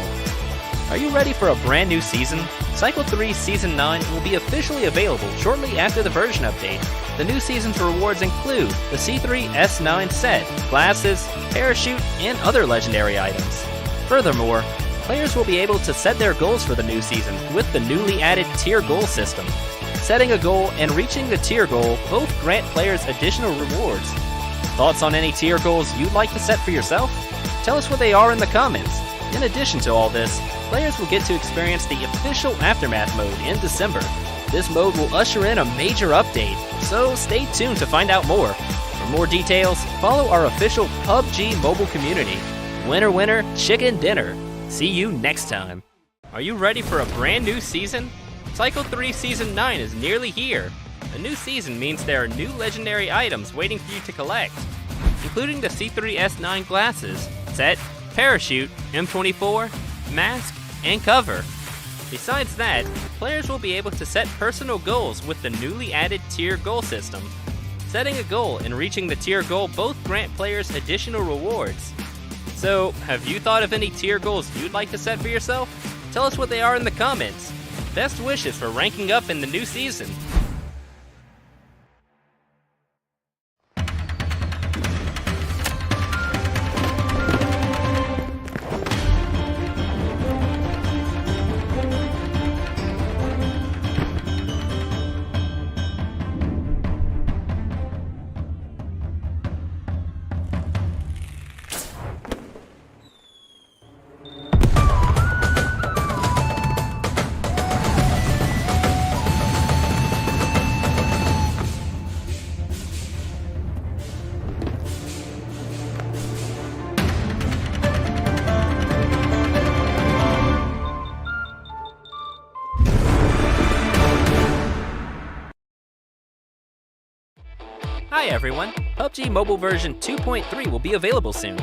Are you ready for a brand new season? Cycle 3 Season 9 will be officially available shortly after the version update. The new season's rewards include the C3-S9 set, glasses, parachute, and other legendary items. Furthermore, players will be able to set their goals for the new season with the newly added tier goal system. Setting a goal and reaching the tier goal both grant players additional rewards. Thoughts on any tier goals you'd like to set for yourself? Tell us what they are in the comments. In addition to all this, players will get to experience the official Aftermath mode in December. This mode will usher in a major update, so stay tuned to find out more. For more details, follow our official PUBG mobile community. Winner, winner, chicken dinner. See you next time. Are you ready for a brand new season? Cycle 3 Season 9 is nearly here. A new season means there are new legendary items waiting for you to collect, including the C3S9 glasses, set, parachute, M24, mask, and cover. Besides that, players will be able to set personal goals with the newly added tier goal system. Setting a goal and reaching the tier goal both grant players additional rewards. So, have you thought of any tier goals you'd like to set for yourself? Tell us what they are in the comments. Best wishes for ranking up in the new season. Hi everyone, PUBG Mobile version 2.3 will be available soon.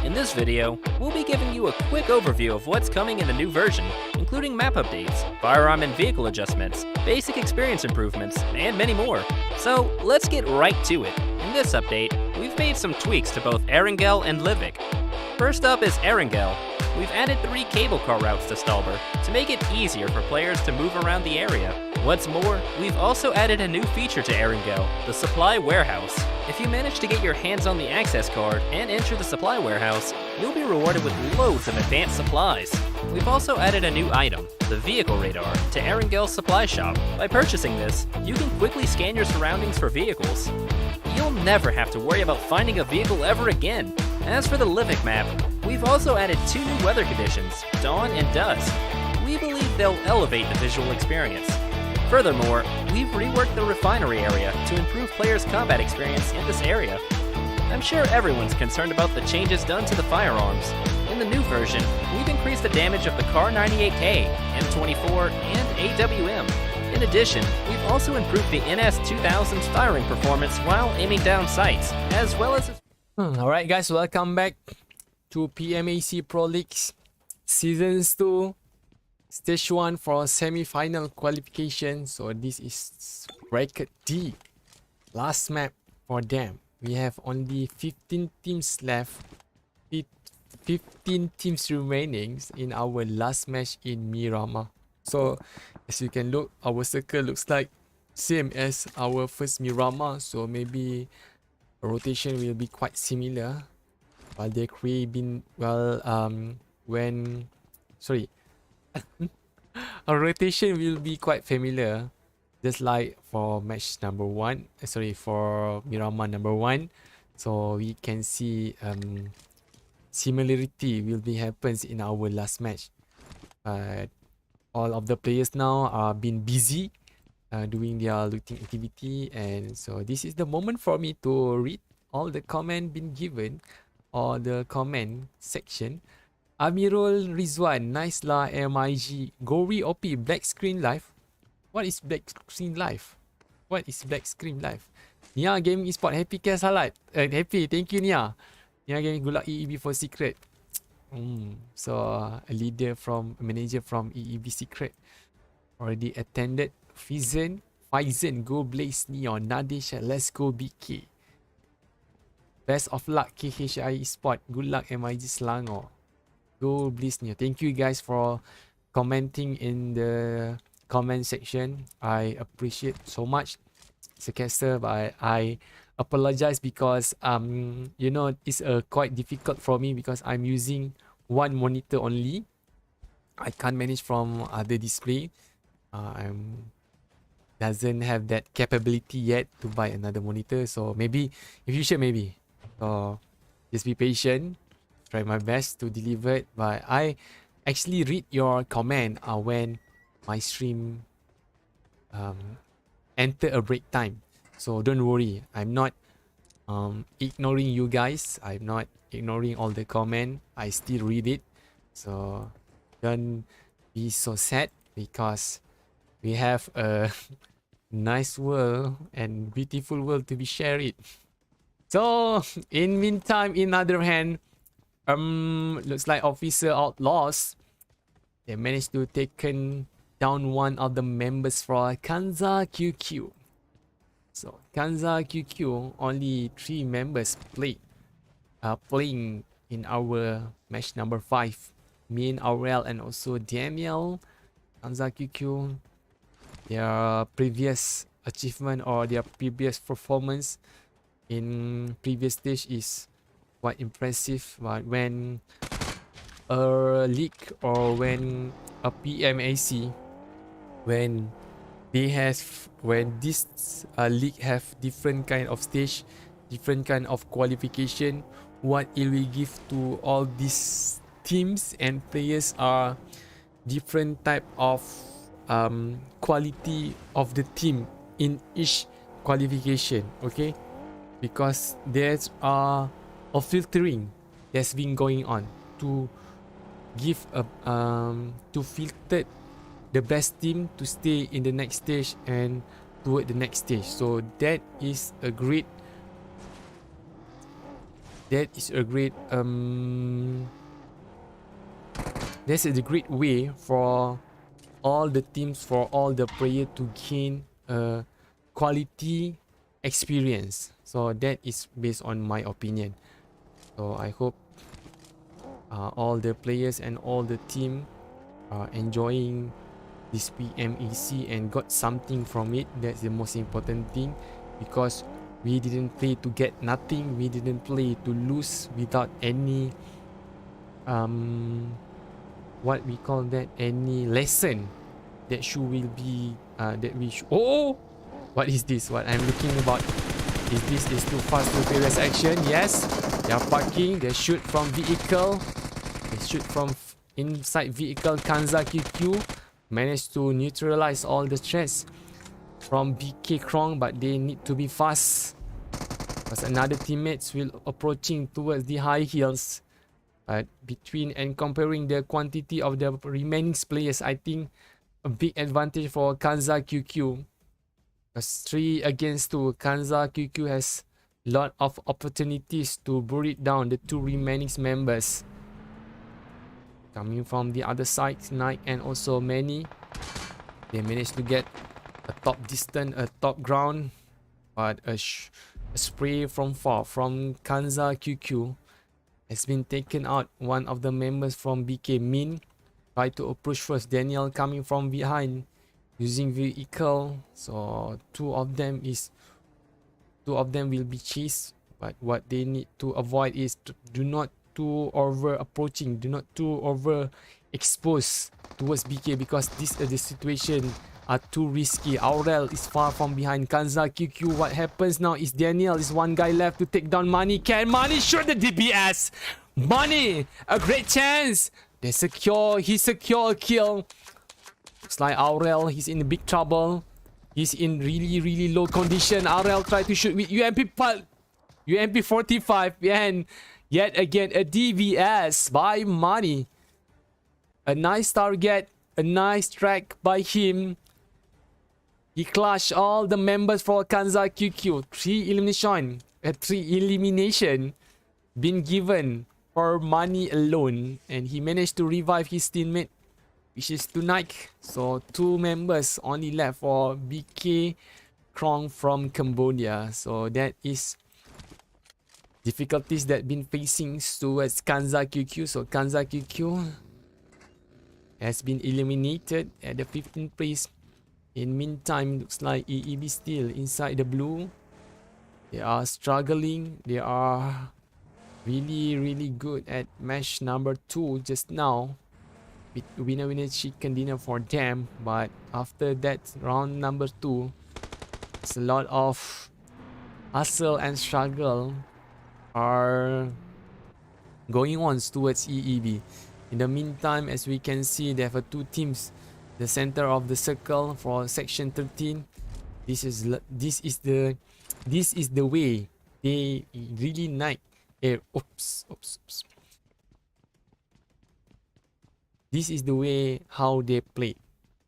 In this video, we'll be giving you a quick overview of what's coming in the new version, including map updates, firearm and vehicle adjustments, basic experience improvements, and many more. So let's get right to it. In this update, we've made some tweaks to both Erangel and Livik. First up is Erangel. We've added 3 cable car routes to Stalber to make it easier for players to move around the area. What's more, we've also added a new feature to Erangel, the Supply Warehouse. If you manage to get your hands on the access card and enter the Supply Warehouse, you'll be rewarded with loads of advanced supplies. We've also added a new item, the Vehicle Radar, to Erangel's supply shop. By purchasing this, you can quickly scan your surroundings for vehicles. You'll never have to worry about finding a vehicle ever again. As for the Livik map, we've also added 2 new weather conditions, Dawn and Dusk. We believe they'll elevate the visual experience. Furthermore, we've reworked the refinery area to improve players' combat experience in this area. I'm sure everyone's concerned about the changes done to the firearms. In the new version, we've increased the damage of the Kar98K, M24, and AWM. In addition, we've also improved the NS2000's firing performance while aiming down sights, as well as... Alright guys, welcome back to PMAC Pro Leagues Seasons 2 Stage 1 for semi-final qualification. So this is bracket D, last map for them. We have only 15 teams left, 15 teams remaining in our last match in Miramar. So as you can look, our circle looks like same as our first Miramar, so maybe rotation will be quite similar. While they create been our rotation will be quite familiar, just like for match number 1, for Miramar number 1. So we can see similarity will be happens in our last match. But all of the players now are being busy doing their looting activity, and so this is the moment for me to read all the comment been given or the comment section. Amirul Rizwan, nice lah MIG. Gory OP, black screen live. What is black screen live? What is black screen live? Nia Gaming Esport, happy care salat. Happy, thank you Nia. Nia Gaming, good luck EEB for secret. So a manager from EEB secret already attended. Fizen, go Blaze Neon, Nadesh, let's go BK. Best of luck KHI Esport. Good luck MIG Selangor. Go Blaze Neon. Thank you guys for commenting in the comment section. I appreciate so much. It's a caster, but I apologize because you know, it's quite difficult for me because I'm using one monitor only. I can't manage from other display. I'm doesn't have that capability yet to buy another monitor, so maybe in future, maybe. So just be patient, try my best to deliver it. But I actually read your comment when my stream enter a break time. So don't worry, I'm not ignoring you guys. I'm not ignoring all the comment. I still read it. So don't be so sad because we have a nice world and beautiful world to be shared. So in meantime, in other hand, looks like Officer Outlaws, they managed to taken down one of the members for Kanza QQ. So Kanza QQ, only 3 members playing in our match number 5. Me and Aurel and also Daniel. Kanza QQ, their previous achievement or their previous performance in previous stage is quite impressive. But when a league or when a PMAC, when this league have different kind of stage, different kind of qualification, what it will give to all these teams and players are different type of quality of the team in each qualification. Okay, because there's a filtering that's been going on to give a to filter the best team to stay in the next stage and toward the next stage. So that is a great that's a great way for all the teams, for all the players to gain a quality experience. So that is based on my opinion. So I hope all the players and all the team are enjoying this PMEC and got something from it. That's the most important thing, because we didn't play to get nothing. We didn't play to lose without any what we call that, any lesson that will be that we oh, what is this? What I'm looking about is this is too fast to furious action. Yes, they are parking. They shoot from vehicle. They shoot from inside vehicle. Kanza QQ managed to neutralize all the threats from BK KRONG, but they need to be fast because another teammates will approaching towards the high hills. But between and comparing the quantity of the remaining players, I think a big advantage for Kanza QQ. Because 3 against 2, Kanza QQ has lot of opportunities to bury down the 2 remaining members. Coming from the other side, Nike and also Manny, they managed to get a top distance, a top ground, but a spray from far from Kanza QQ has been taken out. One of the members from BK Min tried to approach first. Daniel coming from behind using vehicle. So two of them will be chased. But what they need to avoid is do not too over approaching, do not too over expose towards BK, because this the situation are too risky. Aurel is far from behind Kanza QQ. What happens now is Daniel is one guy left to take down Money. Can Money shoot the DBS? Money, a great chance. He secure a kill. Looks like Aurel, he's in big trouble. He's in really low condition. Aurel tried to shoot with UMP 45 and yet again a DBS by Money. A nice target, a nice track by him. He clashed all the members for Kanza QQ. 3 elimination been given for Money alone, and he managed to revive his teammate, which is tonight. So 2 members only left for BK KRONG from Cambodia. So that is difficulties that been facing towards Kanza QQ. So Kanza QQ has been eliminated at the 15th place. In meantime, looks like EEB still inside the blue. They are struggling. They are really good at match number 2 just now. With winner chicken dinner for them. But after that, round number 2, it's a lot of hustle and struggle are going on towards EEB. In the meantime, as we can see, they have 2 teams the center of the circle for section 13. This is the way they really like. Oops. This is the way how they play,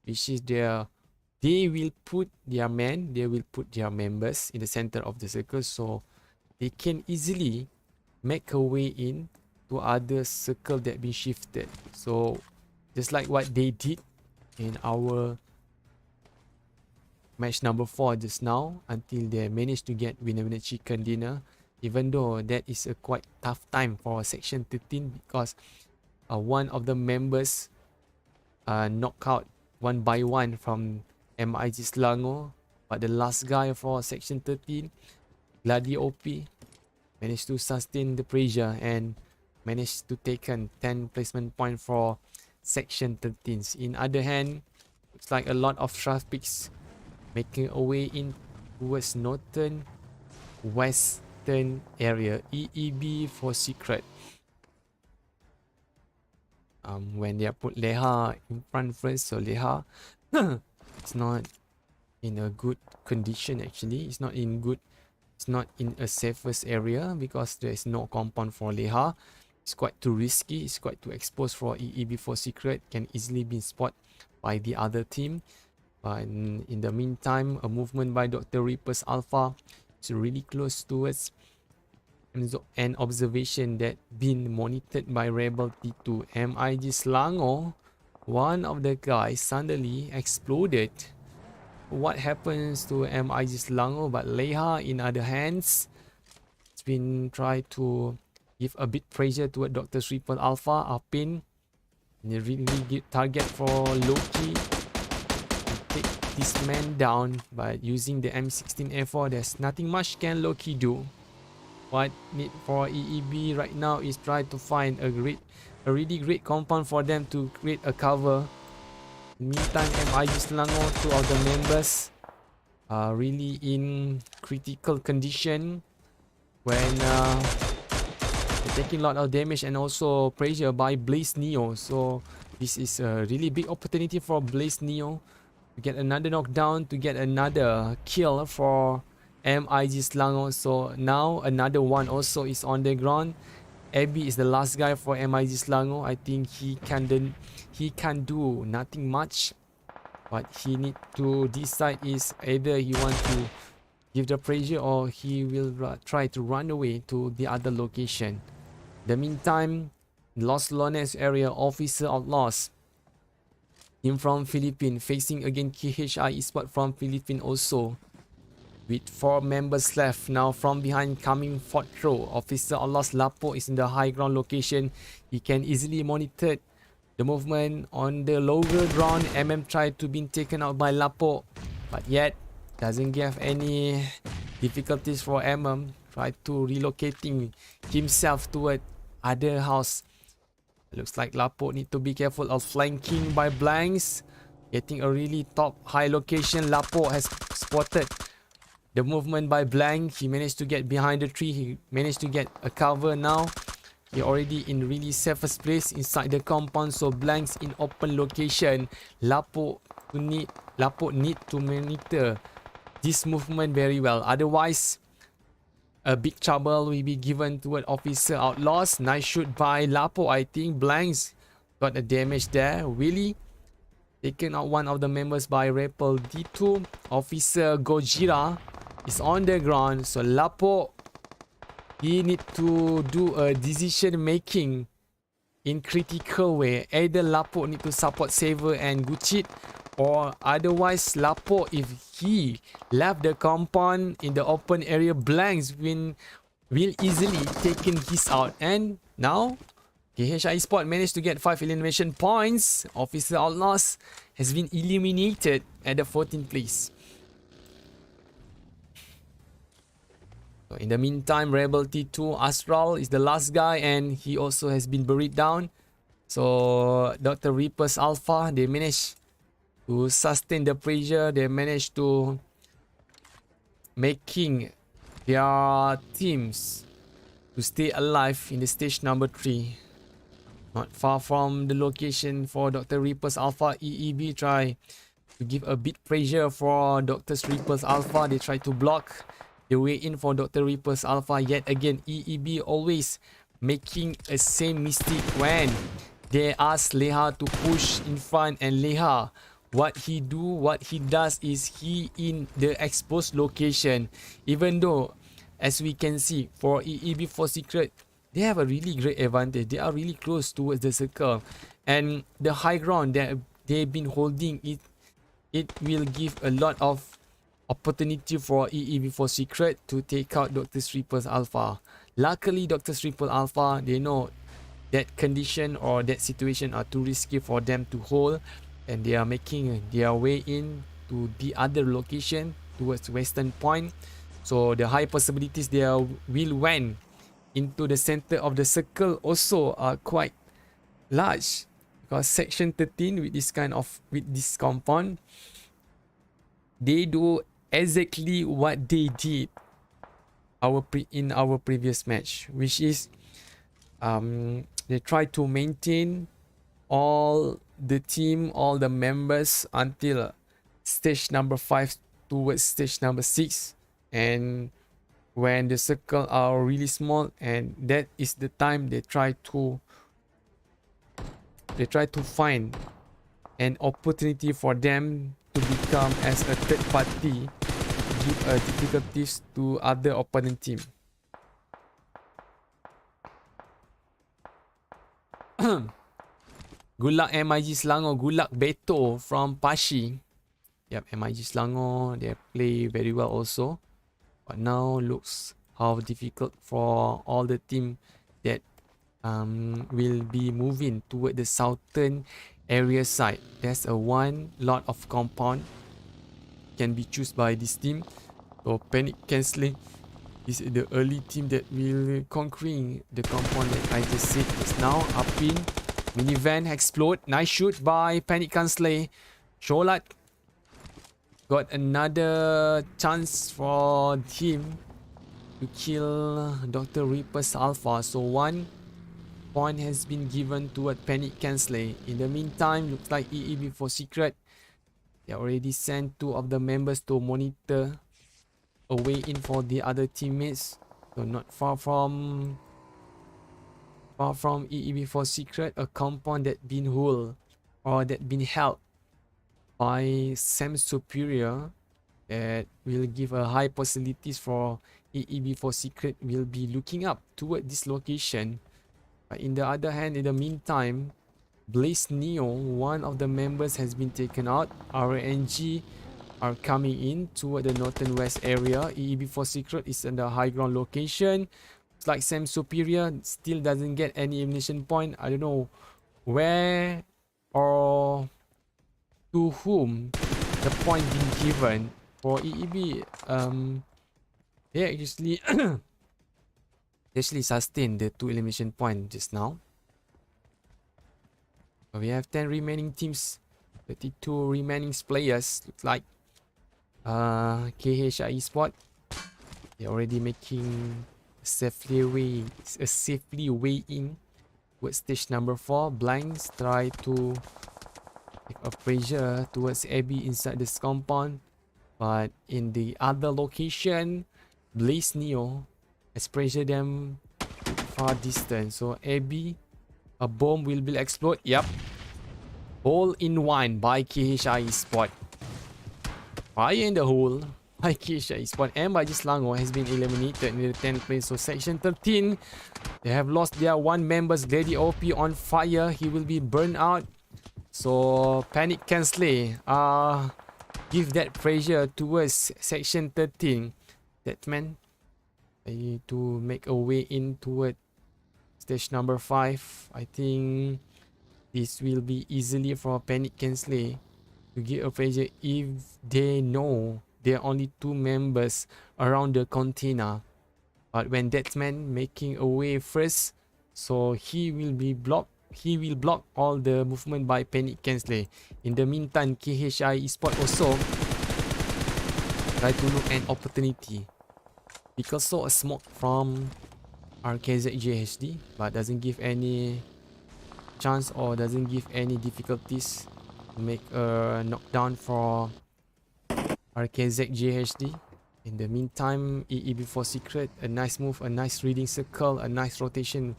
which is they will put their members in the center of the circle, so they can easily make a way in to other circle that been shifted. So just like what they did in our match number 4 just now, until they managed to get winner chicken dinner, even though that is a quite tough time for section 13 because one of the members knocked out one by one from MIG Selangor, but the last guy for section 13, Gladi OP, managed to sustain the pressure and managed to take 10 placement point for section 13. In other hand, looks like a lot of traffics making a way in towards northern western area. EEB for secret. When they put Leha in front first, so Leha it's not in a good condition actually. It's not in a safest area because there is no compound for Leha. It's quite too risky, it's quite too exposed for EEB for secret, can easily be spotted by the other team. But in the meantime, a movement by Dr. Reapers Alpha is really close towards an observation that been monitored by Rebel T2. MIG Selangor, one of the guys suddenly exploded. What happens to MIG Selangor? But Leha in other hands, it's been trying to give a bit pressure toward Dr. Reaper Alpha up in. They really get target for Loki. Take this man down by using the M16A4. There's nothing much can Loki do. What need for EEB right now is try to find a really great compound for them to create a cover. Meantime, MIG Selangor, 2 of the members are really in critical condition when they're taking a lot of damage and also pressure by Blaze Neo. So this is a really big opportunity for Blaze Neo to get another knockdown, to get another kill for MIG Selangor. So now another one also is on the ground. Abby is the last guy for MIG Selangor. I think he can do nothing much. What he need to decide is either he want to give the pressure or he will try to run away to the other location. In the meantime, Los Lones area, Officer Outlaws, team from Philippines, facing again KHI Esports from Philippines also. With 4 members left now from behind coming fourth row. Officer Outlaws Lapo is in the high ground location. He can easily monitor the movement on the lower ground. MM tried to be taken out by Lapo, but yet doesn't give any difficulties for MM. Try to relocating himself toward other house. Looks like Lapo need to be careful of flanking by blanks. Getting a really top high location. Lapo has spotted the movement by blank. He managed to get behind the tree. He managed to get a cover now. He already in really safest place inside the compound. So blanks in open location. Lapo need to monitor this movement very well. Otherwise, a big trouble will be given toward Officer Outlaws. Nice shoot by Lapo. I think blanks got a damage there. Willie taken out one of the members by Rappel D2. Officer Gojira is on the ground. So Lapo, he need to do a decision making in critical way. Either Lapo need to support Saver and Gucci, or otherwise Lapo, if he left the compound in the open area, blanks will easily taken his out. And now KHI Esports managed to get 5 elimination points. Officer Outlaws has been eliminated at the 14th place. So in the meantime, Rebel T2 Astral is the last guy and he also has been buried down. So Dr. Reapers Alpha, they managed to sustain the pressure. They managed to making their teams to stay alive in the stage number 3. Not far from the location for Dr. Reaper's Alpha. EEB try to give a bit pressure for Dr. Reaper's Alpha. They try to block the way in for Dr. Reaper's Alpha. Yet again, EEB always making a same mistake when they ask Leha to push in front, and Leha, what he does is he in the exposed location. Even though, as we can see, for EEB for Secret, they have a really great advantage. They are really close towards the circle, and the high ground that they've been holding, it will give a lot of opportunity for EEB for Secret to take out Dr. Reaper's Alpha. Luckily, Dr. Reaper Alpha, they know that condition or that situation are too risky for them to hold, and they are making their way in to the other location towards Western Point. So the high possibilities they will win into the center of the circle also are quite large, because section 13 with this compound, they do exactly what they did in our previous match, which is they try to maintain all the members until stage number 5 towards stage number 6, and when the circle are really small, and that is the time they try to find an opportunity for them to become as a third party, give difficulties to other opponent team. Good luck MIG Selangor. Good luck Beto from Pashi. Yep, MIG Selangor, they play very well also. But now looks how difficult for all the team that will be moving toward the southern area side. There's a one lot of compound can be chosen by this team. So Panic KANSLAY is the early team that will conquering the compound that I just said just now. Up in minivan explode. Nice shoot by Panic KANSLAY. Sholat got another chance for him to kill Dr. Reaper's Alpha. So 1 point has been given toward Panic KANSLAY. In the meantime, looks like EEB for Secret, they already sent 2 of the members to monitor a way in for the other teammates. So not far from EEB for Secret, a compound that been held by Sam Superior that will give a high possibilities for EEB for Secret will be looking up toward this location. But in the other hand, in the meantime, Blaze Neo, one of the members has been taken out. RNG are coming in toward the northern west area. EEB for Secret is in the high ground location. It's like Sam Superior still doesn't get any elimination point. I don't know where or to whom the point being given for EEB. They actually sustained the 2 elimination point just now. So we have 10 remaining teams, 32 remaining players. Looks like KHI Esports, they're already making a safely way in with stage number 4. Blanks try to give a pressure towards Abby inside this compound, but in the other location, Blaze Neo has pressured them far distance. So Abby, a bomb will be explode. Yep, hole in one by KHI Esports. Fire in the hole by KHI Esports, and by Selangor has been eliminated in the 10th place. So section 13, they have lost their 1 member. Lady OP on fire, he will be burned out. So Panic KANSLAY give that pressure towards section 13. That man to make a way in toward stage number 5. I think this will be easily for Panic KANSLAY to get a pressure if they know there are only 2 members around the container. But when that man making a way first, so he will be blocked. He will block all the movement by Panic KANSLAY. In the meantime, KHI Esports also try to look an opportunity. Because saw a smoke from RKZ JHD, but doesn't give any chance or doesn't give any difficulties to make a knockdown for RKZ JHD. In the meantime, EEB4 Secret, a nice move, a nice reading circle, a nice rotation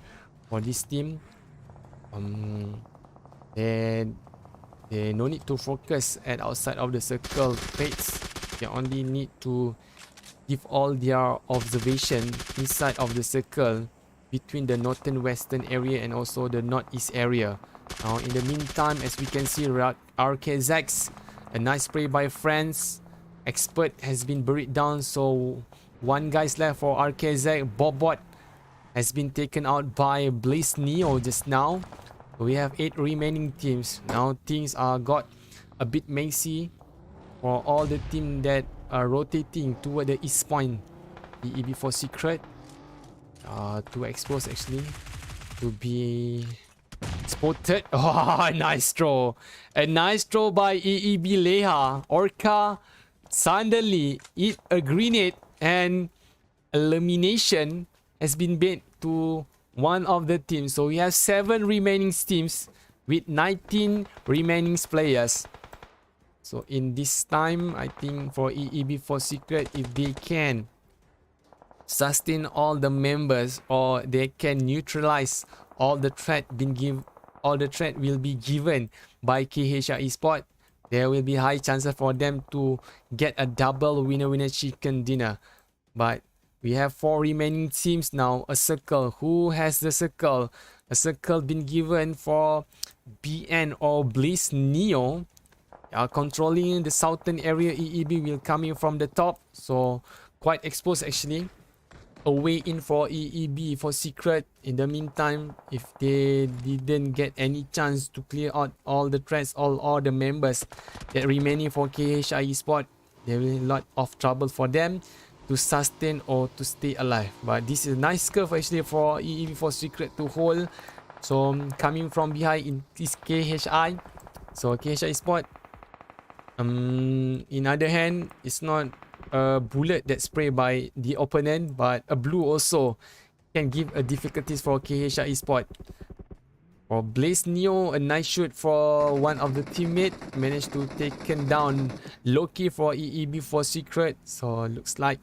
for this team. They no need to focus at outside of the circle plates. They only need to give all their observation inside of the circle between the northern western area and also the northeast area. Now in the meantime, as we can see, RKZ, a nice play by France. Expert has been buried down, so one guy's left for RKZ. Bobot has been taken out by Blaze Neo just now. We have 8 remaining teams. Now things are got a bit messy for all the team that are rotating toward the east point. The EB4 Secret to expose actually to be spotted. Oh, nice throw. A nice throw by EEB Leha. Orca suddenly eat a grenade and elimination has been made to one of the teams. So we have 7 remaining teams with 19 remaining players. So in this time, I think for EEB4 Secret, if they can sustain all the members or they can neutralize all the threat will be given by KHR Esports, there will be high chances for them to get a double winner chicken dinner. But we have 4 remaining teams now. A circle. Who has the circle? A circle been given for BN or Blaze Neo. Controlling the southern area. EEB will come in from the top. So quite exposed actually. A way in for EEB for Secret. In the meantime, if they didn't get any chance to clear out all the threats, all the members that remaining for KHR Esports, there will be a lot of trouble for them to sustain or to stay alive. But this is a nice curve actually for EEB4 Secret to hold. So coming from behind in this KHI. So KHI Esports, in other hand, it's not a bullet that's sprayed by the opponent, but a blue also can give a difficulties for KHR Esports. For Blaze Neo, a nice shoot for one of the teammate, managed to taken down Loki for EEB4 Secret. So looks like,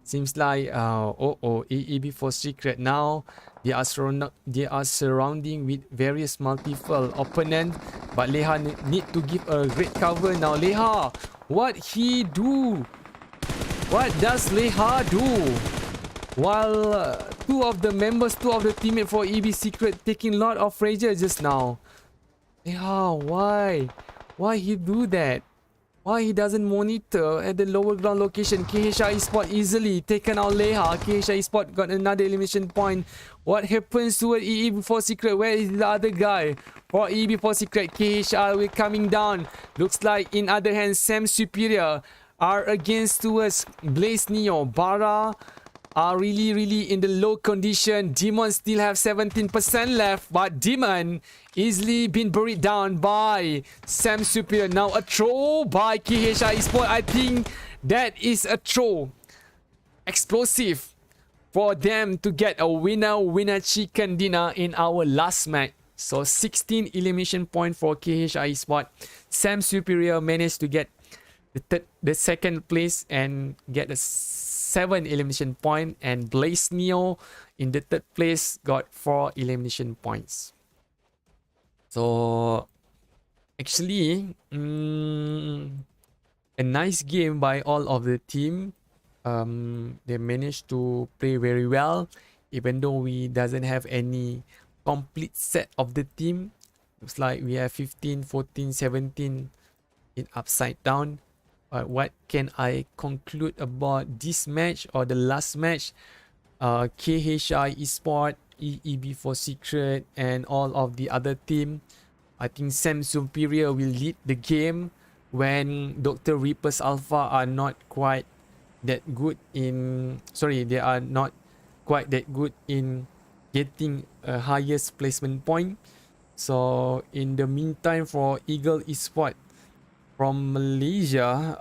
seems like EEB4 Secret now they are surrounding with various multiple opponent, but Leha need to give a great cover now. Leha, what he do? What does Leha do? While two of the teammates for EB Secret taking a lot of rage just now. Leha, why? Why he do that? Why he doesn't monitor at the lower ground location? KHR Esports easily taken out Leha. KHR Esports got another elimination point. What happens to EB4 Secret? Where is the other guy? For EB4 Secret, KHR will coming down. Looks like in other hand, Sam Superior are against towards Blaze Neo. Bara are really in the low condition. Demon still have 17% left, but Demon easily been buried down by Sam Superior. Now a throw by KHR Esports. I think that is a throw explosive for them to get a winner chicken dinner in our last match. So 16 elimination point for KHR Esports. Sam Superior managed to get the second place and get a 7 elimination point, and Blaze Neo in the third place got 4 elimination points. So actually a nice game by all of the team. They managed to play very well, even though we doesn't have any complete set of the team. Looks like we have 15, 14, 17 in upside down. But what can I conclude about this match or the last match? KHI Esports, EEB4 Secret, and all of the other team. I think Sam Superior will lead the game when Dr. Reaper's Alpha are not quite that good in... Sorry, they are not quite that good in getting a highest placement point. So in the meantime, for Eagle Esports from Malaysia,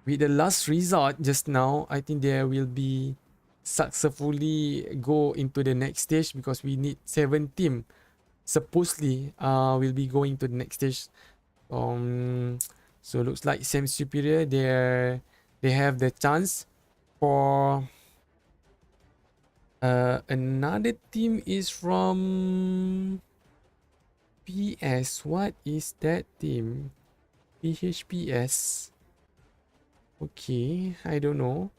with the last result just now, I think they will be successfully go into the next stage because we need 7 teams supposedly will be going to the next stage. So looks like Sam Superior, they have the chance for another team is from PS. What is that team? PHPS. Okay, I don't know.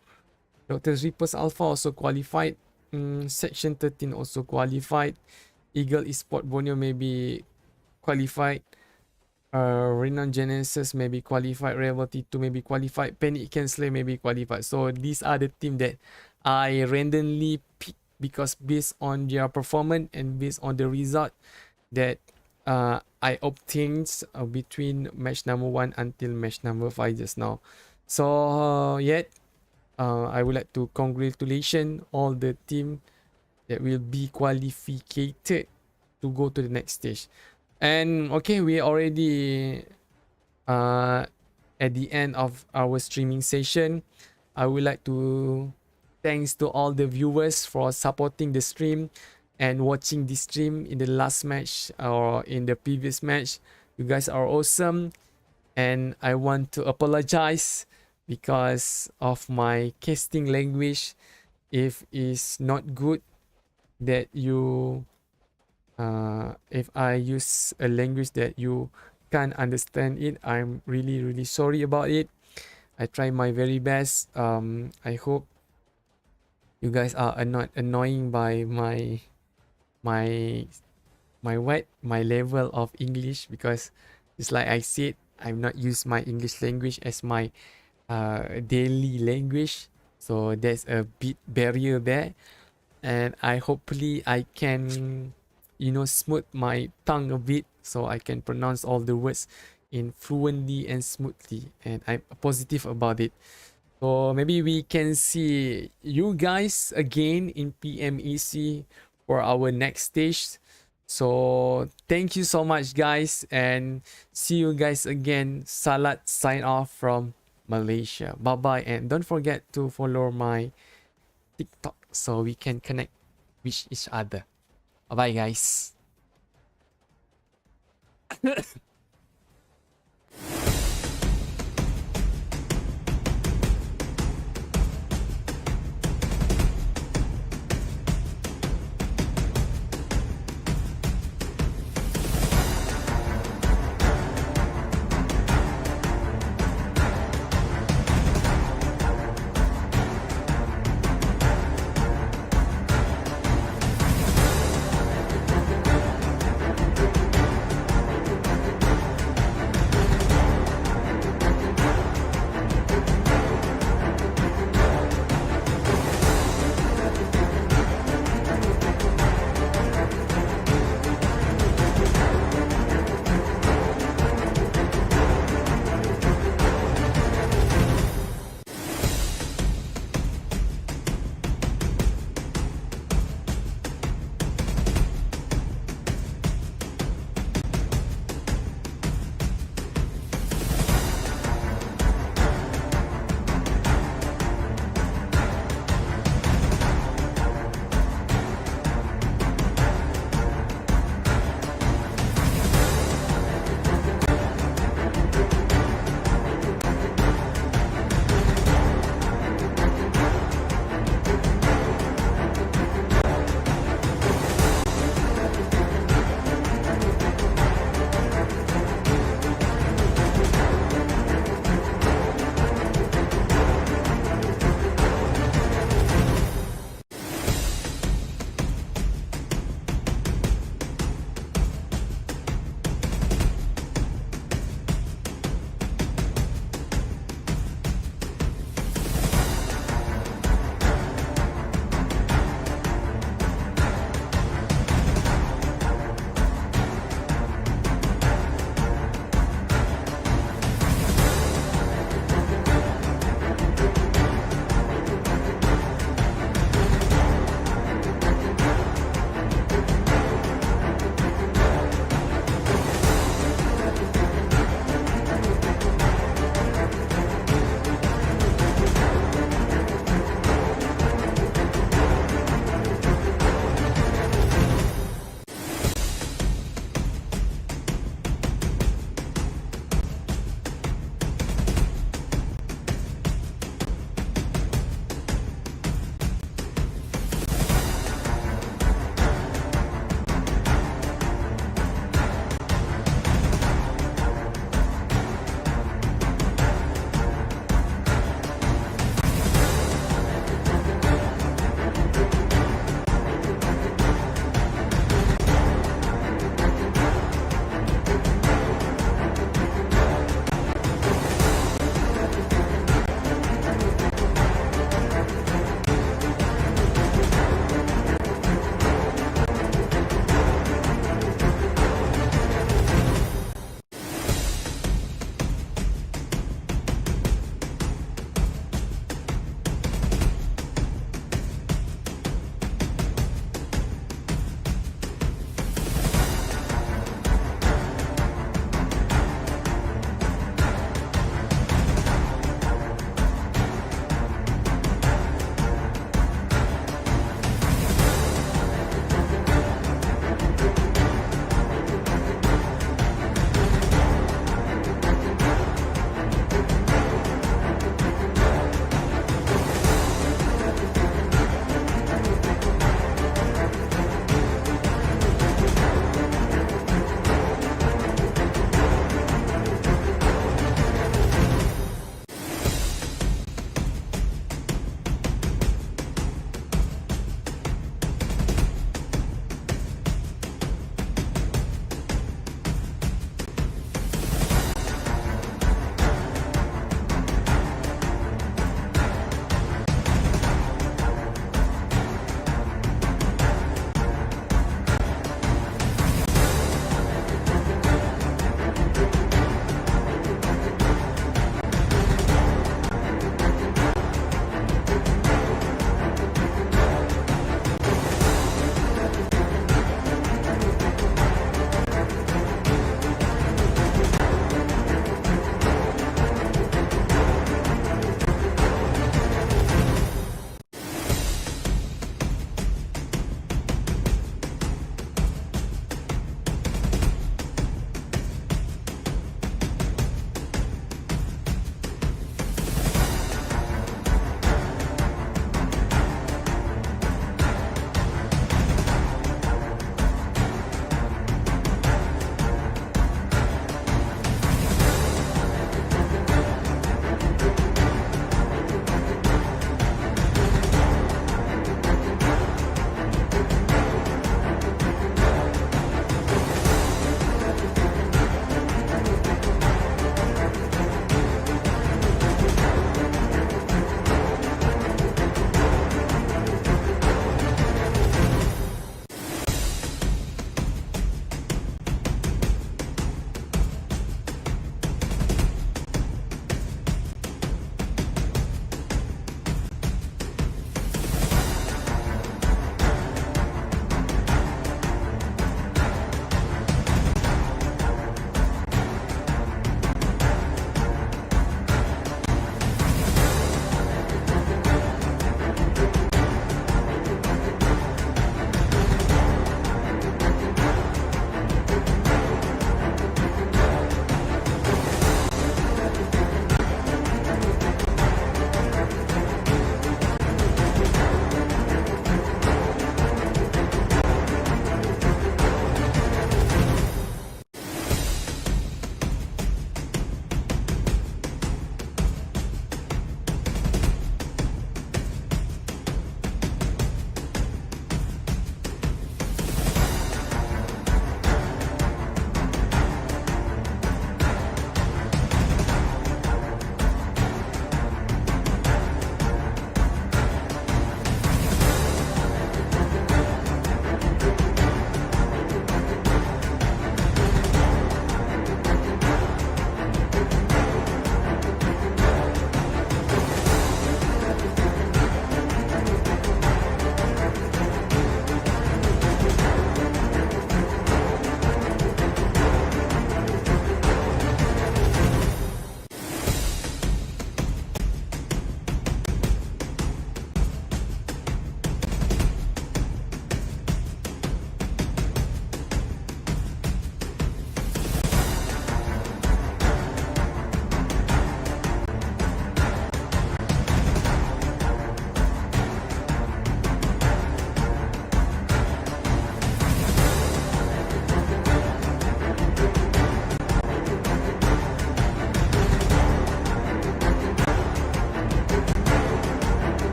Dr. Reapers Alpha also qualified. Section 13 also qualified. Eagle Esport Borneo maybe qualified. Renown Genesis maybe qualified. Rebel T2 maybe qualified. Panic KANSLAY maybe qualified. So these are the team that I randomly picked because based on their performance and based on the result that I obtained between match number 1 until match number 5 just now. So I would like to congratulate all the team that will be qualified to go to the next stage. And okay, we already at the end of our streaming session. I would like to thanks to all the viewers for supporting the stream and watching the stream in the last match or in the previous match. You guys are awesome, and I want to apologize because of my casting language. If it's not good that you if I use a language that you can't understand it, I'm really sorry about it. I try my very best. I hope you guys are not annoying by my my level of English, because it's like I said, I'm not use my English language as my daily language, so there's a bit barrier there, and hopefully I can, you know, smooth my tongue a bit so I can pronounce all the words in fluently and smoothly, and I'm positive about it. So maybe we can see you guys again in PMEC for our next stage. So thank you so much, guys, and see you guys again. Salat sign off from Malaysia. Bye bye, and don't forget to follow my TikTok so we can connect with each other. Bye bye, guys.